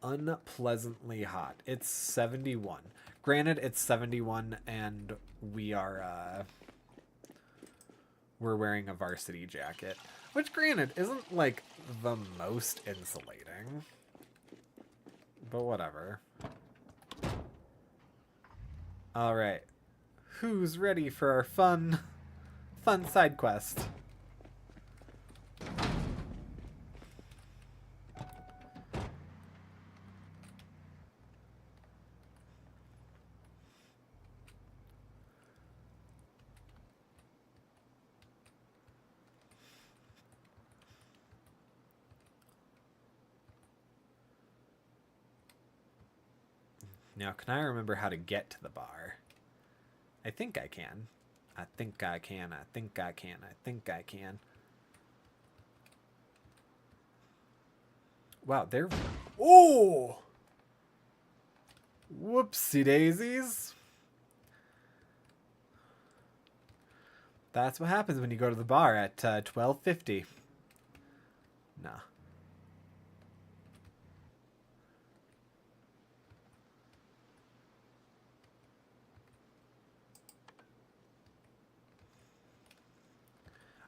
unpleasantly hot. It's 71. Granted, it's 71 and we're wearing a varsity jacket, which granted isn't like the most insulating, but whatever. All right, who's ready for our fun side quest? Now, can I remember how to get to the bar? I think I can. I think I can. I think I can. I think I can. Wow, they're... oh! Whoopsie daisies. That's what happens when you go to the bar at 12:50. Nah.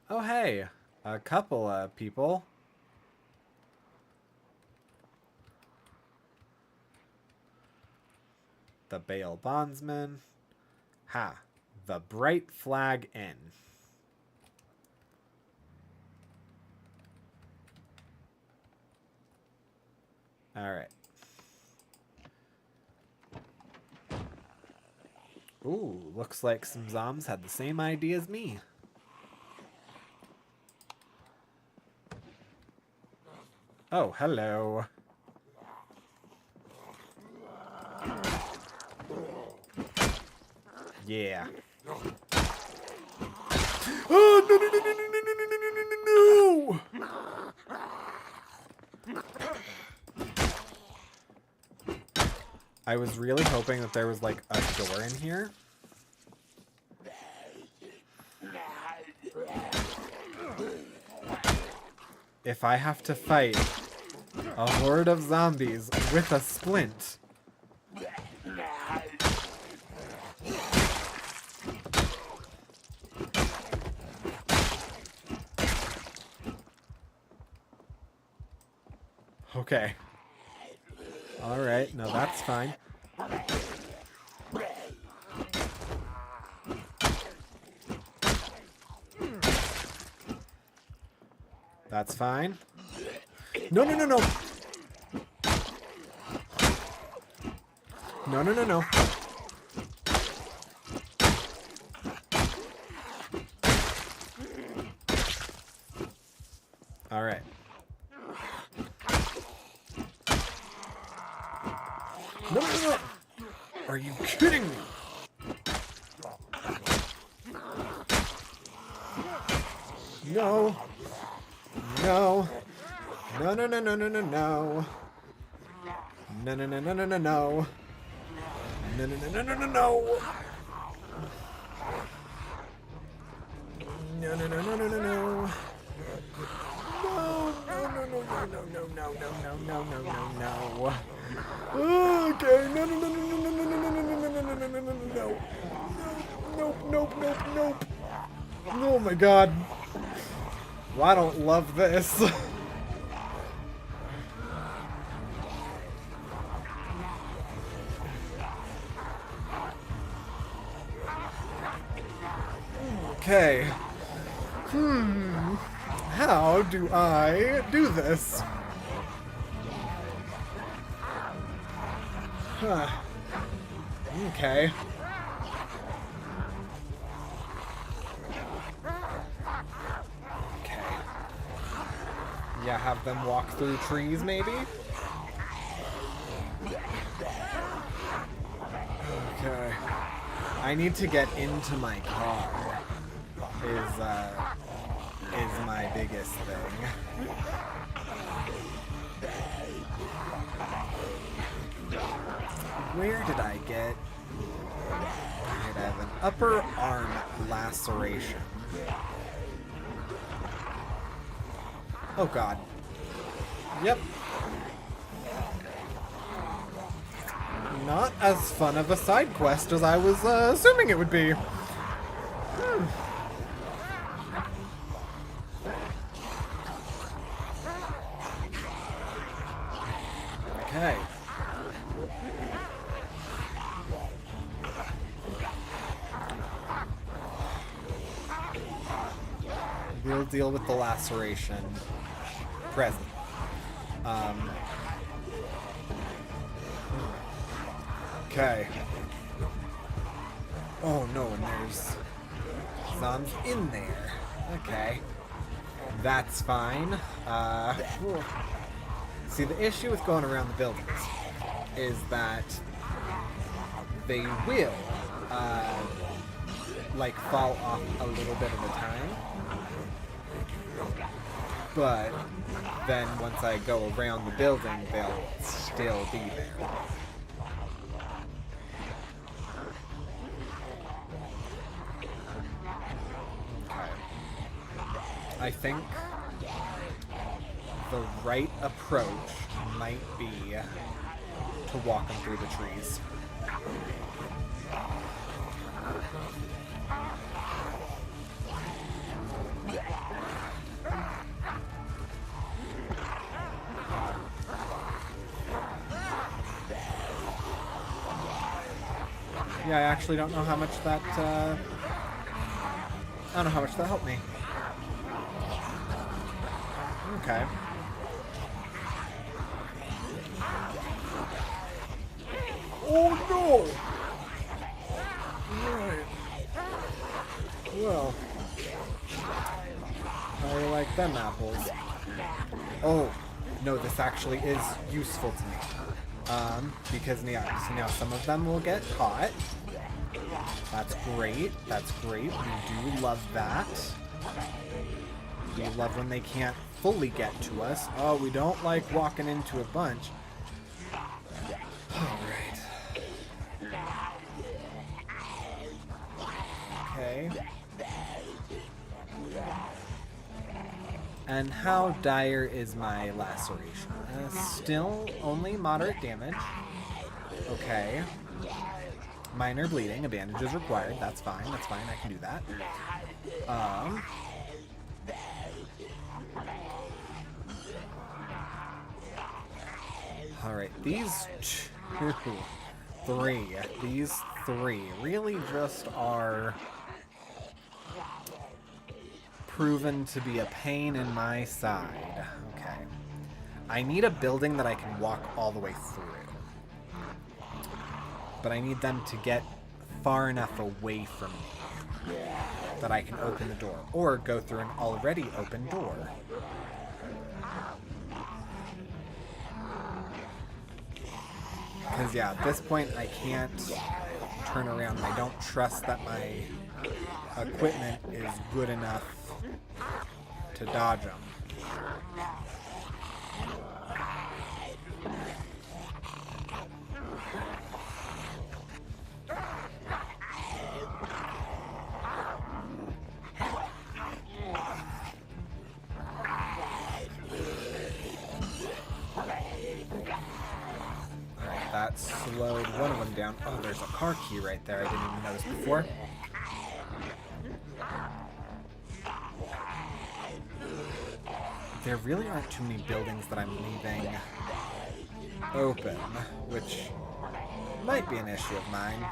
Oh, hey. a couple of people. The bail bondsman. Ha. The Bright Flag Inn. Alright. Ooh, looks like some zombs had the same idea as me. Oh, hello. Yeah. Oh, no, no, no, no, no, no, no, no, no, no! I was really hoping that there was, like, a door in here. If I have to fight a horde of zombies with a splint... Okay. Alright, no, that's fine. That's fine. No, no, no, no! No, no, no, no. Alright. No, no, no! Are you kidding me? No. No. No, no, no, no, no, no, no. No, no, no, no, no, no, no. No, no, no, no, no, no, no. No, no, no, no, no, no, no. No, no, no, no, no, no, no, no, no, no, no. Okay, no, no, no, no, no, no, no, no, no, no, no, no, no, no, no, no. Nope, nope, nope, nope. Oh my god. Well, I don't love this. Okay. How do I do this? Huh. Okay. Okay. Yeah, have them walk through trees, maybe? Okay. I need to get into my car. Is my biggest thing. Where did I get? I have an upper arm laceration. Oh god. Yep. Not as fun of a side quest as I was assuming it would be. Okay. We'll deal with the laceration present. Okay. Oh no, and there's zombies in there. Okay. That's fine. See, the issue with going around the buildings is that they will, like, fall off a little bit at a time. But then once I go around the building, they'll still be there. Okay. I think the right approach might be to walk them through the trees. Yeah, I actually don't know how much that, I don't know how much that helped me. Okay. Oh no! Right. Well, how do you like them apples? Oh, no, this actually is useful to me. Because now some of them will get caught. That's great. That's great. We do love that. We love when they can't fully get to us. Oh, we don't like walking into a bunch. Alright. Okay. And how dire is my laceration? Still only moderate damage. Okay. Minor bleeding. A bandage is required. That's fine. That's fine. I can do that. Alright. These These three really just are proven to be a pain in my side. Okay. I need a building that I can walk all the way through. But I need them to get far enough away from me that I can open the door. Or go through an already open door. Because, yeah, at this point I can't turn around. I don't trust that my equipment is good enough to dodge them. Alright, that slowed one of them down. Oh, there's a car key right there. I didn't even notice before. There really aren't too many buildings that I'm leaving open, which might be an issue of mine.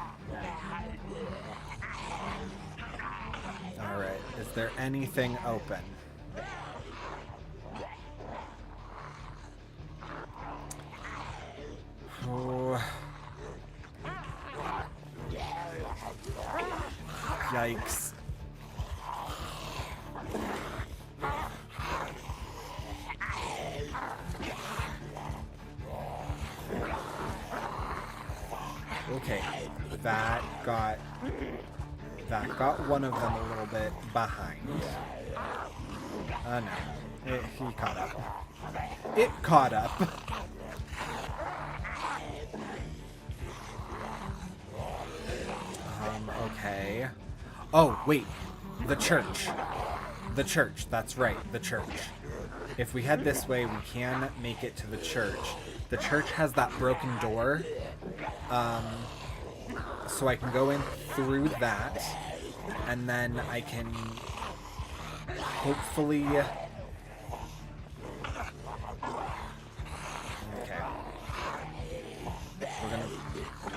Alright, is there anything open? Oh. Yikes. Okay, that got one of them a little bit behind. No. He caught up. It caught up. Okay. Oh, wait. The church. The church. That's right. The church. If we head this way, we can make it to the church. The church has that broken door. So I can go in through that. And then I can hopefully... Okay.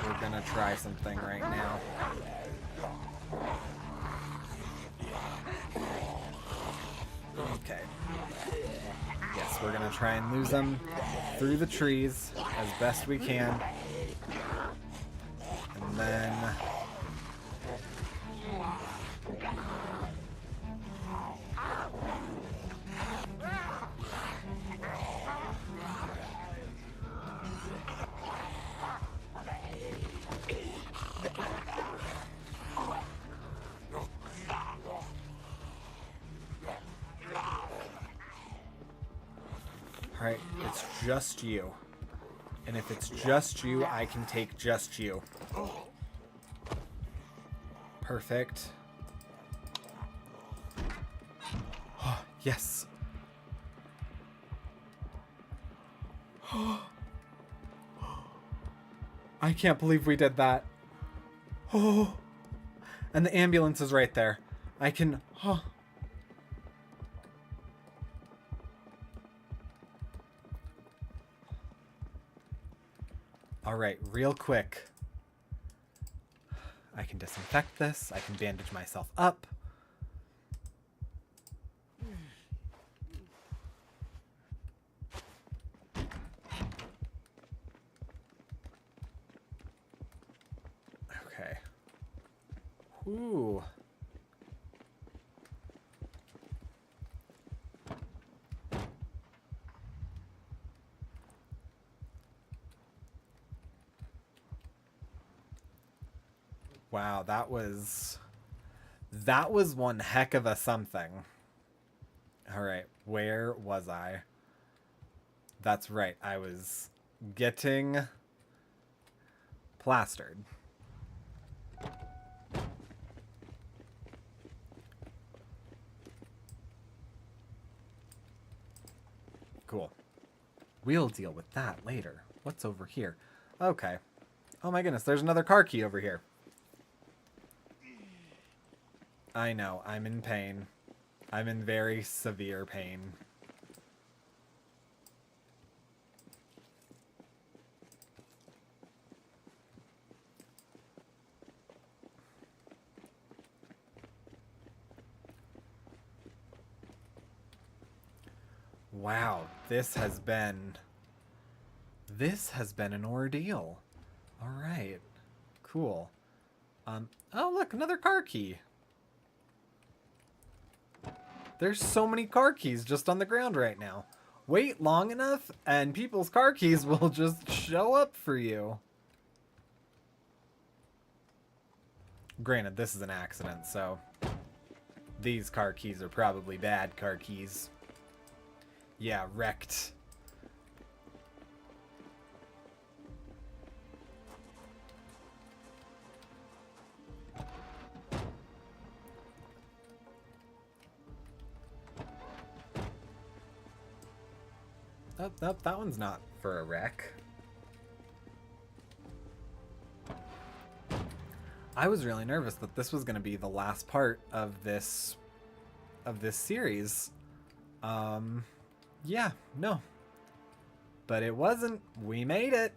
We're gonna try something right now. Okay. Yes, we're gonna try and lose them through the trees as best we can. And then... Alright, it's just you. And if it's just you, I can take just you. Perfect. Oh, yes. I can't believe we did that. Oh. And the ambulance is right there. I can... Oh. Alright, real quick. I can disinfect this. I can bandage myself up. Okay. Ooh. Wow, that was one heck of a something. All right, where was I? That's right, I was getting plastered. Cool. We'll deal with that later. What's over here? Okay. Oh my goodness, there's another car key over here. I know, I'm in pain. I'm in very severe pain. Wow, this has been an ordeal. All right. Cool. Oh look, another car key. There's so many car keys just on the ground right now. Wait long enough and people's car keys will just show up for you. Granted, this is an accident, so these car keys are probably bad car keys. Yeah, wrecked. Oh, that one's not for a wreck. I was really nervous that this was going to be the last part of this series. Yeah, no. But it wasn't. We made it.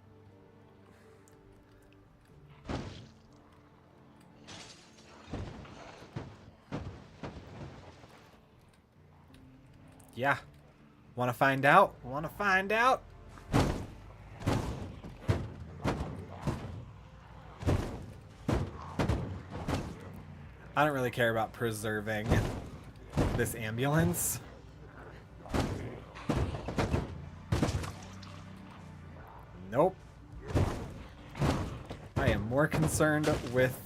Yeah. Want to find out? Want to find out? I don't really care about preserving this ambulance. Nope. I am more concerned with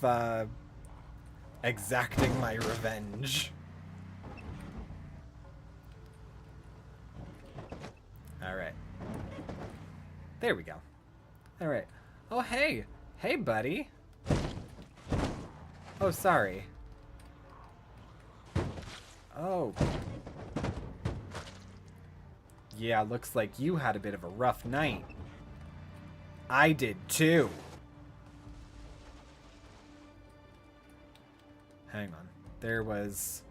exacting my revenge. Alright. There we go. Alright. Oh, hey. Hey, buddy. Oh, sorry. Oh. Yeah, looks like you had a bit of a rough night. I did too. Hang on. There was...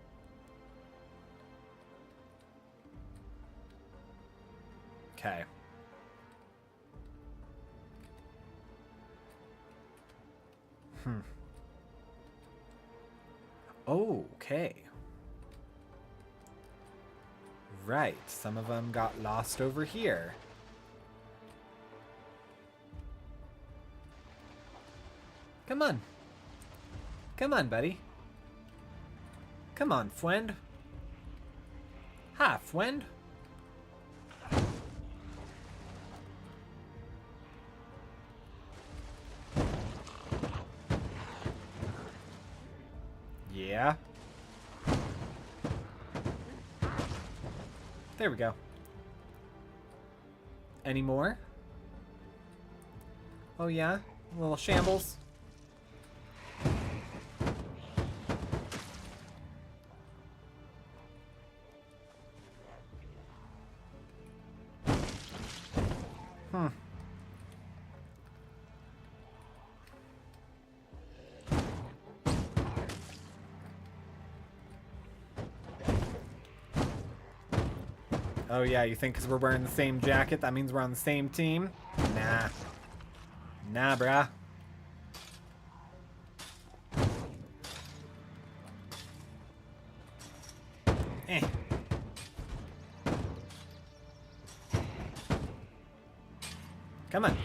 Okay. Okay. Right. Some of them got lost over here. Come on. Come on, buddy. Come on, friend. Hi, friend. Yeah. There we go. Any more? Oh yeah? A little shambles. Oh yeah, you think because we're wearing the same jacket, that means we're on the same team? Nah. Nah, brah. Eh. Come on.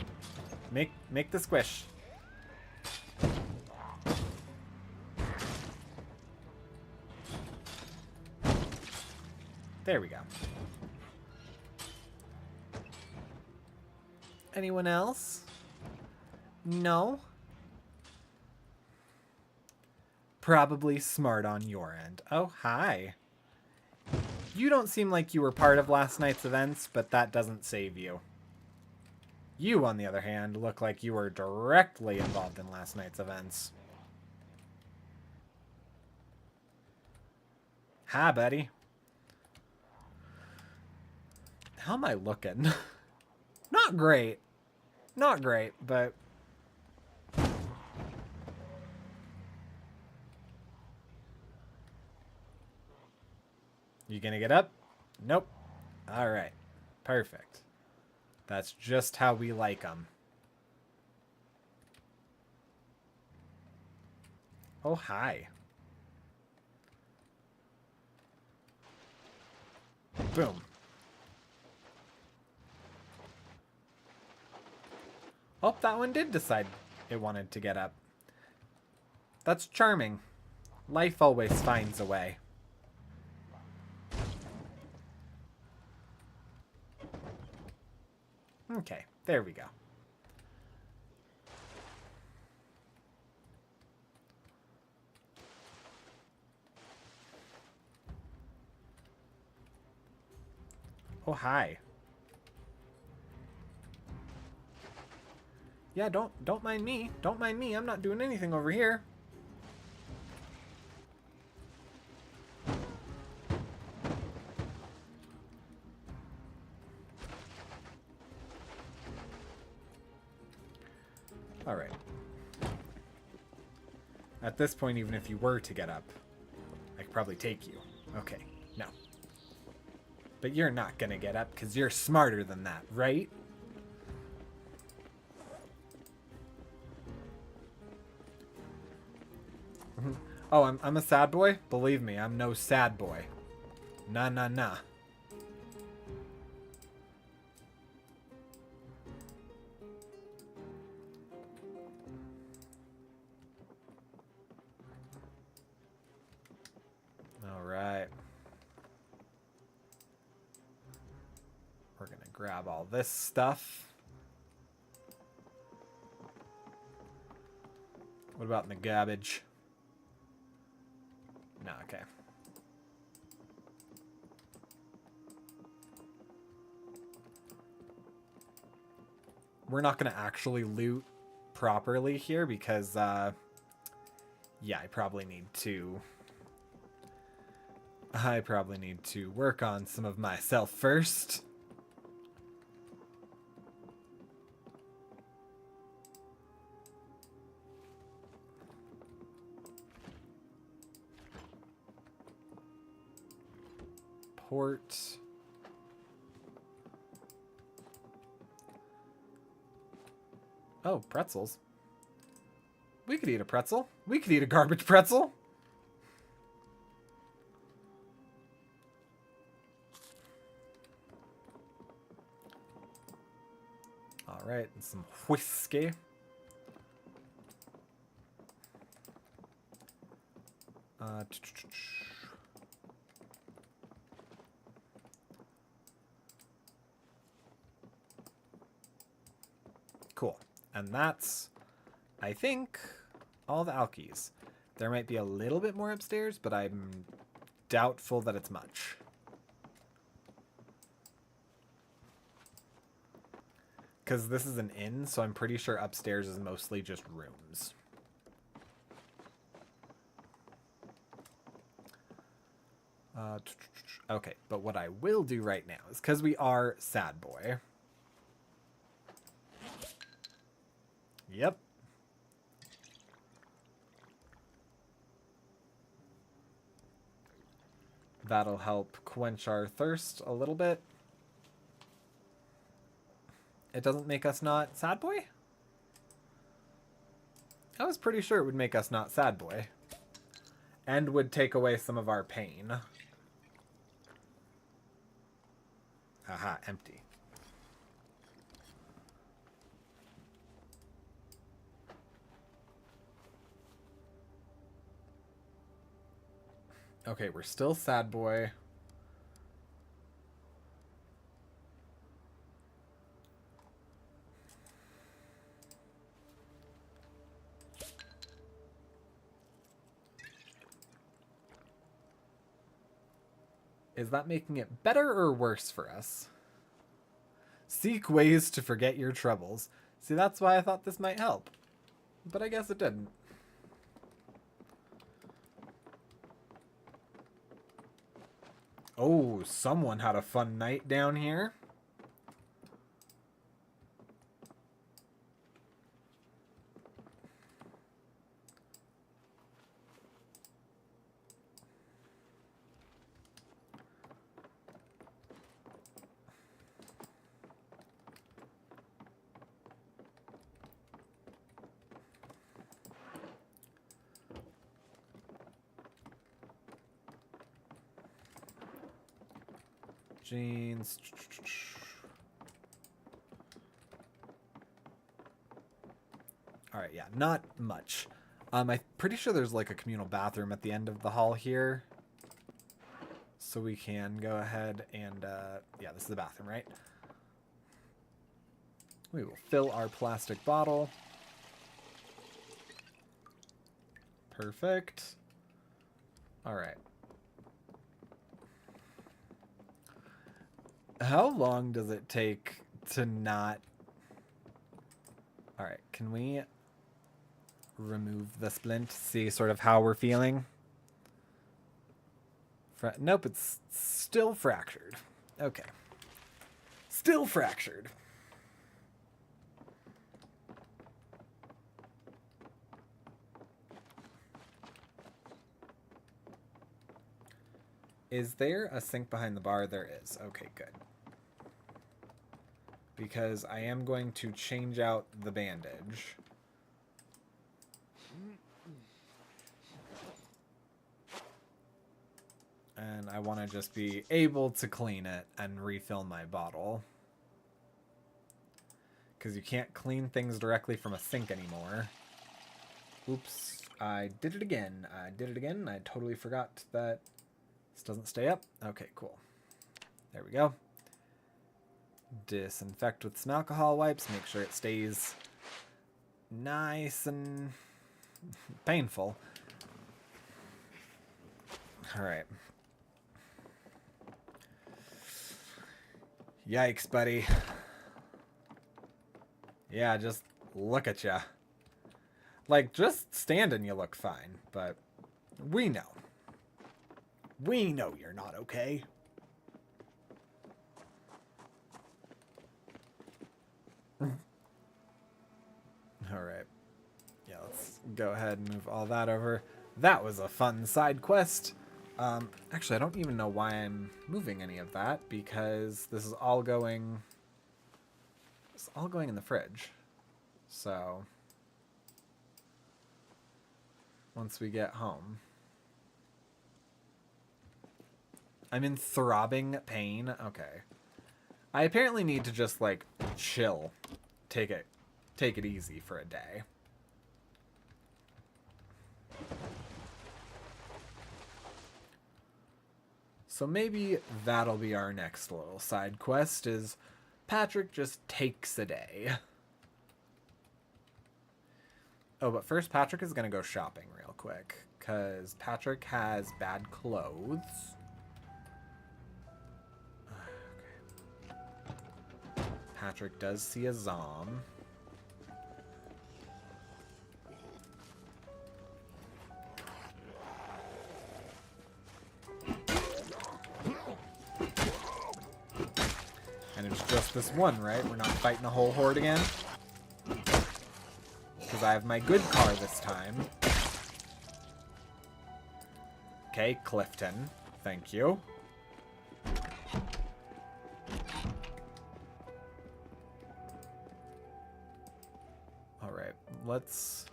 Make the squish. There we go. Anyone else? No? Probably smart on your end. Oh, hi. You don't seem like you were part of last night's events, but that doesn't save you. You, on the other hand, look like you were directly involved in last night's events. Hi, buddy. How am I looking? Not great. Not great, but... You gonna get up? Nope. Alright. Perfect. That's just how we like them. Oh, hi. Boom. Oh, that one did decide it wanted to get up. That's charming. Life always finds a way. Okay, there we go. Oh, hi. Yeah, don't mind me. Don't mind me. I'm not doing anything over here. All right. At this point, even if you were to get up, I could probably take you. Okay, no. But you're not gonna get up because you're smarter than that, right? Oh, I'm a sad boy? Believe me, I'm no sad boy. Nah, nah, nah. All right. We're gonna grab all this stuff. What about in the garbage? No, okay. We're not going to actually loot properly here because, yeah, I probably need to work on some of myself first. Port. Oh, pretzels. We could eat a pretzel. We could eat a garbage pretzel. All right, and some whiskey. Cool. And that's, I think, all the alkies. There might be a little bit more upstairs, but I'm doubtful that it's much. Because this is an inn, so I'm pretty sure upstairs is mostly just rooms. Okay, but what I will do right now is, because we are sad boy. Yep. That'll help quench our thirst a little bit. It doesn't make us not sad boy? I was pretty sure it would make us not sad boy. And would take away some of our pain. Haha, empty. Okay, we're still sad boy. Is that making it better or worse for us? Seek ways to forget your troubles. See, that's why I thought this might help. But I guess it didn't. Oh, someone had a fun night down here. Jeans. Alright, yeah, not much. I'm pretty sure there's like a communal bathroom at the end of the hall here. So we can go ahead and, yeah, this is the bathroom, right? We will fill our plastic bottle. Perfect. Alright. How long does it take to not... Alright, can we remove the splint? See sort of how we're feeling? Nope, it's still fractured. Okay. Still fractured. Is there a sink behind the bar? There is. Okay, good. Because I am going to change out the bandage. And I want to just be able to clean it and refill my bottle. Because you can't clean things directly from a sink anymore. Oops, I did it again. I did it again. I totally forgot that this doesn't stay up. Okay, cool. There we go. Disinfect with some alcohol wipes. Make sure it stays nice and painful. Alright. Yikes, buddy. Yeah, just look at ya. Like, just standing you look fine, but we know. We know you're not okay. Alright. Yeah, let's go ahead and move all that over. That was a fun side quest. Actually, I don't even know why I'm moving any of that, because this is all going... It's all going in the fridge. So... once we get home... I'm in throbbing pain? Okay. I apparently need to just, like, chill. Take it easy for a day. So maybe that'll be our next little side quest, is Patrick just takes a day. Oh, but first Patrick is going to go shopping real quick, because Patrick has bad clothes. Okay. Patrick does see a zom. And it's just this one, right? We're not fighting a whole horde again. Because I have my good car this time. Okay, Clifton. Thank you. Alright, let's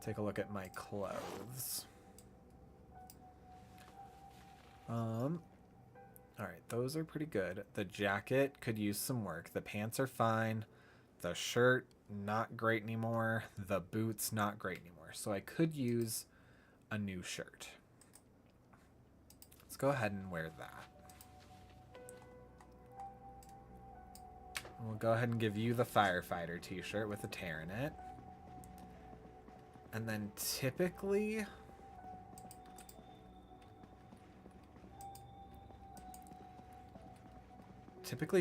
take a look at my clothes. Alright, those are pretty good. The jacket could use some work. The pants are fine. The shirt, not great anymore. The boots, not great anymore. So I could use a new shirt. Let's go ahead and wear that. We'll go ahead and give you the firefighter t-shirt with a tear in it. And then typically...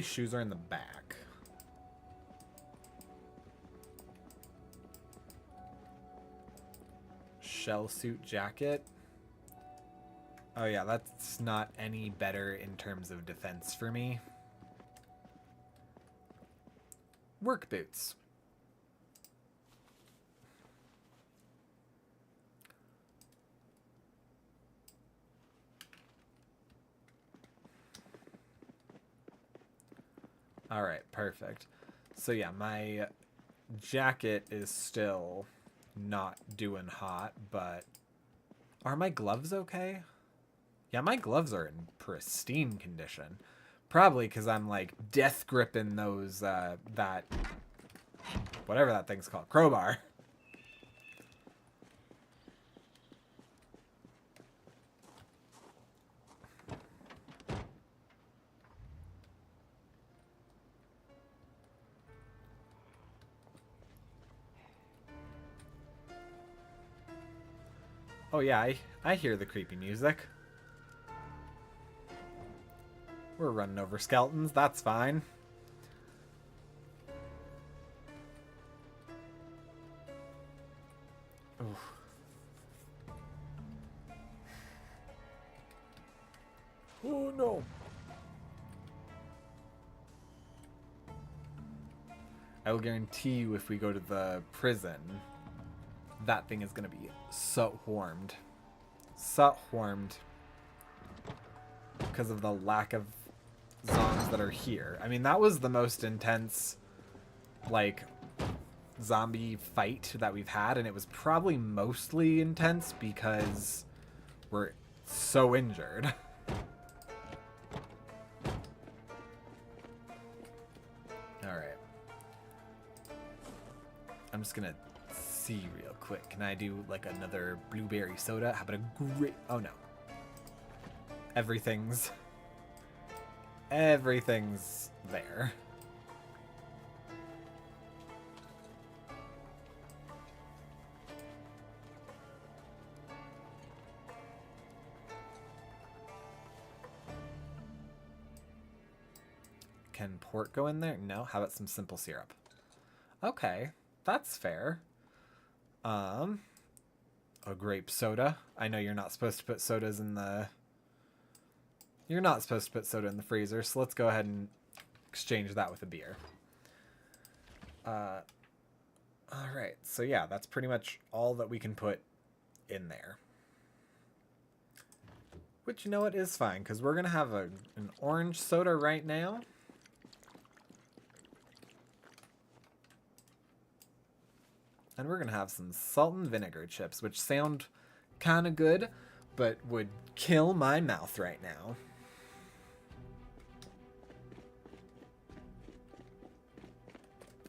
shoes are in the back. Shell suit jacket. Oh yeah, that's not any better in terms of defense for me. Work boots. All right, perfect. So yeah, my jacket is still not doing hot, but are my gloves okay? Yeah, my gloves are in pristine condition. Probably because I'm like death gripping those, that, whatever that thing's called, crowbar. Oh yeah, I hear the creepy music. We're running over skeletons, that's fine. Oof. Oh no. I will guarantee you if we go to the prison, that thing is going to be so warmed. So warmed. Because of the lack of zombies that are here. I mean, that was the most intense, like, zombie fight that we've had, and it was probably mostly intense because we're so injured. Alright. I'm just gonna see real quick. Can I do, like, another blueberry soda? How about a great... Oh, no. Everything's there. Can port go in there? No. How about some simple syrup? Okay, that's fair. A grape soda. I know you're not supposed to put sodas in the... You're not supposed to put soda in the freezer, so let's go ahead and exchange that with a beer. Alright, so yeah, that's pretty much all that we can put in there. Which, you know what, is fine, because we're going to have an orange soda right now. And we're going to have some salt and vinegar chips, which sound kind of good, but would kill my mouth right now.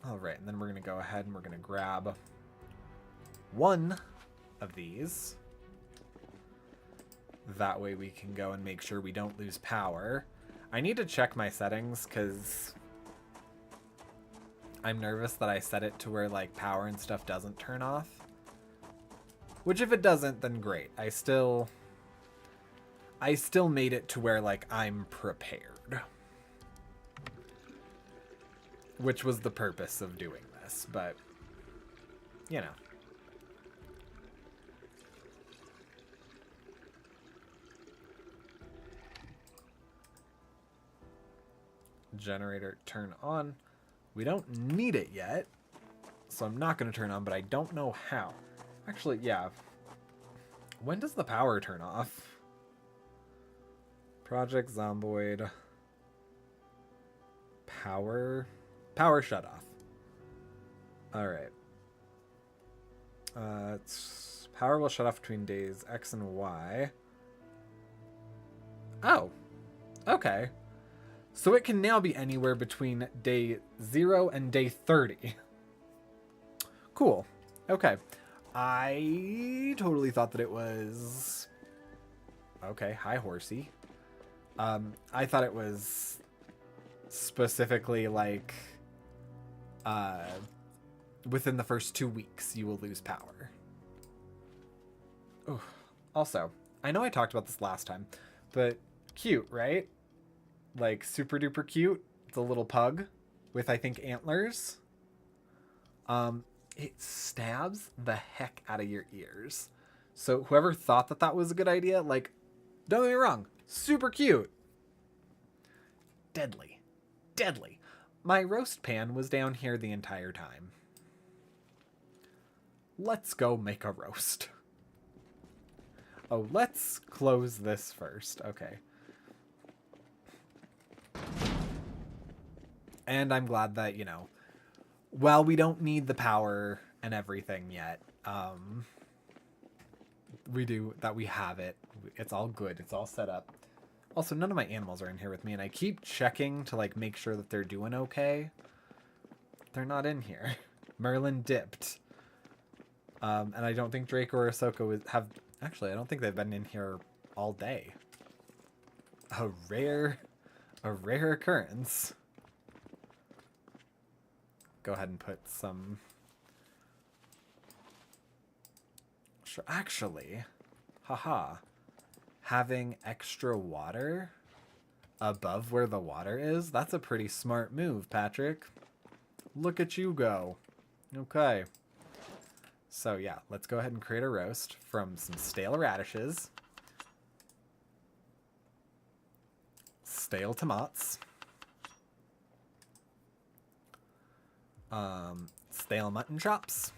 Alright, and then we're going to go ahead and we're going to grab one of these. That way we can go and make sure we don't lose power. I need to check my settings because I'm nervous that I set it to where like power and stuff doesn't turn off. Which if it doesn't, then great. I still made it to where like I'm prepared. Which was the purpose of doing this, but you know. Generator turn on. We don't need it yet, so I'm not going to turn on, but I don't know how. Actually, yeah. When does the power turn off? Project Zomboid. Power shut off. Alright. Power will shut off between days X and Y. Oh. Okay. So it can now be anywhere between day 0 and day 30. Cool. Okay. I totally thought that it was... Okay, hi, horsey. I thought it was specifically like... within the first 2 weeks, you will lose power. Ooh. Also, I know I talked about this last time, but cute, right? Like, super duper cute. It's a little pug with, I think, antlers. It stabs the heck out of your ears. So whoever thought that that was a good idea, like, don't get me wrong, super cute. Deadly. Deadly. My roast pan was down here the entire time. Let's go make a roast. Oh, let's close this first. Okay. And I'm glad that, you know, while we don't need the power and everything yet, we have it. It's all good. It's all set up. Also, none of my animals are in here with me, and I keep checking to, like, make sure that they're doing okay. They're not in here. Merlin dipped. And I don't think Drake or Ahsoka have... Actually, I don't think they've been in here all day. A rare occurrence. Go ahead and put some... Sure, actually, haha, having extra water above where the water is, that's a pretty smart move, Patrick. Look at you go. Okay. So yeah, let's go ahead and create a roast from some stale radishes, stale tomatoes, stale mutton chops.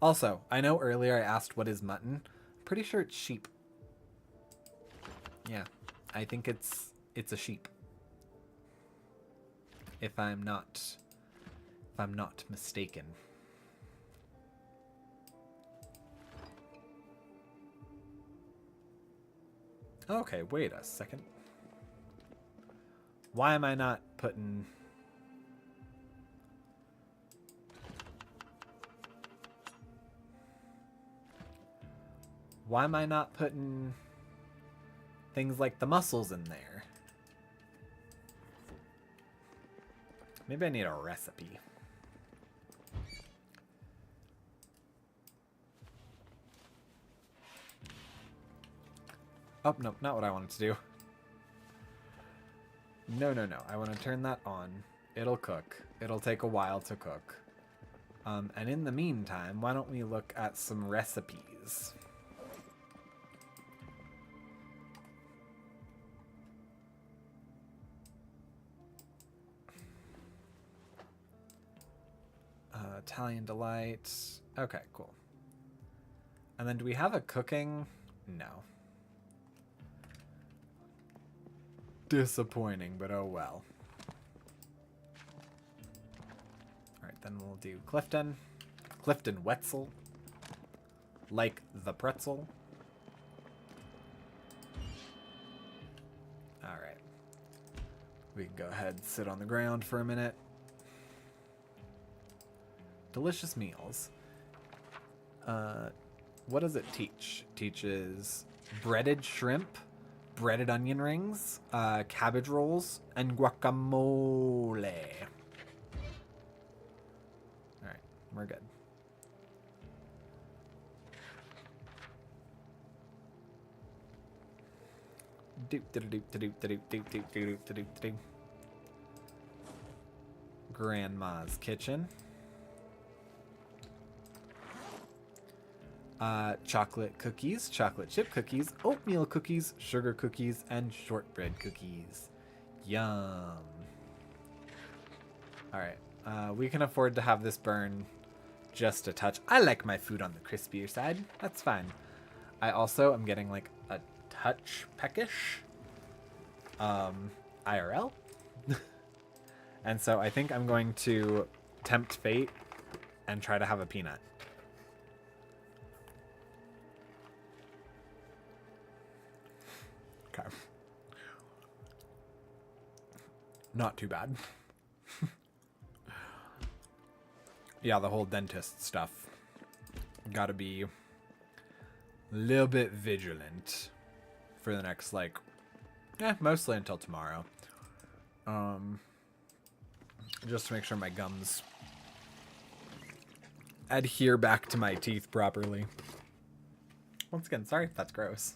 Also, I know earlier I asked what is mutton. Pretty sure it's sheep. Yeah, I think it's a sheep. If I'm not mistaken. Okay, wait a second. Why am I not putting... Why am I not putting things like the mussels in there? Maybe I need a recipe. Oh, no, not what I wanted to do. No. I want to turn that on. It'll cook. It'll take a while to cook. And in the meantime, why don't we look at some recipes? Italian Delight. Okay, cool. And then do we have a cooking? No. Disappointing, but oh well. Alright, then we'll do Clifton. Clifton Wetzel. Like the pretzel. Alright. We can go ahead and sit on the ground for a minute. Delicious meals. What does it teach? Teaches breaded shrimp, breaded onion rings, cabbage rolls, and guacamole. Alright, we're good. Grandma's kitchen. Chocolate cookies, chocolate chip cookies, oatmeal cookies, sugar cookies, and shortbread cookies. Yum. Alright, we can afford to have this burn just a touch. I like my food on the crispier side. That's fine. I also am getting like a touch peckish. IRL. And so I think I'm going to tempt fate and try to have a peanut. Okay. Not too bad. Yeah, the whole dentist stuff. Gotta be a little bit vigilant for the next, like, mostly until tomorrow. Just to make sure my gums adhere back to my teeth properly. Once again, sorry if that's gross.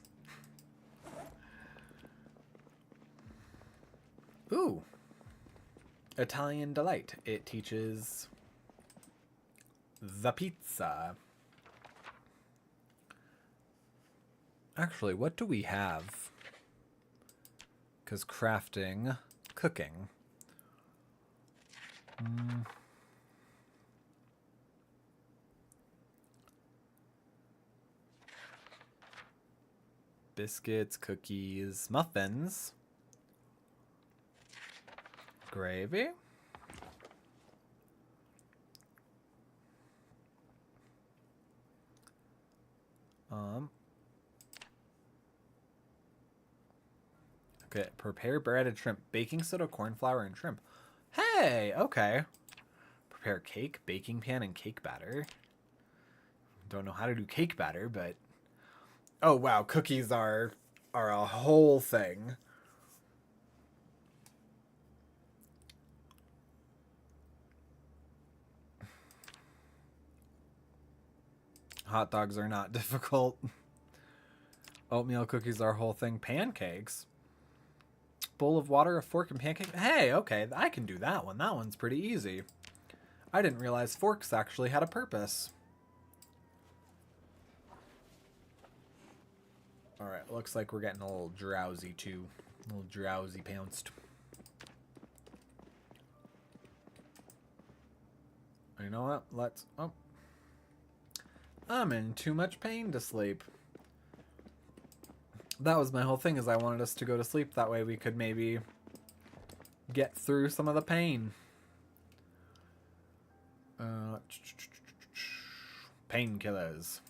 Ooh. Italian Delight. It teaches the pizza. Actually, what do we have? Because crafting, cooking. Biscuits, cookies, muffins. Gravy. Okay, prepare breaded shrimp, baking soda, corn flour, and shrimp. Hey, okay. Prepare cake, baking pan, and cake batter. Don't know how to do cake batter, but oh wow, cookies are a whole thing. Hot dogs are not difficult. Oatmeal cookies are a whole thing. Pancakes. Bowl of water, a fork, and pancake. Hey, okay, I can do that one. That one's pretty easy. I didn't realize forks actually had a purpose. Alright, looks like we're getting a little drowsy too. A little drowsy pounced. You know what? Let's... Oh. I'm in too much pain to sleep. That was my whole thing, is I wanted us to go to sleep. That way we could maybe get through some of the pain. Painkillers.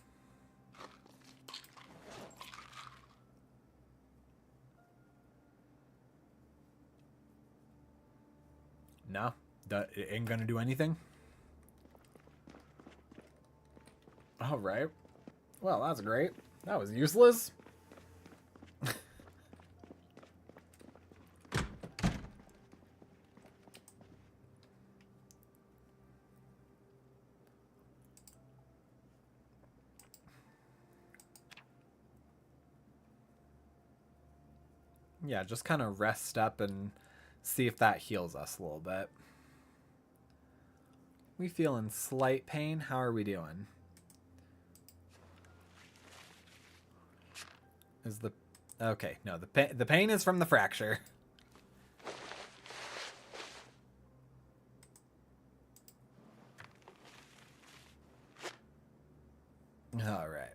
No, that it ain't gonna do anything. All right. Well, that's great. That was useless. Yeah, just kind of rest up and see if that heals us a little bit. We feel in slight pain. How are we doing? Is the... Okay, no, the pain is from the fracture. All right.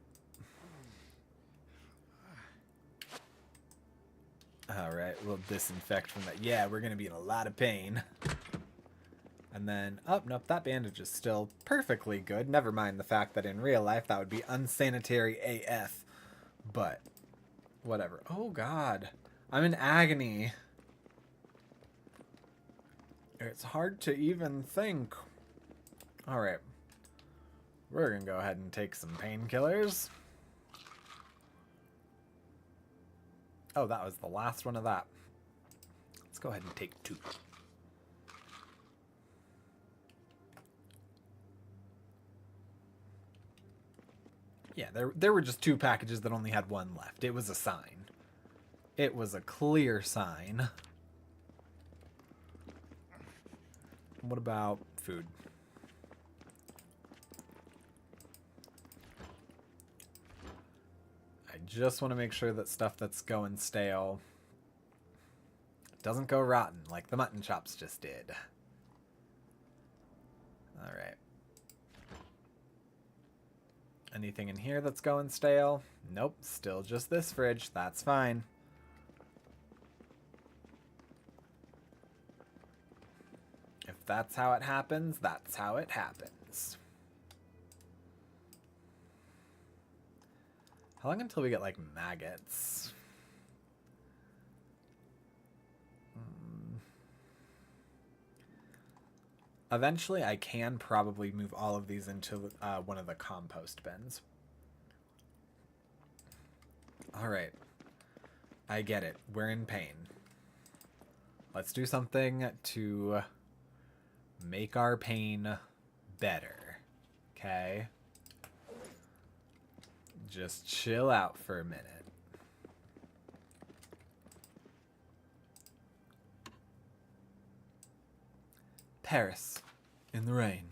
All right, we'll disinfect from that. Yeah, we're going to be in a lot of pain. And then, oh, nope, that bandage is still perfectly good. Never mind the fact that in real life that would be unsanitary AF. But, whatever. Oh, God. I'm in agony. It's hard to even think. All right. We're going to go ahead and take some painkillers. Oh, that was the last one of that. Let's go ahead and take 2. Yeah, there were just 2 packages that only had 1 left. It was a sign. It was a clear sign. What about food? I just want to make sure that stuff that's going stale doesn't go rotten like the mutton chops just did. Alright. Anything in here that's going stale? Nope, still just this fridge. That's fine. If that's how it happens, that's how it happens. How long until we get, like, maggots? Eventually, I can probably move all of these into one of the compost bins. Alright. I get it. We're in pain. Let's do something to make our pain better. Okay? Just chill out for a minute. Paris in the rain.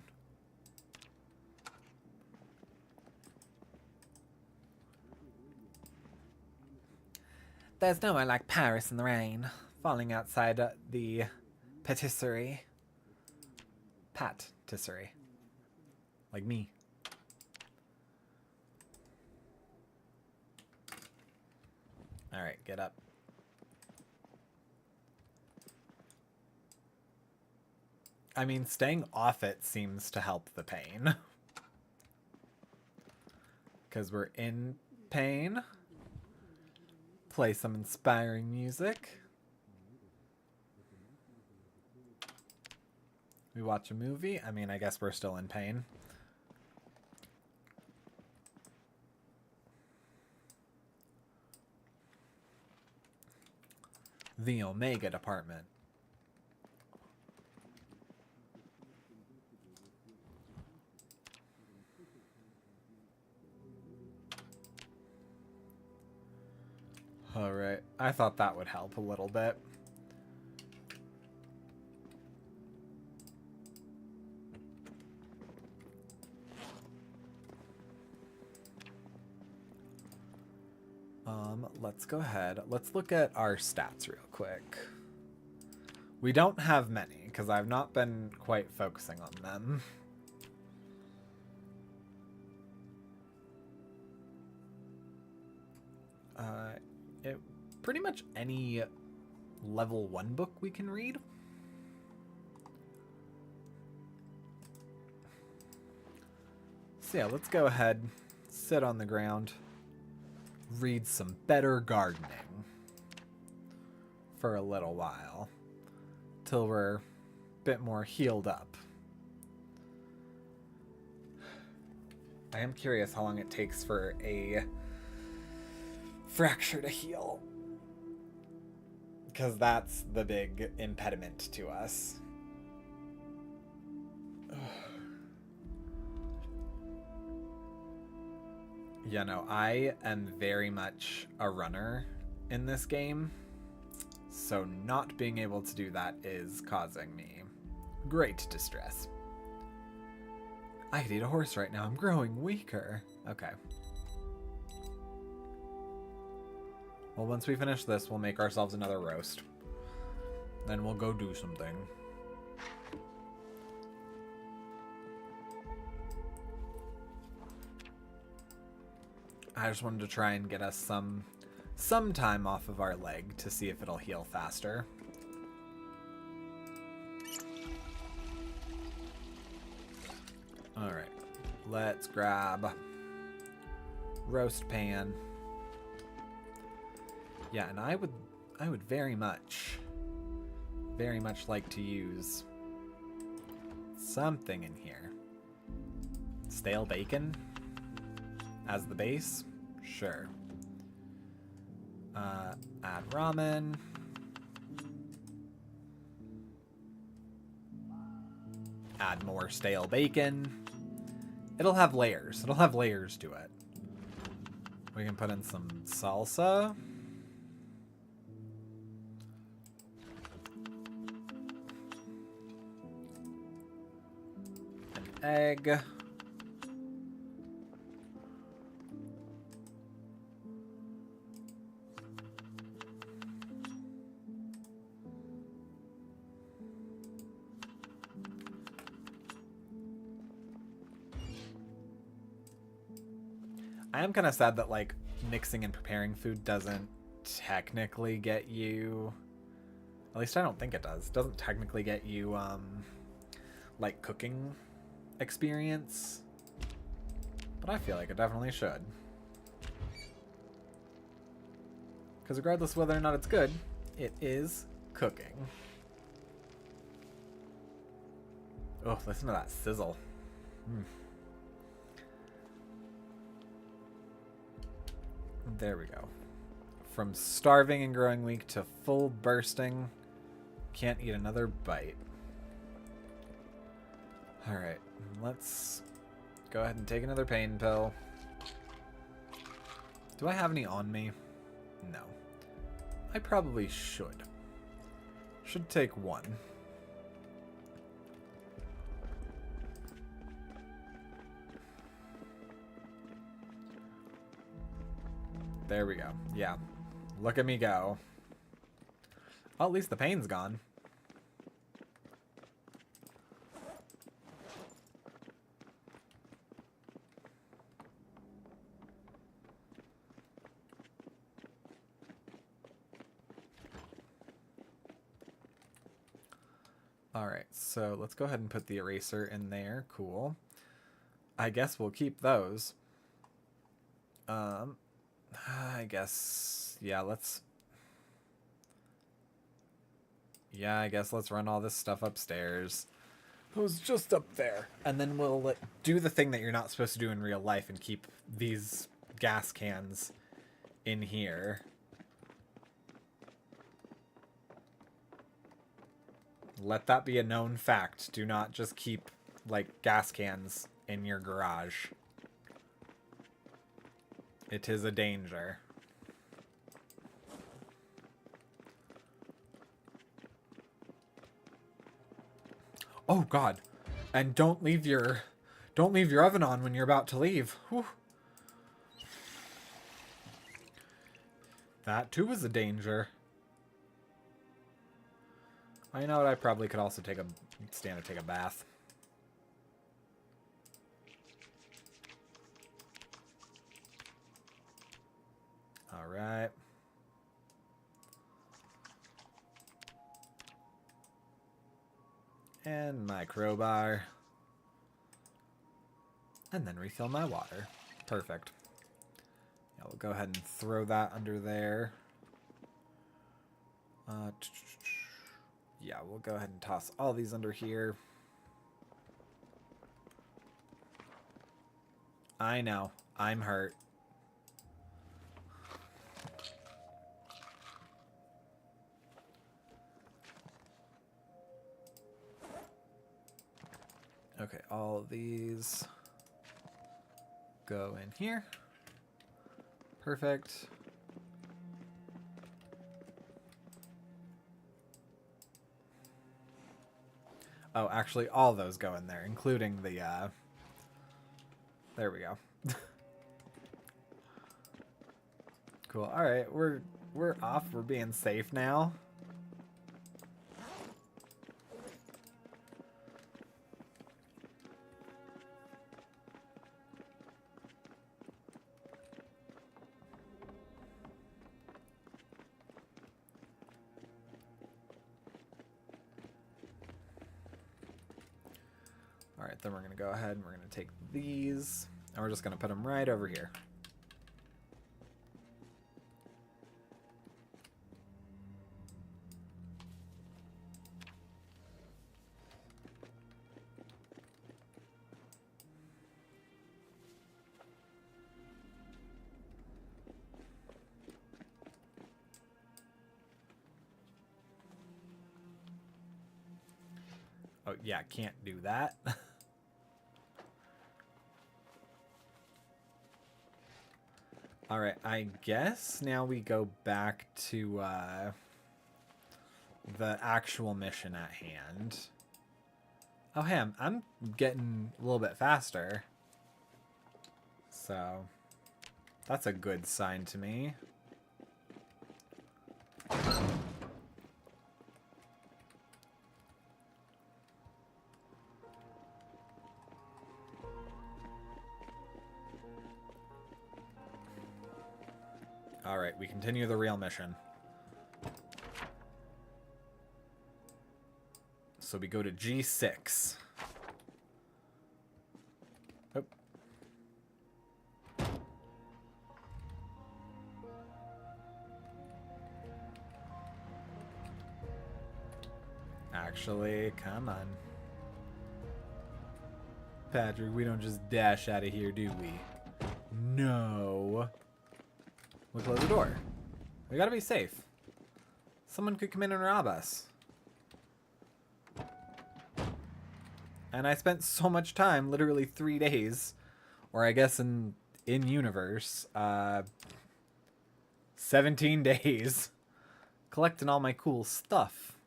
There's nowhere like Paris in the rain. Falling outside the patisserie. Patisserie. Like me. Alright, get up. I mean, staying off it seems to help the pain. Because we're in pain. Play some inspiring music. We watch a movie. I mean, I guess we're still in pain. The Omega Department. Alright, I thought that would help a little bit. Let's go ahead. Let's look at our stats real quick. We don't have many, because I've not been quite focusing on them. Pretty much any level 1 book we can read. So yeah, let's go ahead, sit on the ground, read some better gardening for a little while, till we're a bit more healed up. I am curious how long it takes for a fracture to heal, because that's the big impediment to us. You know, I am very much a runner in this game, so not being able to do that is causing me great distress. I could eat a horse right now. I'm growing weaker. Okay. Well, once we finish this, we'll make ourselves another roast. Then we'll go do something. I just wanted to try and get us some time off of our leg to see if it'll heal faster. Alright. Let's grab roast pan. Yeah, and I would very much like to use something in here. Stale bacon as the base? Sure. Add ramen. Add more stale bacon. It'll have layers. It'll have layers to it. We can put in some salsa. An egg. I am kind of sad that, like, mixing and preparing food doesn't technically get you... At least I don't think it does. Doesn't technically get you, like, cooking experience. But I feel like it definitely should. Because regardless of whether or not it's good, it is cooking. Oh, listen to that sizzle. Mm. There we go. From starving and growing weak to full bursting. Can't eat another bite. Alright, let's go ahead and take another pain pill. Do I have any on me? No. I probably should. Should take one. There we go. Yeah. Look at me go. Well, at least the pain's gone. Alright, so let's go ahead and put the eraser in there. Cool. I guess we'll keep those. I guess... Yeah, let's... Yeah, I guess let's run all this stuff upstairs. It was just up there. And then we'll do the thing that you're not supposed to do in real life and keep these gas cans in here. Let that be a known fact. Do not just keep, like, gas cans in your garage. It is a danger. Oh God. And don't leave your oven on when you're about to leave. Whew. That too is a danger. I know what, I probably could also stand to take a bath. Alright. And my crowbar. And then refill my water. Perfect. Yeah, we'll go ahead and throw that under there. Yeah, we'll go ahead and toss all these under here. I know. I'm hurt. Okay, all of these go in here. Perfect. Oh, actually, all those go in there, including the, there we go. Cool. Alright, we're off. We're being safe now. Alright, then we're going to go ahead and we're going to take these, and we're just going to put them right over here. Oh, yeah, can't do that. Alright, I guess now we go back to the actual mission at hand. Oh, hey, I'm getting a little bit faster. So, that's a good sign to me. Alright, we continue the real mission. So we go to G6. Oh. Actually, come on. Patrick, we don't just dash out of here, do we? No. We close the door. We gotta be safe. Someone could come in and rob us. And I spent so much time, literally 3 days, or I guess in universe, 17 days, collecting all my cool stuff.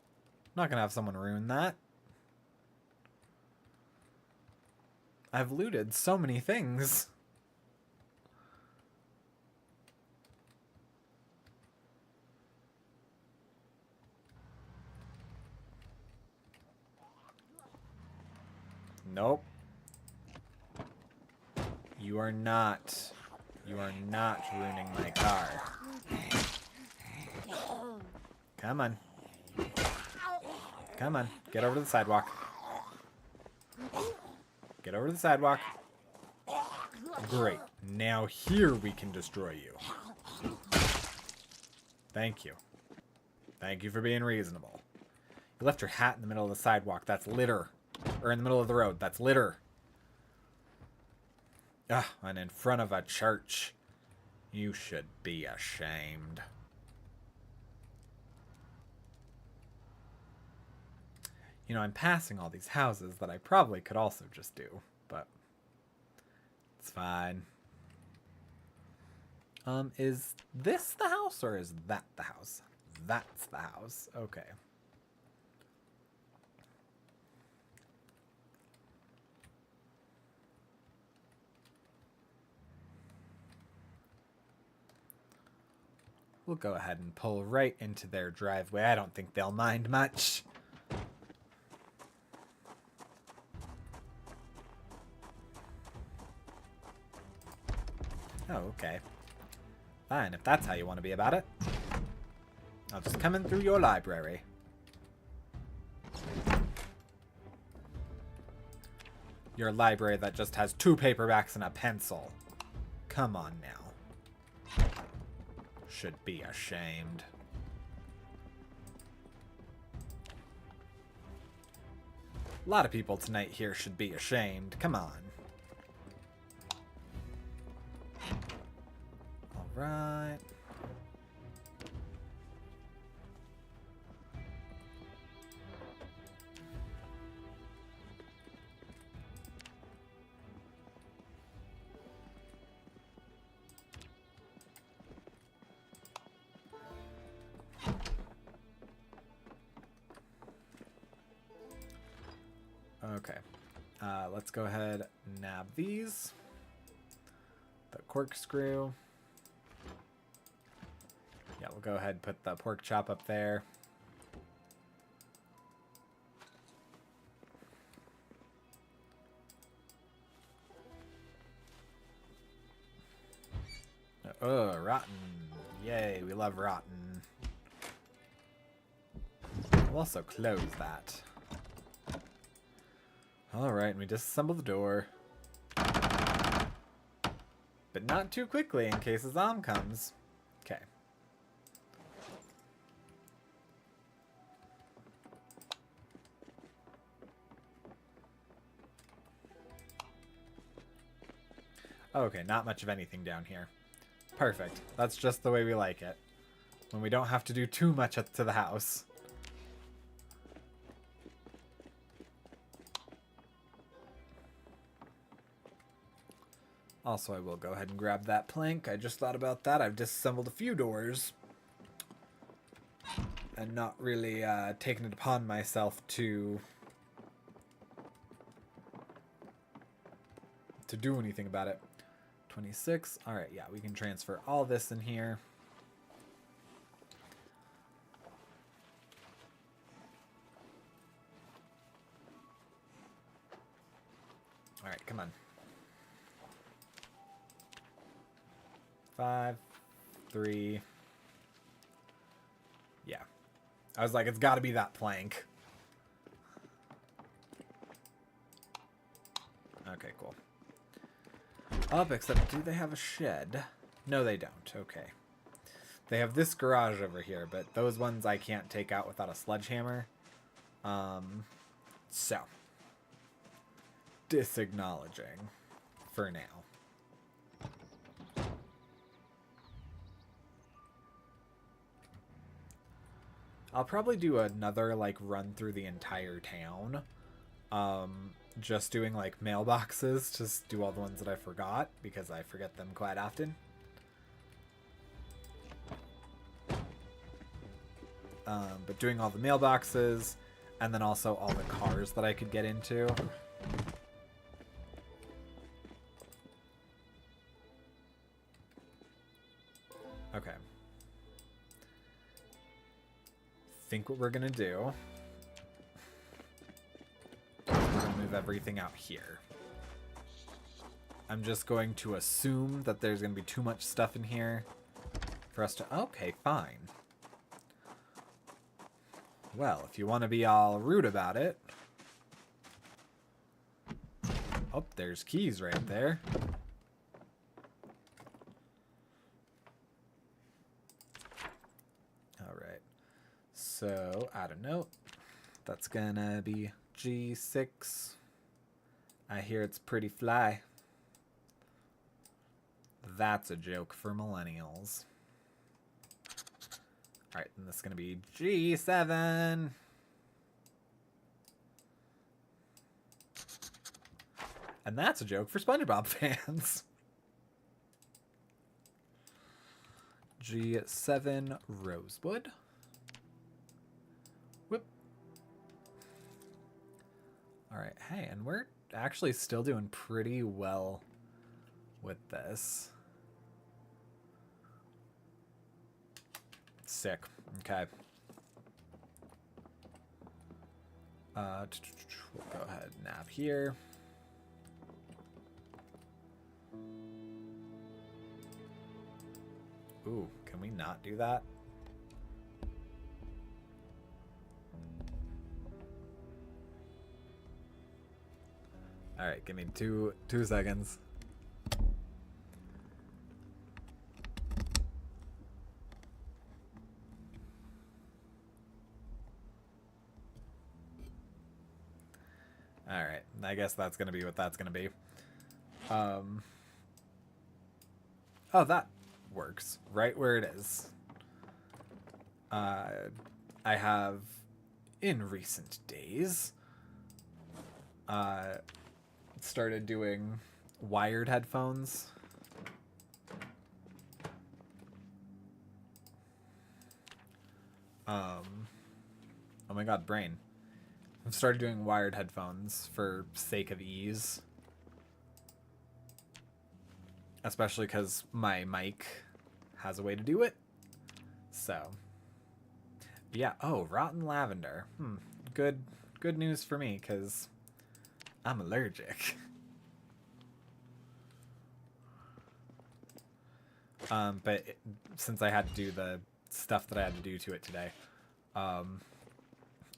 I'm not gonna have someone ruin that. I've looted so many things. Nope. You are not ruining my car. Come on. Come on. Get over to the sidewalk. Get over to the sidewalk. Great. Now here we can destroy you. Thank you. Thank you for being reasonable. You left your hat in the middle of the sidewalk. That's litter. Or in the middle of the road. That's litter. Ugh, and in front of a church. You should be ashamed. You know, I'm passing all these houses that I probably could also just do, but it's fine. Is this the house or is that the house? That's the house. Okay. We'll go ahead and pull right into their driveway. I don't think they'll mind much. Oh, okay. Fine, if that's how you want to be about it. I'll just come in through your library. Your library that just has 2 paperbacks and a pencil. Come on now. Should be ashamed. A lot of people tonight here should be ashamed. Come on. Alright. Okay. Let's go ahead and nab these. The corkscrew. Yeah, we'll go ahead and put the pork chop up there. Oh, rotten. Yay, we love rotten. We'll also close that. Alright, and we disassemble the door. But not too quickly in case a zom comes. Okay. Okay, not much of anything down here. Perfect. That's just the way we like it. When we don't have to do too much to the house. Also, I will go ahead and grab that plank. I just thought about that. I've disassembled a few doors. And not really taken it upon myself to do anything about it. 26. Alright, yeah, we can transfer all this in here. Alright, come on. 5, 3. Yeah. I was like, it's got to be that plank. Okay, cool. Up, except do they have a shed? No, they don't. Okay. They have this garage over here, but those ones I can't take out without a sledgehammer. So. disacknowledging for now. I'll probably do another, like, run through the entire town. Just doing, like, mailboxes. Just do all the ones that I forgot, because I forget them quite often. But doing all the mailboxes, and then also all the cars that I could get into. Okay. Think what we're gonna do. We're gonna move everything out here. I'm just going to assume that there's gonna be too much stuff in here for us to... Okay, fine. Well, if you want to be all rude about it... Oh, there's keys right there. Alright. So, add a note. That's gonna be G6. I hear it's pretty fly. That's a joke for millennials. Alright, and this is gonna be G7. And that's a joke for SpongeBob fans. G7 Rosewood. Whoop. Alright, hey, and we're actually still doing pretty well with this. Sick. Okay. We'll go ahead and nab here. Ooh, can we not do that? All right, give me two seconds. All right, I guess that's gonna be what that's gonna be. Oh, that works right where it is. I have, in recent days, started doing wired headphones. Oh my god, brain. I've started doing wired headphones for sake of ease. Especially because my mic has a way to do it. So, yeah. Oh, rotten lavender. Good news for me, because I'm allergic. But since I had to do the stuff that I had to do to it today,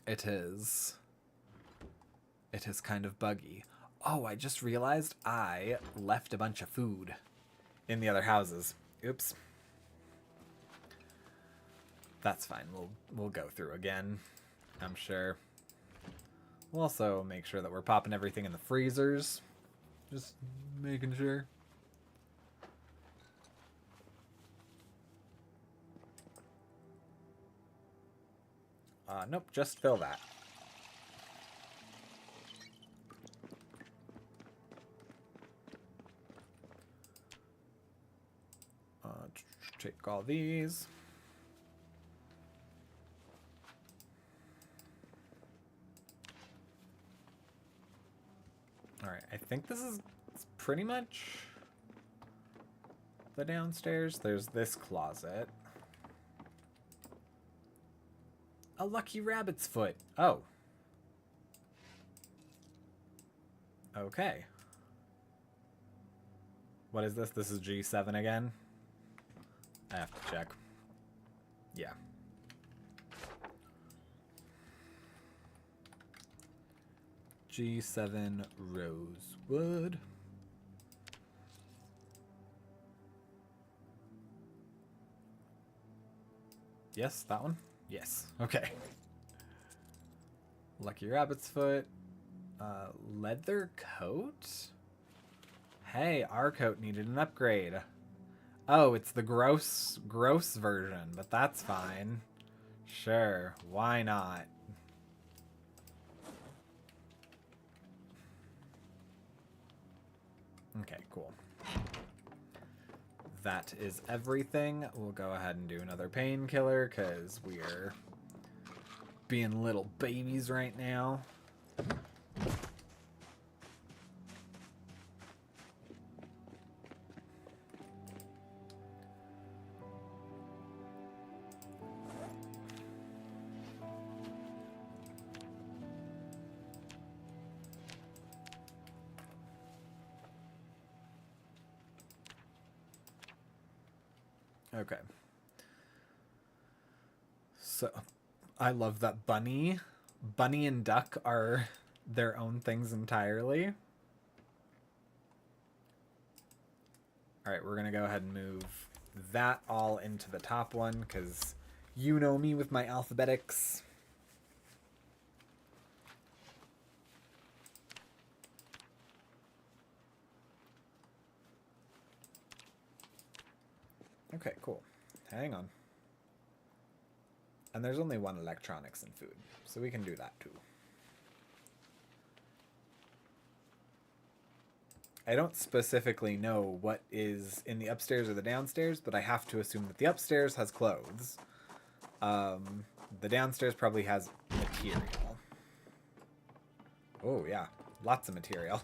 it is kind of buggy. Oh, I just realized I left a bunch of food in the other houses. Oops. That's fine. We'll go through again, I'm sure. We'll also make sure that we're popping everything in the freezers. Just making sure. Nope, just fill that. Take all these. Alright, I think this is pretty much the downstairs. There's this closet. A lucky rabbit's foot. Oh. Okay. What is this? This is G7 again? I have to check. Yeah. G7 Rosewood. Yes, that one? Yes. Okay. Lucky rabbit's foot. Leather coat? Hey, our coat needed an upgrade. Oh, it's the gross version, but that's fine. Sure, why not? Okay, cool. That is everything. We'll go ahead and do another painkiller because we're being little babies right now. Okay. So, I love that Bunny and Duck are their own things entirely. Alright, we're going to go ahead and move that all into the top one, because you know me with my alphabetics. Okay, cool. Hang on. And there's only one electronics and food, so we can do that too. I don't specifically know what is in the upstairs or the downstairs, but I have to assume that the upstairs has clothes. The downstairs probably has material. Oh, yeah. Lots of material.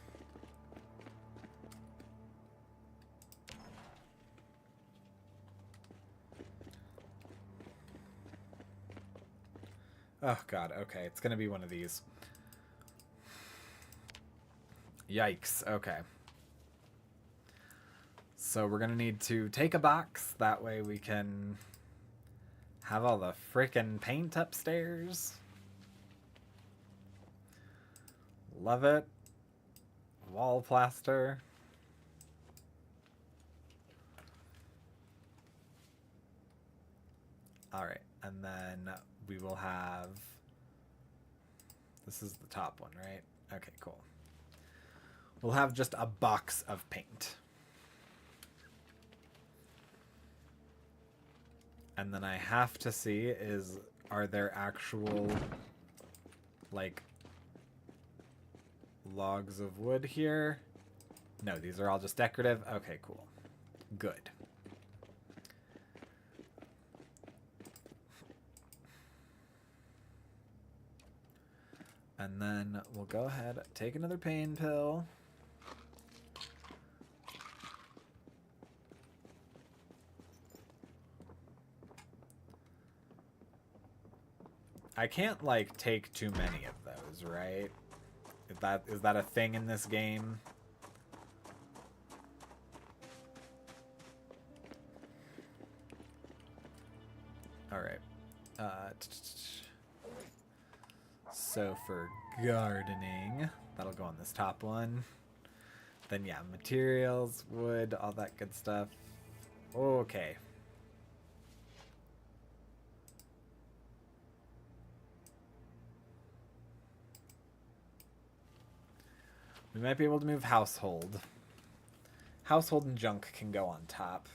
Oh, God. Okay, it's going to be one of these. Yikes. Okay. So we're going to need to take a box. That way we can have all the frickin' paint upstairs. Love it. Wall plaster. Alright, and then we will have... This is the top one, right? Okay, cool. We'll have just a box of paint. And then I have to see is, are there actual, like, logs of wood here? No, these are all just decorative. Okay, cool. Good. And then we'll go ahead, take another pain pill. I can't, like, take too many of those, right? Is that a thing in this game? Alright. So for gardening, that'll go on this top one. Then, yeah, materials, wood, all that good stuff. Okay. We might be able to move household. Household and junk can go on top.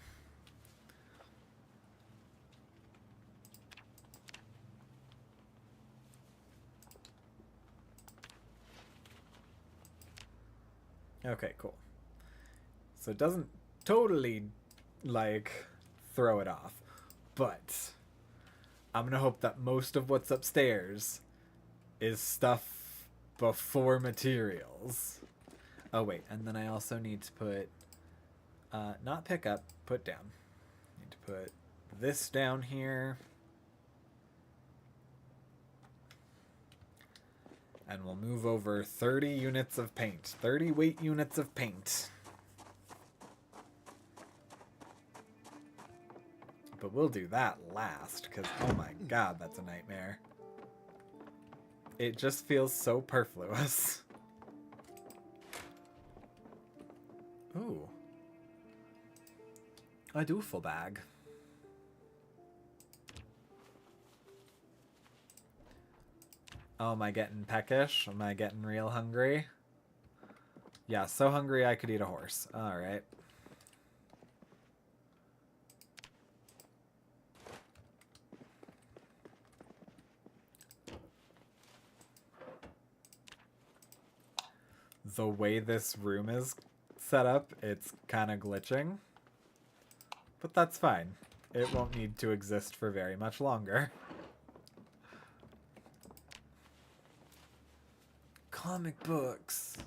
Okay, cool. So it doesn't totally, like, throw it off. But I'm going to hope that most of what's upstairs is stuff before materials. Oh, wait. And then I also need to put, not pick up, put down. Need to put this down here. And we'll move over 30 units of paint. 30 weight units of paint. But we'll do that last, because, oh my god, that's a nightmare. It just feels so superfluous. Ooh. A duffel bag. Oh, am I getting peckish? Am I getting real hungry? Yeah, so hungry I could eat a horse. Alright. The way this room is set up, it's kind of glitching. But that's fine. It won't need to exist for very much longer. Comic books.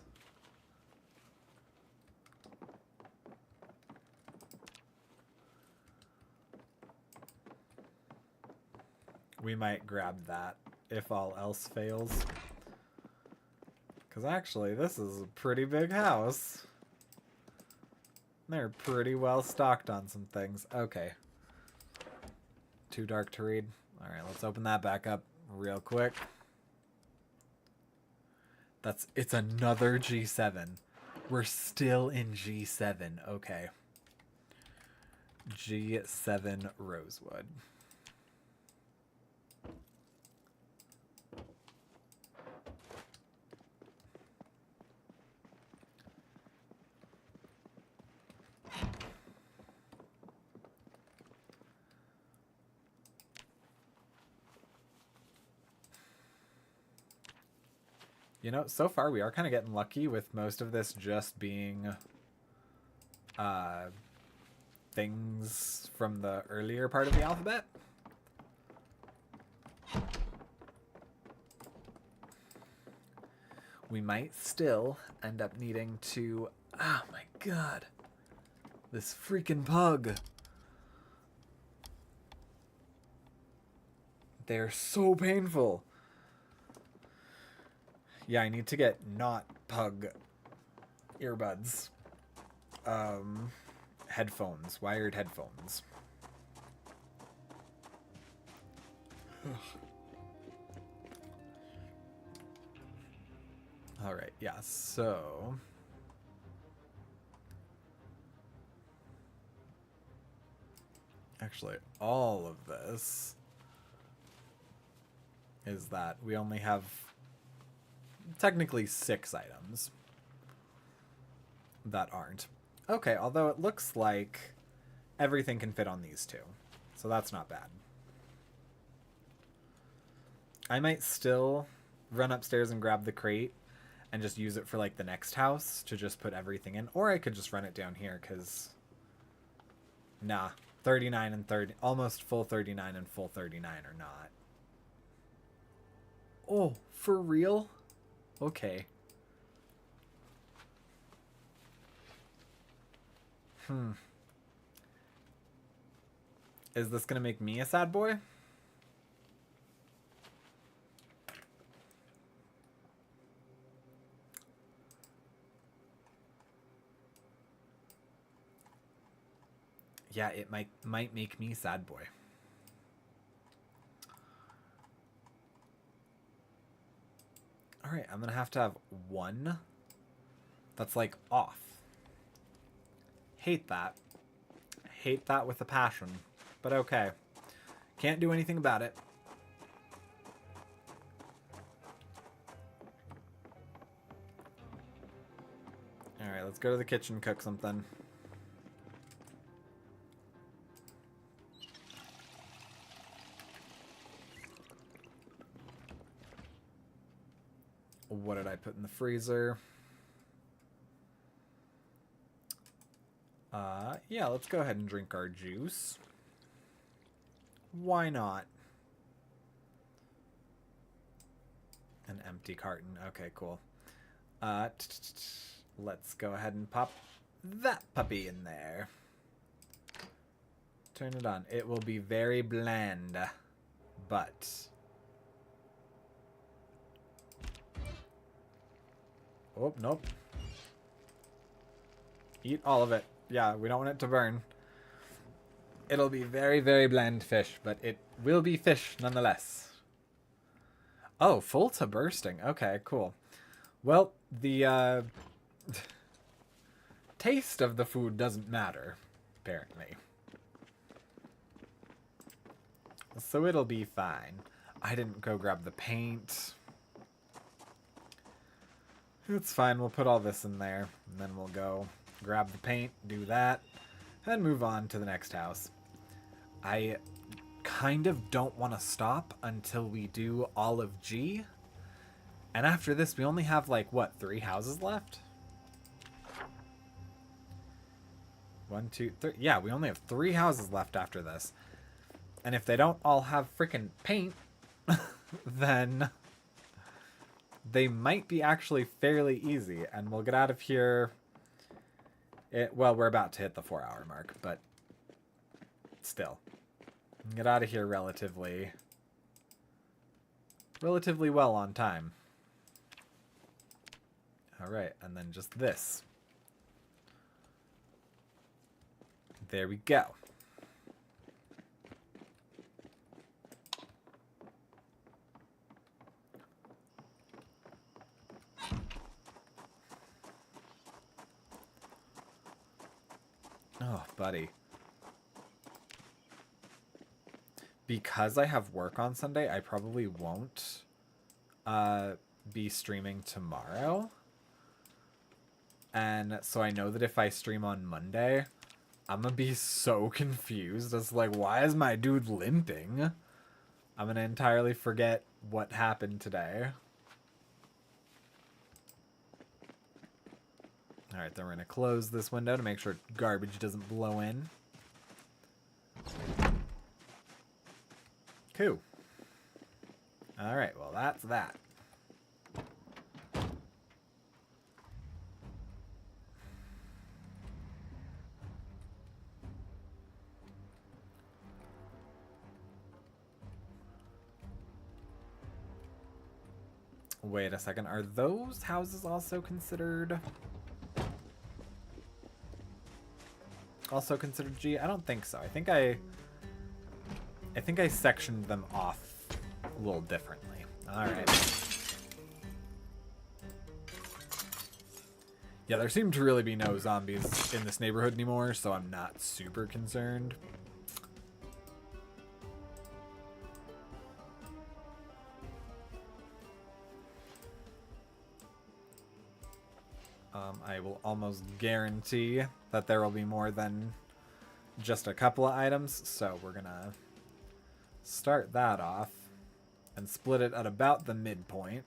We might grab that if all else fails. Because actually, this is a pretty big house. They're pretty well stocked on some things. Okay. Too dark to read. Alright, let's open that back up real quick. It's another G7. We're still in G7. Okay. G7 Rosewood. You know, so far we are kind of getting lucky with most of this just being things from the earlier part of the alphabet. We might still end up needing to... Oh my god. This freaking pug. They're so painful. Yeah, I need to get not pug earbuds. Headphones. Wired headphones. Alright, yeah, so... Actually, all of this is that we only have technically 6 items that aren't. Okay, although it looks like everything can fit on these 2. So that's not bad. I might still run upstairs and grab the crate and just use it for like the next house to just put everything in. Or I could just run it down here because... Nah, 39 and 30, almost full 39 and full 39 are not. Oh, for real? Okay. Is this gonna make me a sad boy? Yeah, it might make me sad boy. Alright, I'm gonna have to have one that's like off. Hate that. Hate that with a passion. But okay. Can't do anything about it. Alright, let's go to the kitchen, cook something. What did I put in the freezer? Yeah, let's go ahead and drink our juice. Why not? An empty carton. Okay, cool. Let's go ahead and pop that puppy in there. Turn it on. It will be very bland, but... Oh, nope. Eat all of it. Yeah, we don't want it to burn. It'll be very, very bland fish, but it will be fish nonetheless. Oh, full to bursting. Okay, cool. Well, the taste of the food doesn't matter, apparently. So it'll be fine. I didn't go grab the paint. It's fine. We'll put all this in there, and then we'll go grab the paint, do that, and move on to the next house. I kind of don't want to stop until we do all of G. And after this, we only have, like, what, 3 houses left? 1, 2, 3. Yeah, we only have 3 houses left after this. And if they don't all have freaking paint, then they might be actually fairly easy. And we'll get out of here. Well, we're about to hit the 4-hour mark, but still. Get out of here relatively well on time. Alright, and then just this. There we go. Oh, buddy. Because I have work on Sunday, I probably won't be streaming tomorrow. And so I know that if I stream on Monday, I'm gonna be so confused as like, why is my dude limping? I'm gonna entirely forget what happened today. Alright, then we're gonna close this window to make sure garbage doesn't blow in. Cool. Alright, well that's that. Wait a second, are those houses also considered G? I don't think so. I think I sectioned them off a little differently. Alright. Yeah, there seem to really be no zombies in this neighborhood anymore, so I'm not super concerned. I will almost guarantee that there will be more than just a couple of items, so we're gonna start that off and split it at about the midpoint.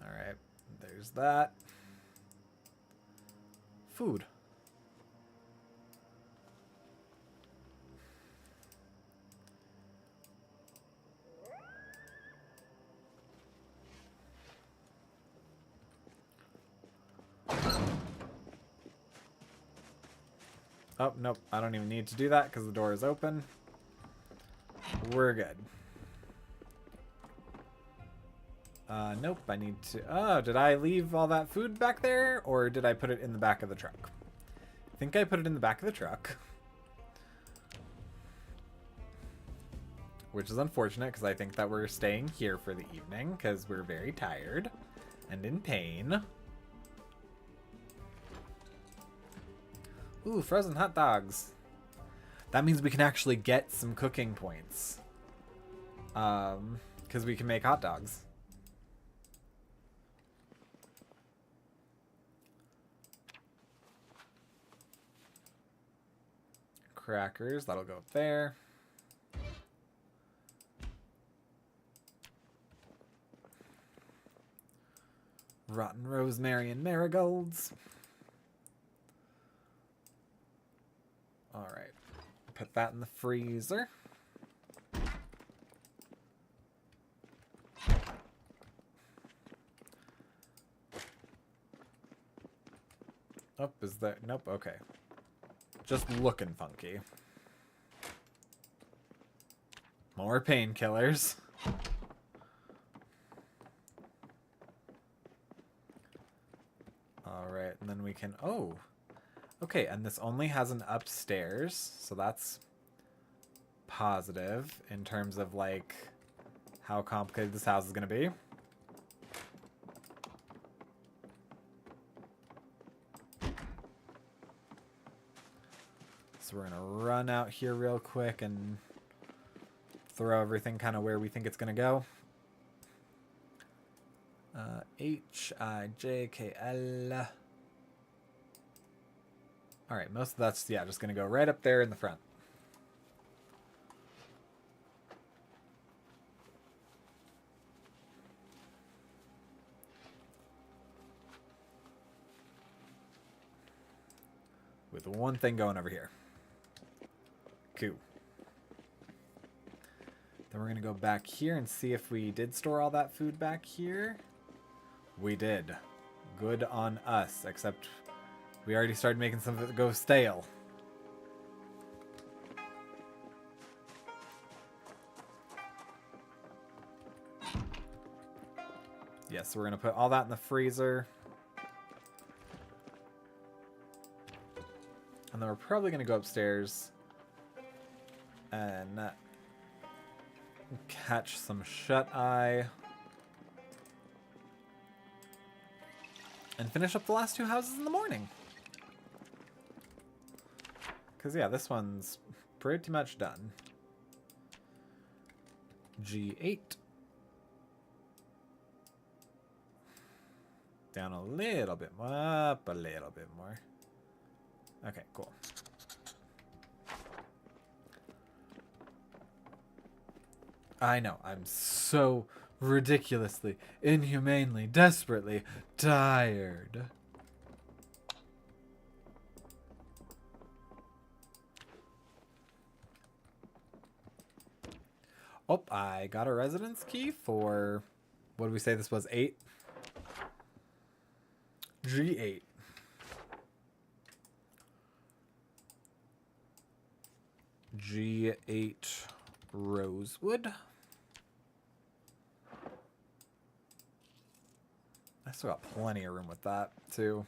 Alright, there's that. Food. Oh, nope. I don't even need to do that because the door is open. We're good. Nope. I need to... Oh, did I leave all that food back there? Or did I put it in the back of the truck? I think I put it in the back of the truck. Which is unfortunate because I think that we're staying here for the evening because we're very tired and in pain. Ooh, frozen hot dogs. That means we can actually get some cooking points. Because we can make hot dogs. Crackers, that'll go up there. Rotten rosemary and marigolds. Alright. Put that in the freezer. Oh, is there... Nope, okay. Just looking funky. More painkillers. Alright, and then we can... Oh! Okay, and this only has an upstairs, so that's positive in terms of, like, how complicated this house is going to be. So we're going to run out here real quick and throw everything kind of where we think it's going to go. H-I-J-K-L. Alright, most of that's, yeah, just going to go right up there in the front. With one thing going over here. Cool. Then we're going to go back here and see if we did store all that food back here. We did. Good on us, except we already started making some of it go stale. Yes, so we're going to put all that in the freezer. And then we're probably going to go upstairs and catch some shut-eye. And finish up the last two houses in the morning. Because, yeah, this one's pretty much done. G8. Down a little bit more. Up a little bit more. Okay, cool. I know, I'm so ridiculously, inhumanely, desperately tired. Oh, I got a residence key for, what did we say this was, 8? G8. G8 Rosewood. I still got plenty of room with that, too.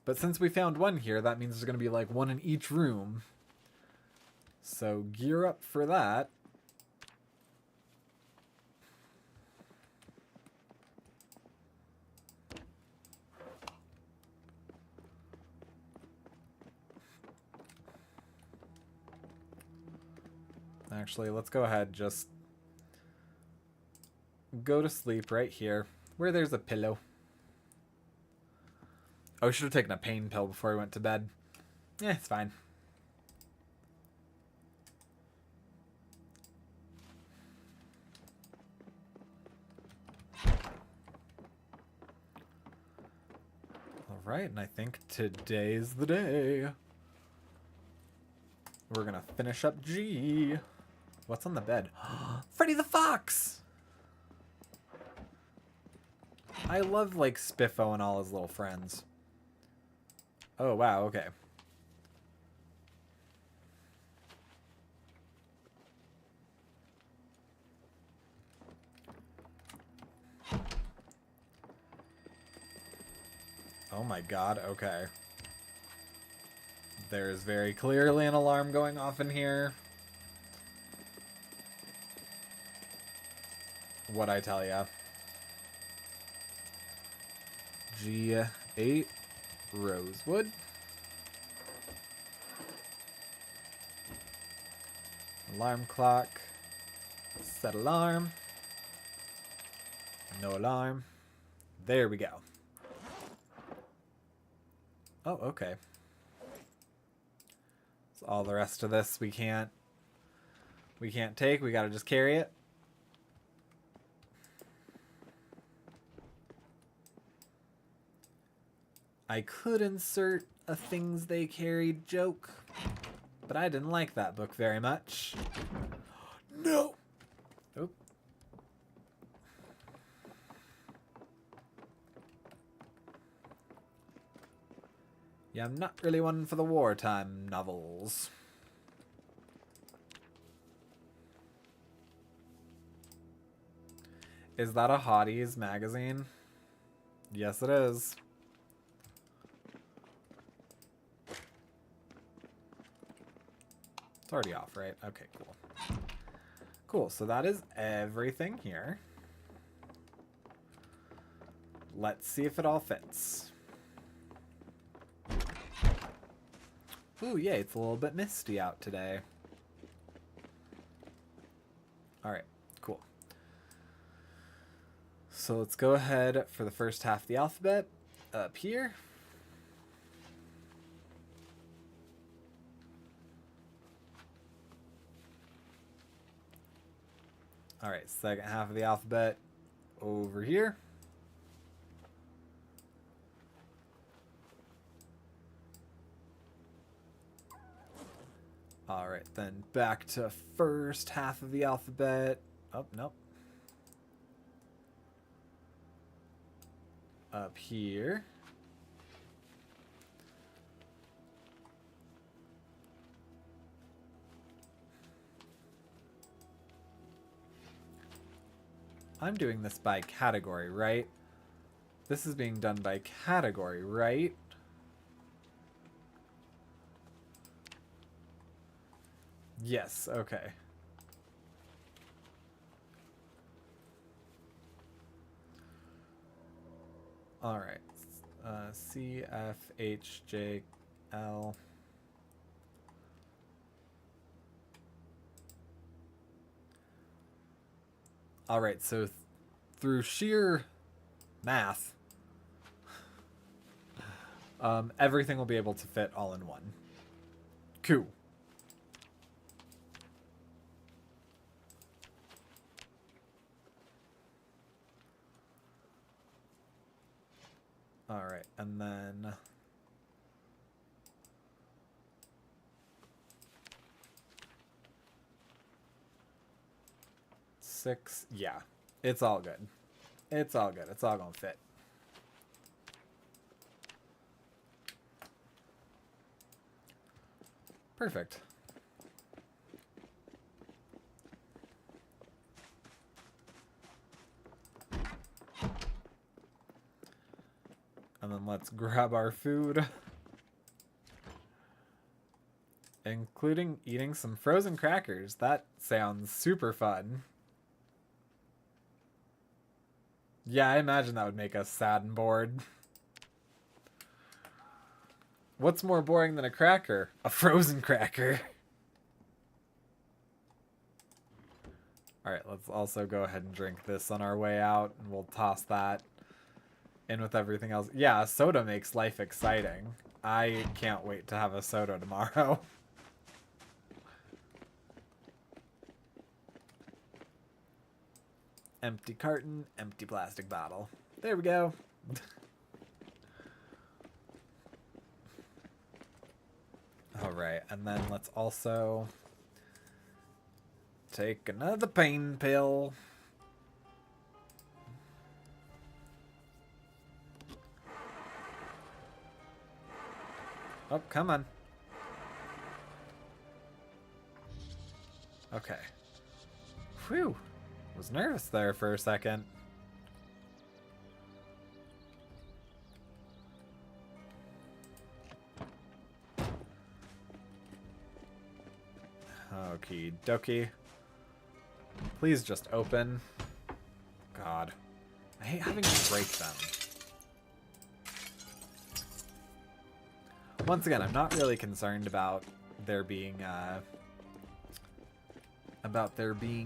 But since we found one here, that means there's going to be like one in each room. So gear up for that. Actually, let's go ahead, just go to sleep right here, where there's a pillow. Oh, we should have taken a pain pill before we went to bed. Yeah, it's fine. Alright, and I think today's the day. We're gonna finish up G. What's on the bed? Freddy the Fox! I love, like, Spiffo and all his little friends. Oh, wow, okay. Oh my god, okay. There is very clearly an alarm going off in here. What'd I tell ya? G8 Rosewood. Alarm clock. Set alarm. No alarm. There we go. Oh, okay. So all the rest of this we can't take. We gotta just carry it. I could insert a things they carried joke, but I didn't like that book very much. No! Oop. Yeah, I'm not really one for the wartime novels. Is that a Hotties magazine? Yes, it is. It's already off, right? Okay, cool. Cool, so that is everything here. Let's see if it all fits. Ooh, yay, it's a little bit misty out today. Alright, cool. So let's go ahead for the first half of the alphabet up here. All right, second half of the alphabet over here. All right, then back to first half of the alphabet. Oh, nope. Up here. I'm doing this by category, right? This is being done by category, right? Yes, okay. All right. C, F, H, J, L. All right, so through sheer math, everything will be able to fit all in one. Cool. All right, and then six. Yeah, it's all good. It's all good. It's all gonna fit. Perfect. And then let's grab our food. Including eating some frozen crackers. That sounds super fun. Yeah, I imagine that would make us sad and bored. What's more boring than a cracker? A frozen cracker. Alright, let's also go ahead and drink this on our way out, and we'll toss that in with everything else. Yeah, soda makes life exciting. I can't wait to have a soda tomorrow. Empty carton, empty plastic bottle. There we go. Alright, and then let's also take another pain pill. Oh, come on. Okay. Whew. Was nervous there for a second. Okie dokie. Please just open. God. I hate having to break them. Once again, I'm not really concerned about there being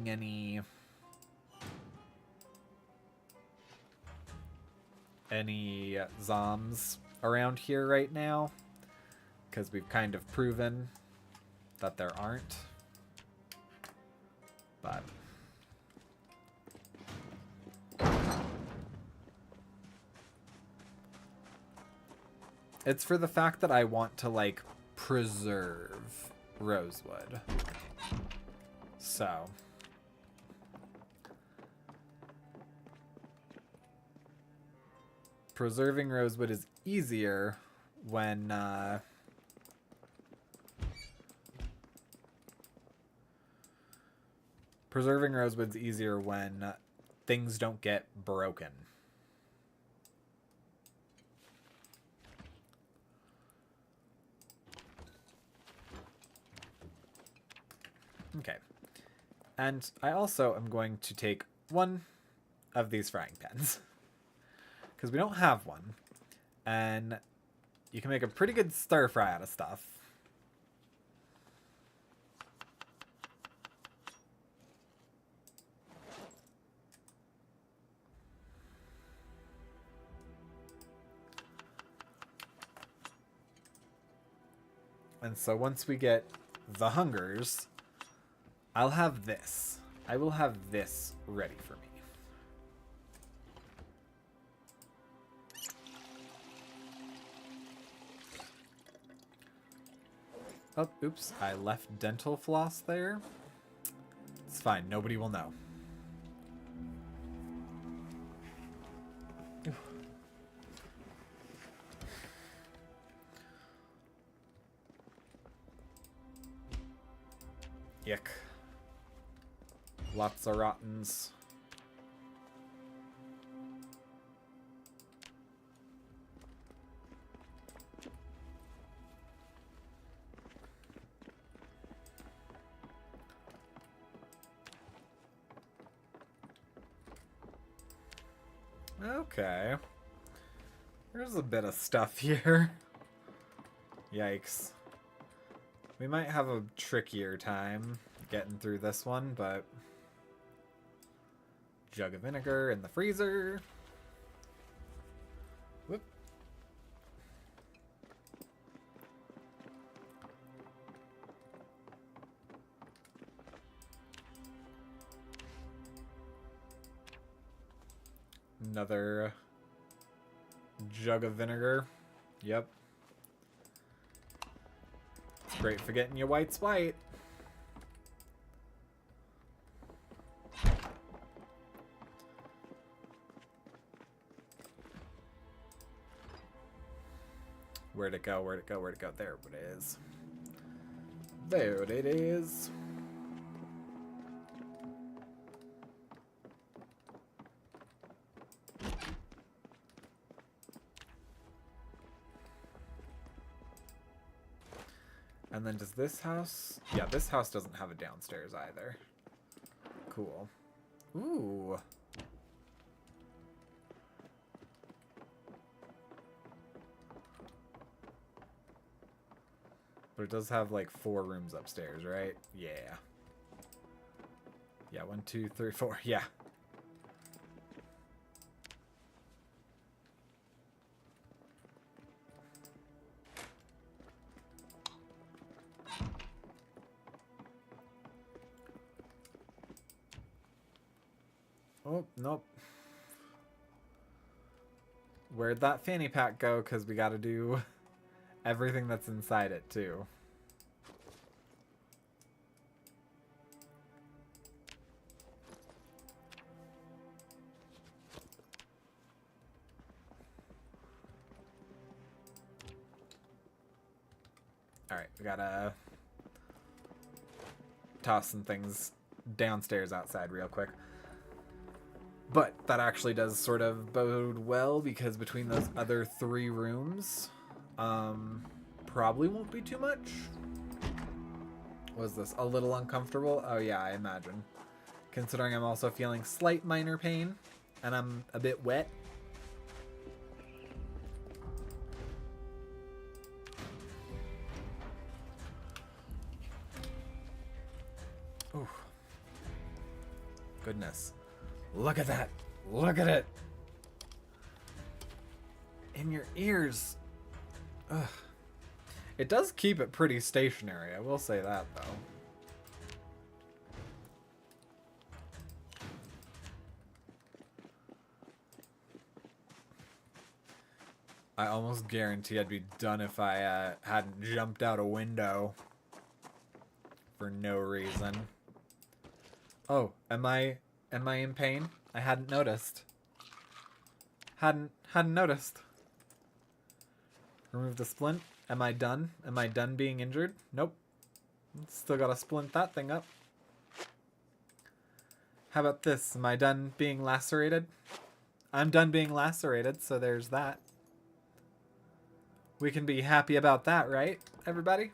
any zombs around here right now, because we've kind of proven that there aren't. But it's for the fact that I want to, like, preserve Rosewood. So preserving Rosewood is easier when preserving Rosewood's easier when things don't get broken. Okay. And I also am going to take one of these frying pans, because we don't have one, and you can make a pretty good stir fry out of stuff. And so once we get the hungers, I'll have this. I will have this ready for me. Oh, oops. I left dental floss there. It's fine. Nobody will know. Yuck. Lots of rottens. Okay. There's a bit of stuff here. Yikes. We might have a trickier time getting through this one, but... Jug of vinegar in the freezer. Whoop. Another jug of vinegar. Yep. It's great for getting your whites white. Where'd it go? Where'd it go? Where'd it go? There it is. There it is. And then does this house... Yeah, this house doesn't have a downstairs either. Cool. Ooh. But it does have like 4 rooms upstairs, right? Yeah. Yeah, 1, 2, 3, 4. Yeah. Oh, nope. Where'd that fanny pack go? Because we got to do everything that's inside it, too. Alright, we gotta toss some things downstairs outside real quick. But that actually does sort of bode well, because between those other 3 rooms, probably won't be too much. Was this a little uncomfortable? Oh yeah, I imagine. Considering I'm also feeling slight minor pain, and I'm a bit wet. Ooh. Goodness. Look at that. Look at it. In your ears. Ugh. It does keep it pretty stationary, I will say that, though. I almost guarantee I'd be done if I hadn't jumped out a window for no reason. Oh, am I in pain? I hadn't noticed. Hadn't noticed. Remove the splint. Am I done? Am I done being injured? Nope. Still gotta splint that thing up. How about this? Am I done being lacerated? I'm done being lacerated, so there's that. We can be happy about that, right, everybody?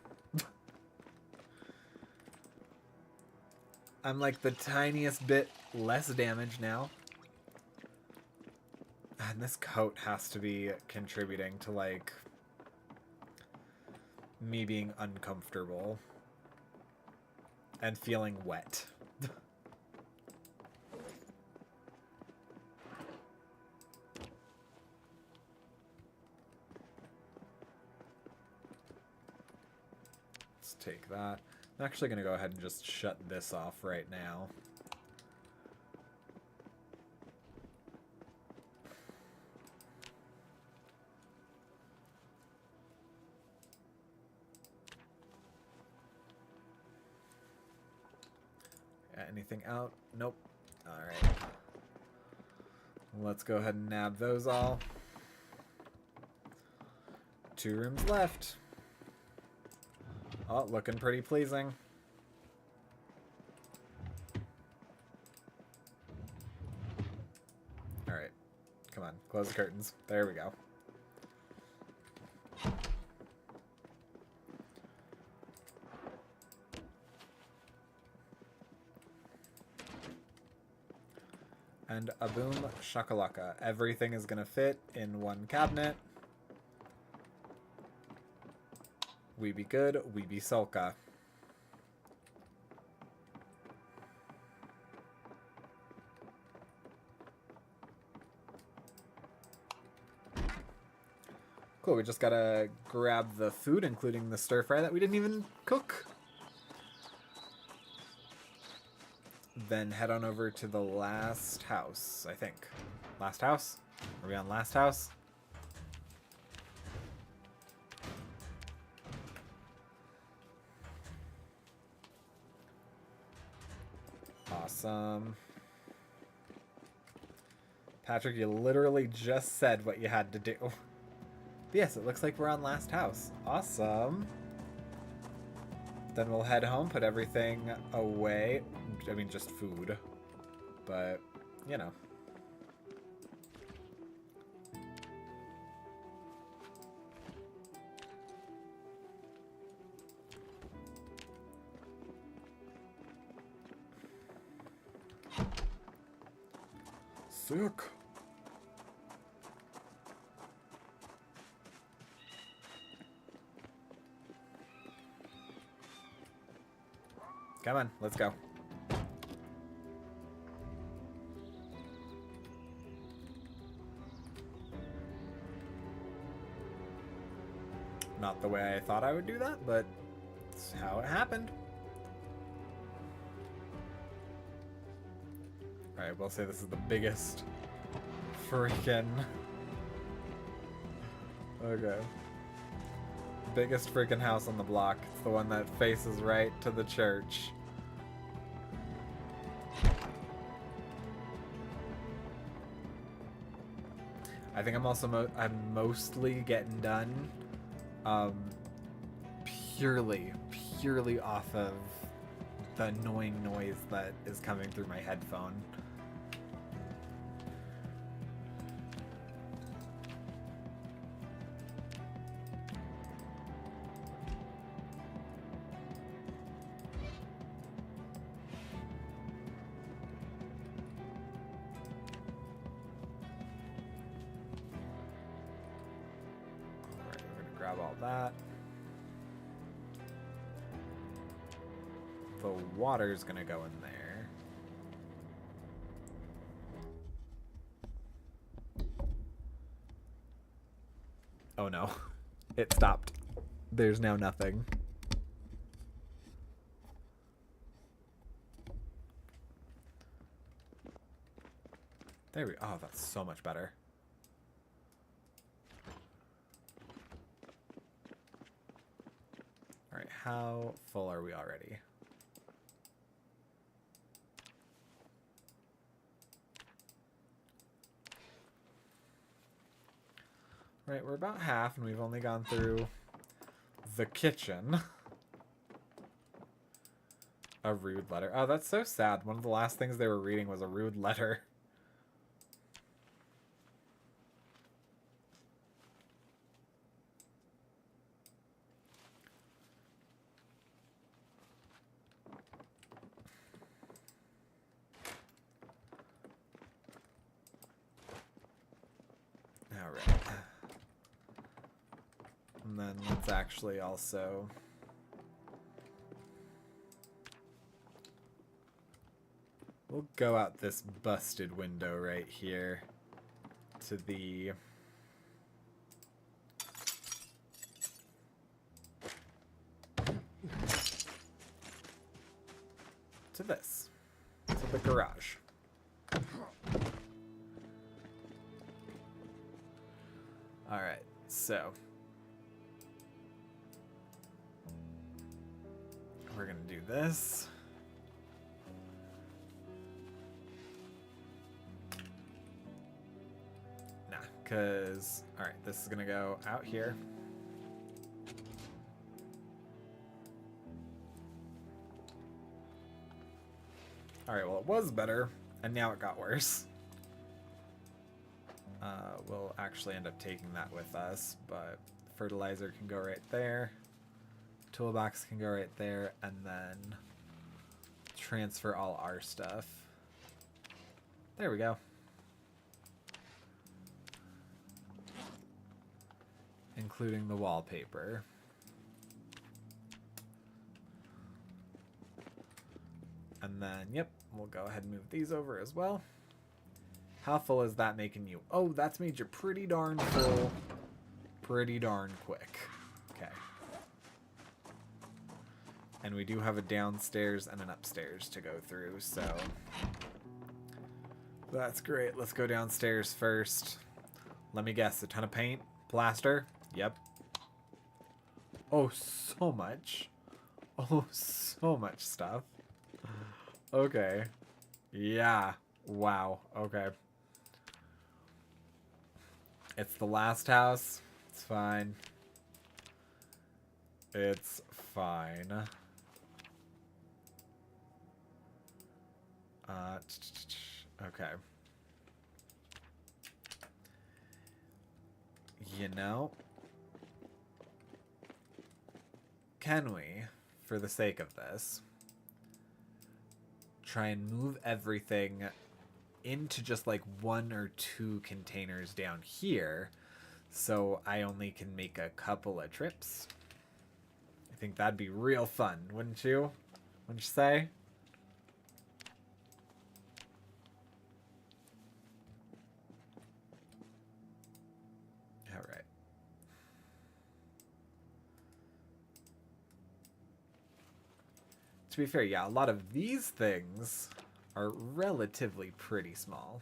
I'm like the tiniest bit less damage now. And this coat has to be contributing to, like, me being uncomfortable and feeling wet. take that. I'm actually going to go ahead and just shut this off right now. Anything out? Nope. Alright. Let's go ahead and nab those all. 2 rooms left. Oh, looking pretty pleasing. Alright. Come on, close the curtains. There we go. And a boom shakalaka. Everything is gonna fit in one cabinet. We be good, we be sulka. Cool, we just gotta grab the food, including the stir fry that we didn't even cook. Then head on over to the last house, I think. Last house? Are we on last house? Awesome. Patrick, you literally just said what you had to do. But yes, it looks like we're on last house. Awesome. Then we'll head home, put everything away. I mean, just food. But, you know. Sick. Come on, let's go. Not the way I thought I would do that, but it's how it happened. Alright, we'll say this is the biggest freaking... Okay. Biggest freaking house on the block. It's the one that faces right to the church. I think I'm also I'm mostly getting done purely off of the annoying noise that is coming through my headphone. Grab all that. The water's gonna go in there. Oh no. It stopped. There's now nothing. There we go. Oh, that's so much better. Alright, how full are we already? Right, we're about half, and we've only gone through the kitchen. A rude letter. Oh, that's so sad. One of the last things they were reading was a rude letter. And then let's actually also... We'll go out this busted window right here to the... to this, to the garage. Alright, so we're gonna do this. Nah, because, alright, this is gonna go out here. Alright, well, it was better, and now it got worse. We'll actually end up taking that with us, but fertilizer can go right there. Toolbox can go right there, and then transfer all our stuff. There we go. Including the wallpaper. And then, yep, we'll go ahead and move these over as well. How full is that making you? Oh, that's made you pretty darn full. Pretty darn quick. Okay. And we do have a downstairs and an upstairs to go through, so that's great. Let's go downstairs first. Let me guess, a ton of paint? Plaster? Yep. Oh, so much. Oh, so much stuff. Okay. Yeah. Wow. Okay. It's the last house. It's fine. It's fine. Okay. You know, can we, for the sake of this, try and move everything into just like 1 or 2 containers down here, so I only can make a couple of trips? I think that'd be real fun, wouldn't you? Wouldn't you say? All right. To be fair, yeah, a lot of these things are relatively pretty small.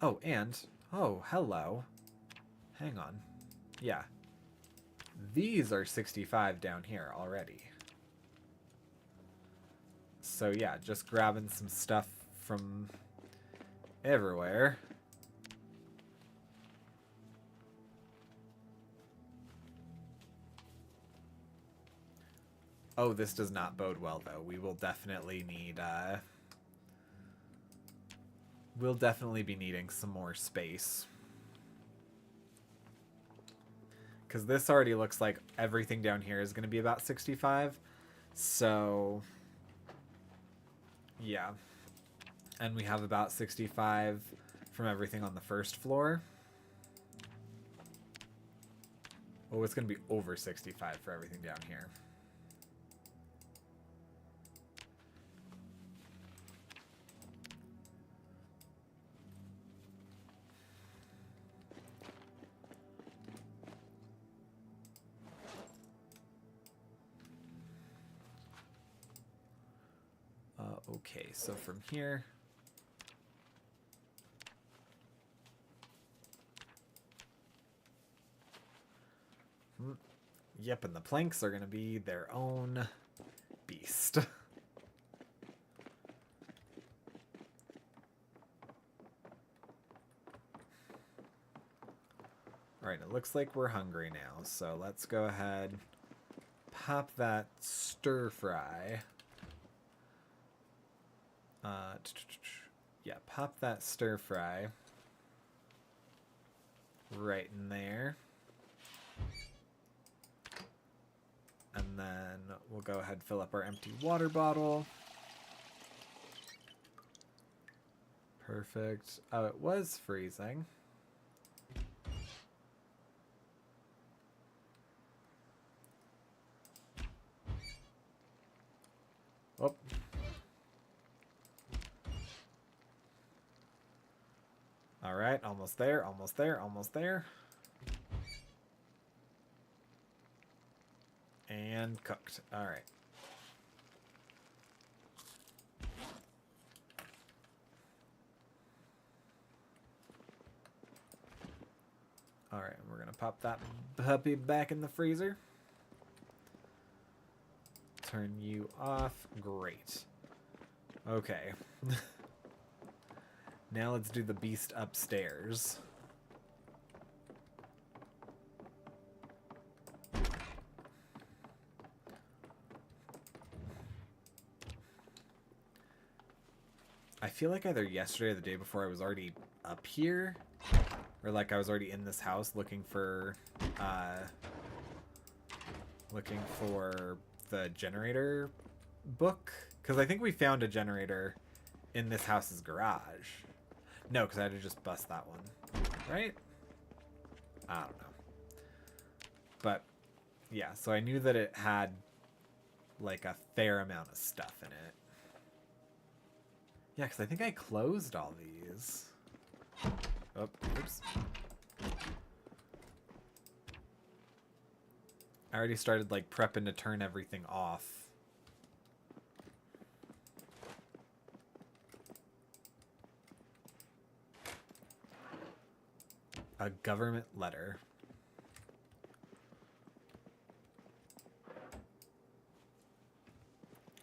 Oh, and, oh, hello. Hang on. Yeah. These are 65 down here already. So yeah, just grabbing some stuff from everywhere. Oh, this does not bode well, though. We will definitely need, we'll definitely be needing some more space. Because this already looks like everything down here is going to be about 65. So, yeah. And we have about 65 from everything on the first floor. Oh, it's going to be over 65 for everything down here. Okay, so from here... Yep, and the planks are going to be their own beast. Alright, it looks like we're hungry now, so let's go ahead, pop that stir fry. Yeah, pop that stir fry right in there. And then we'll go ahead and fill up our empty water bottle. Perfect. Oh, it was freezing. Oh. All right, almost there, almost there, almost there. And cooked. All right. pop that puppy back in the freezer. Turn you off. Great. Okay. Now let's do the beast upstairs. I feel like either yesterday or the day before I was already up here. Or like I was already in this house looking for the generator book. Because I think we found a generator in this house's garage. No, because I had to just bust that one. Right? I don't know. But, yeah, so I knew that it had, like, a fair amount of stuff in it. Yeah, because I think I closed all these. Oh, oops. I already started, like, prepping to turn everything off. A government letter.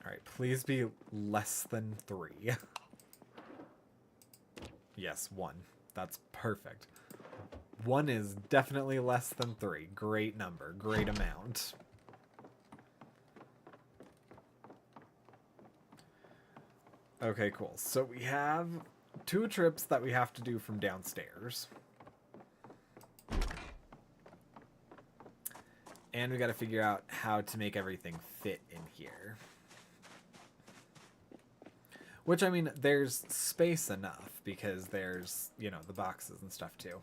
Alright, please be less than 3. Yes, 1. That's perfect. 1 is definitely less than 3. Great number. Great amount. Okay, cool. So we have 2 trips that we have to do from downstairs. And we got to figure out how to make everything fit in here. Which, I mean, there's space enough because there's, you know, the boxes and stuff too.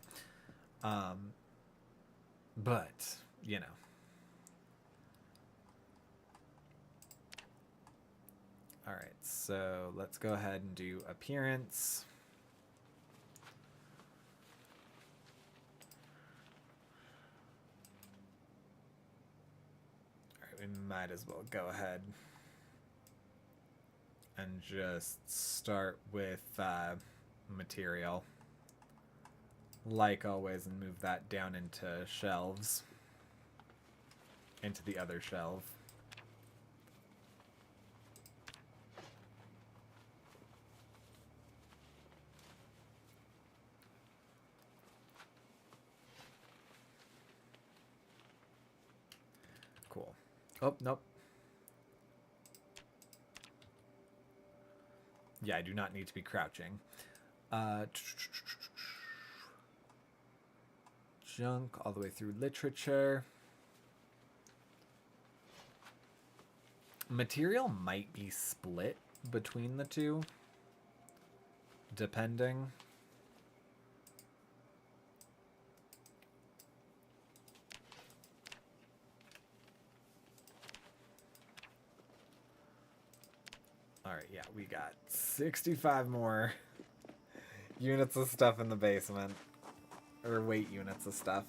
But, you know. Alright, so let's go ahead and do appearance. Alright, we might as well go ahead and just start with material. Like always, and move that down into shelves. Into the other shelf. Cool. Oh, nope. Yeah, I do not need to be crouching. Junk all the way through literature. Material might be split between the two, depending. Alright, yeah, we got 65 more units of stuff in the basement. Or weight units of stuff.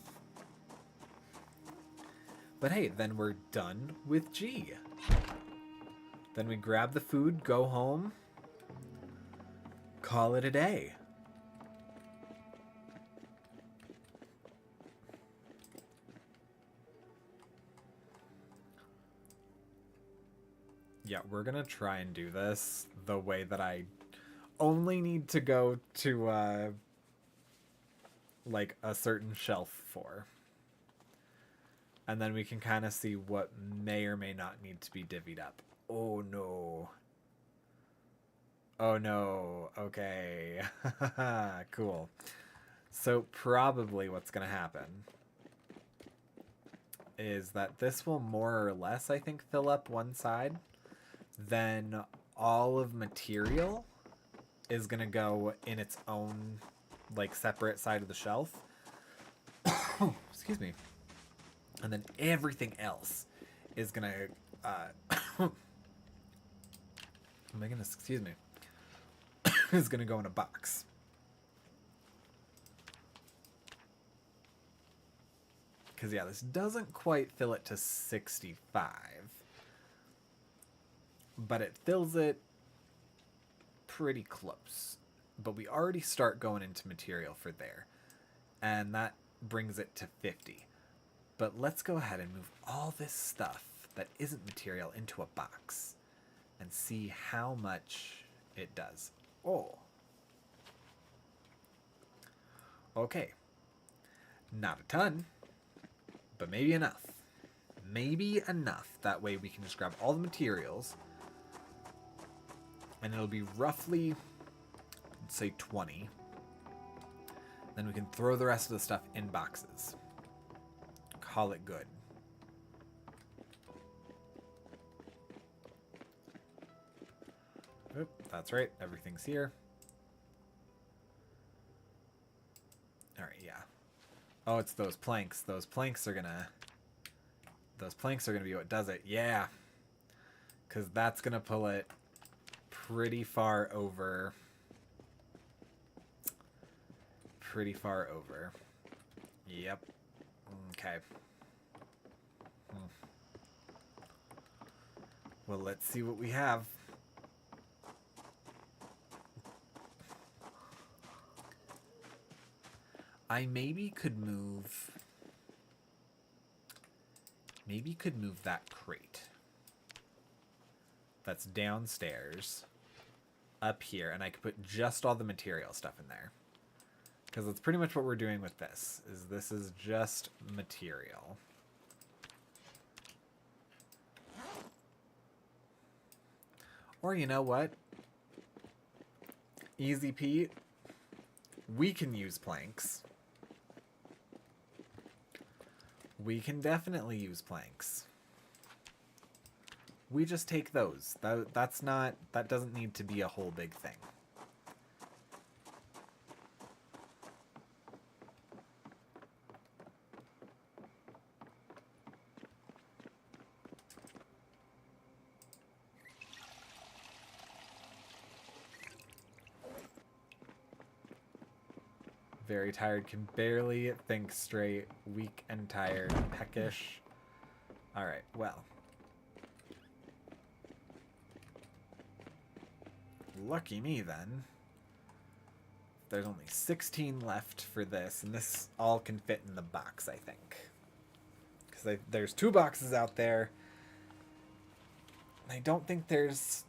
But hey, then we're done with G. Then we grab the food, go home, call it a day. Yeah, we're gonna try and do this the way that I only need to go to, like, a certain shelf for. And then we can kind of see what may or may not need to be divvied up. Oh, no. Oh, no. Okay. Cool. So probably what's going to happen is that this will more or less, I think, fill up one side. Then all of material is going to go in its own, like, separate side of the shelf. Excuse me. And then everything else is going to... oh my goodness, excuse me. Is going to go in a box. Because, yeah, this doesn't quite fill it to 65. But it fills it pretty close. But we already start going into material for there. And that brings it to 50. But let's go ahead and move all this stuff that isn't material into a box and see how much it does. Oh. Okay. Not a ton, but maybe enough. Maybe enough. That way we can just grab all the materials and it'll be roughly, say, 20. Then we can throw the rest of the stuff in boxes. Call it good. Oop, that's right. Everything's here. Alright, yeah. Oh, it's those planks. Those planks are gonna be what does it. Yeah. Because that's gonna pull it pretty far over. Pretty far over. Yep. Okay. Well, let's see what we have. I maybe could move that crate that's downstairs up here, and I could put just all the material stuff in there. Because that's pretty much what we're doing with this, is this is just material. Or you know what? Easy Pete. We can use planks. We can definitely use planks. We just take those. That doesn't need to be a whole big thing. Very tired, can barely think straight, weak and tired, peckish. Alright, well. Lucky me then. There's only 16 left for this, and this all can fit in the box, I think. Because there's 2 boxes out there. I don't think there's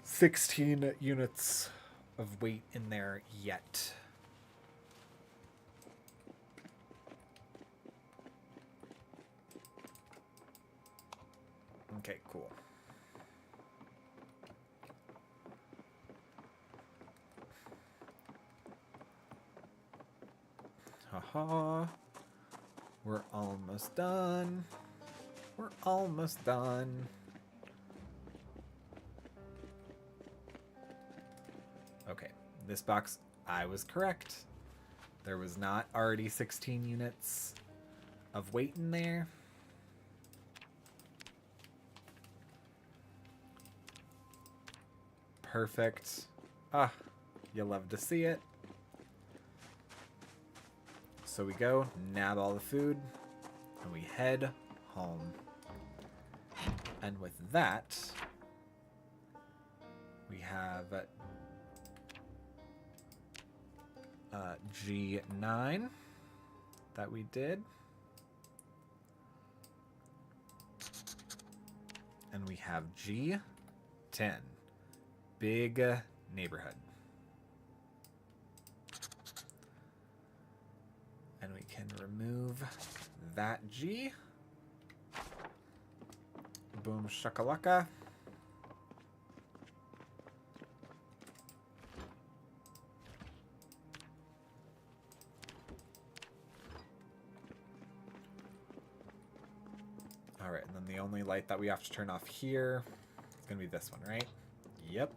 16 units of weight in there yet. Okay, cool. Haha. We're almost done. We're almost done. Okay, this box, I was correct. There was not already 16 units of weight in there. Perfect. Ah, you love to see it. So we go, nab all the food, and we head home. And with that, we have G9 that we did. And we have G10. Big neighborhood. And we can remove that G. Boom shakalaka. Alright, and then the only light that we have to turn off here is going to be this one, right? Yep.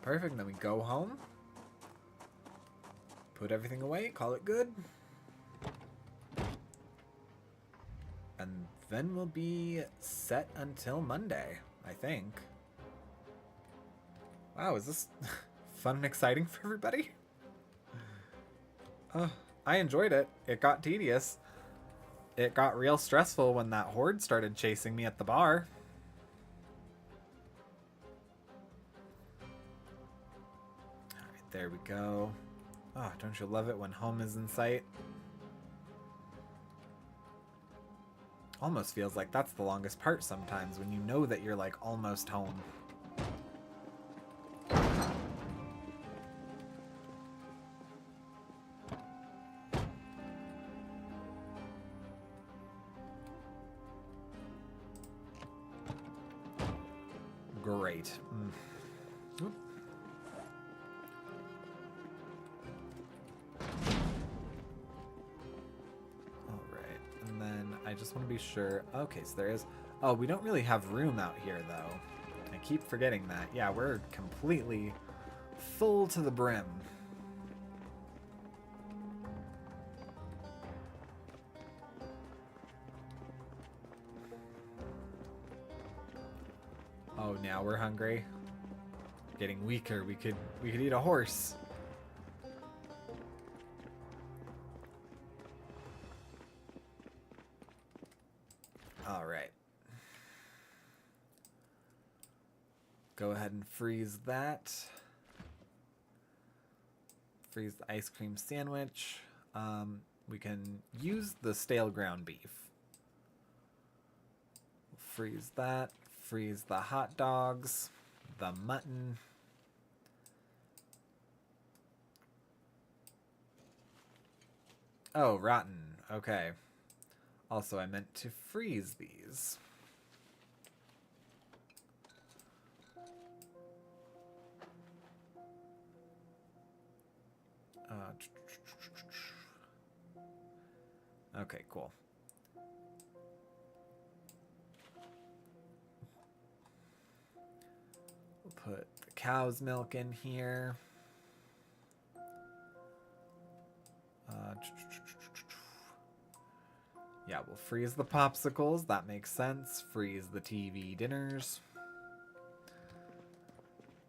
Perfect, then we go home. Put everything away, call it good. And then we'll be set until Monday, I think. Wow, is this fun and exciting for everybody? I enjoyed it. It got tedious. It got real stressful when that horde started chasing me at the bar. there we go. Oh, don't you love it when home is in sight? Almost feels like that's the longest part sometimes, when you know that you're like almost home. Great. Oop. Alright, and then I just want to be sure. Okay, so there is... Oh, we don't really have room out here, though. I keep forgetting that. Yeah, we're completely full to the brim. Oh, now we're hungry. Getting weaker. We could eat a horse. All right. Go ahead and freeze that. Freeze the ice cream sandwich. We can use the stale ground beef. Freeze that. Freeze the hot dogs. The mutton. Oh, rotten. Okay. Also, I meant to freeze these. Okay, cool. We'll put the cow's milk in here. Yeah, we'll freeze the popsicles. That makes sense. Freeze the TV dinners.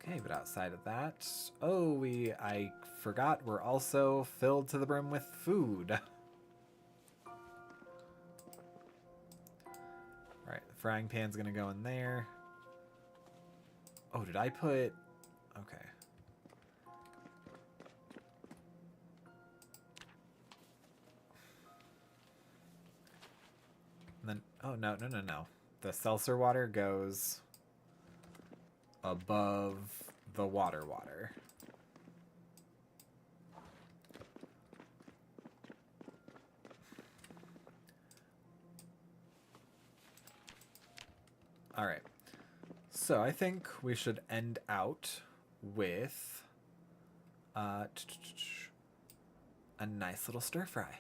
Okay, but outside of that... Oh, I forgot we're also filled to the brim with food. Alright, the frying pan's gonna go in there. Oh, did I put... Okay. And then... Oh, no. The seltzer water goes above the water. Alright. So I think we should end out with a nice little stir fry.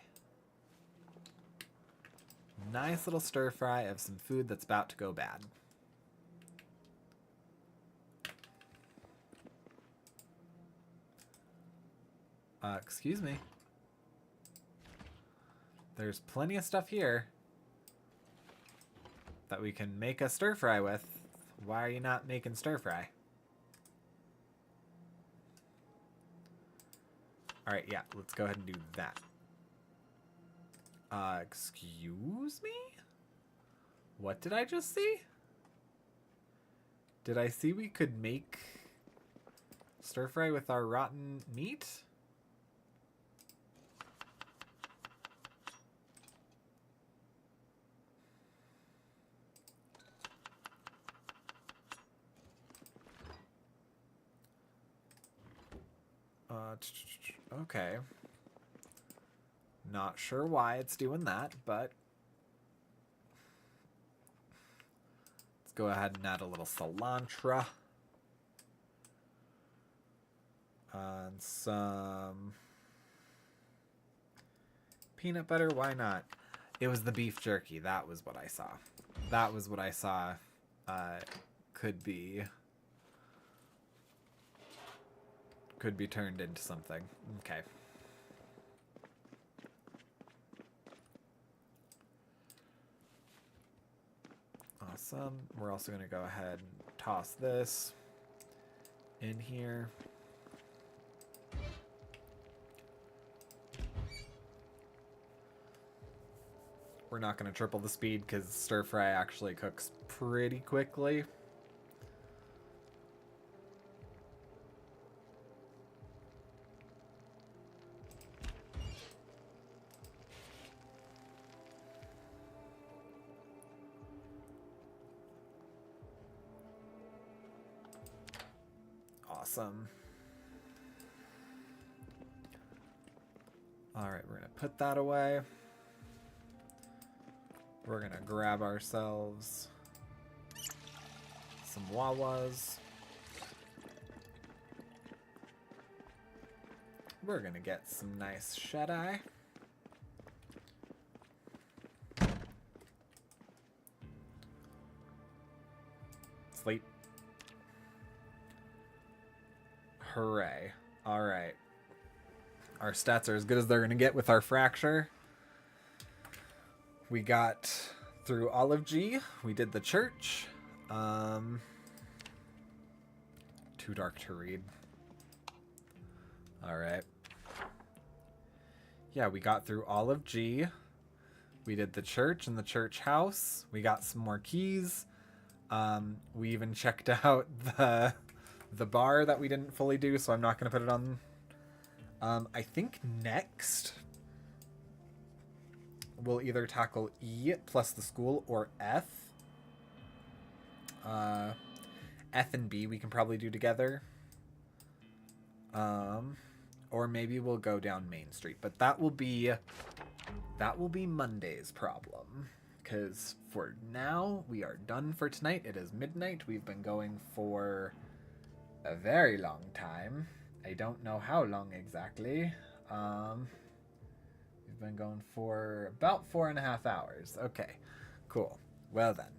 Nice little stir fry of some food that's about to go bad. Excuse me. There's plenty of stuff here that we can make a stir fry with. Why are you not making stir fry? Alright, yeah, let's go ahead and do that. Excuse me? What did I just see? Did I see we could make stir fry with our rotten meat? Okay. Not sure why it's doing that, but let's go ahead and add a little cilantro. And some peanut butter, why not? It was the beef jerky, that was what I saw. That was what I saw could be turned into something. Okay. Awesome. We're also going to go ahead and toss this in here. We're not going to triple the speed because stir fry actually cooks pretty quickly. Awesome. All right, we're gonna put that away. We're gonna grab ourselves some Wawas. We're gonna get some nice shut-eye. Sleep. Hooray. Alright. Our stats are as good as they're gonna get with our fracture. We got through Olive G. We did the church. Too dark to read. Alright. Yeah, we got through Olive G. We did the church and the church house. We got some more keys. We even checked out the bar that we didn't fully do, so I'm not going to put it on. I think next we'll either tackle E plus the school or F. F and B we can probably do together. Or maybe we'll go down Main Street, but that will be Monday's problem. Because for now, we are done for tonight. It is midnight. We've been going for a very long time. I don't know how long exactly. We've been going for about 4.5 hours. Okay, cool. Well then,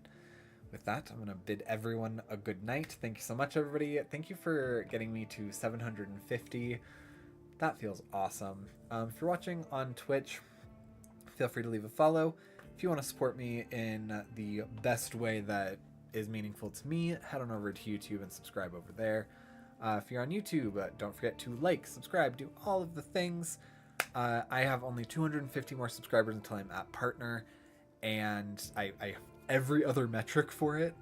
with that, I'm going to bid everyone a good night. Thank you so much, everybody. Thank you for getting me to 750. That feels awesome. If you're watching on Twitch, feel free to leave a follow. If you want to support me in the best way that is meaningful to me, head on over to YouTube and subscribe over there. If you're on YouTube, don't forget to like, subscribe, do all of the things. I have only 250 more subscribers until I'm at partner, and I have every other metric for it.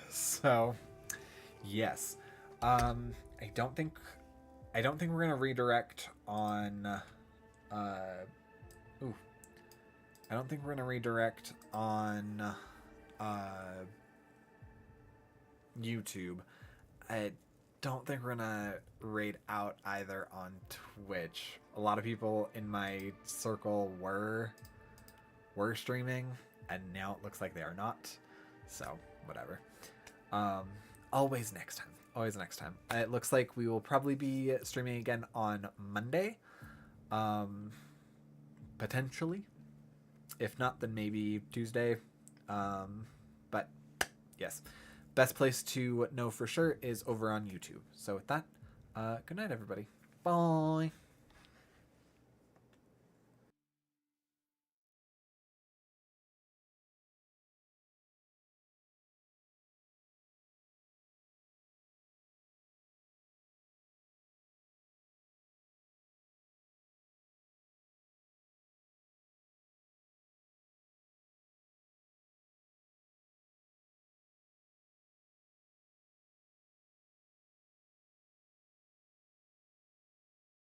So, yes. I don't think we're gonna redirect on. I don't think we're gonna redirect on YouTube. I don't think we're gonna raid out either on Twitch. A lot of people in my circle were streaming, and now it looks like they are not. So whatever. Always next time. Always next time. It looks like we will probably be streaming again on Monday. Potentially. If not, then maybe Tuesday. But yes. Best place to know for sure is over on YouTube. So with that, good night, everybody. Bye.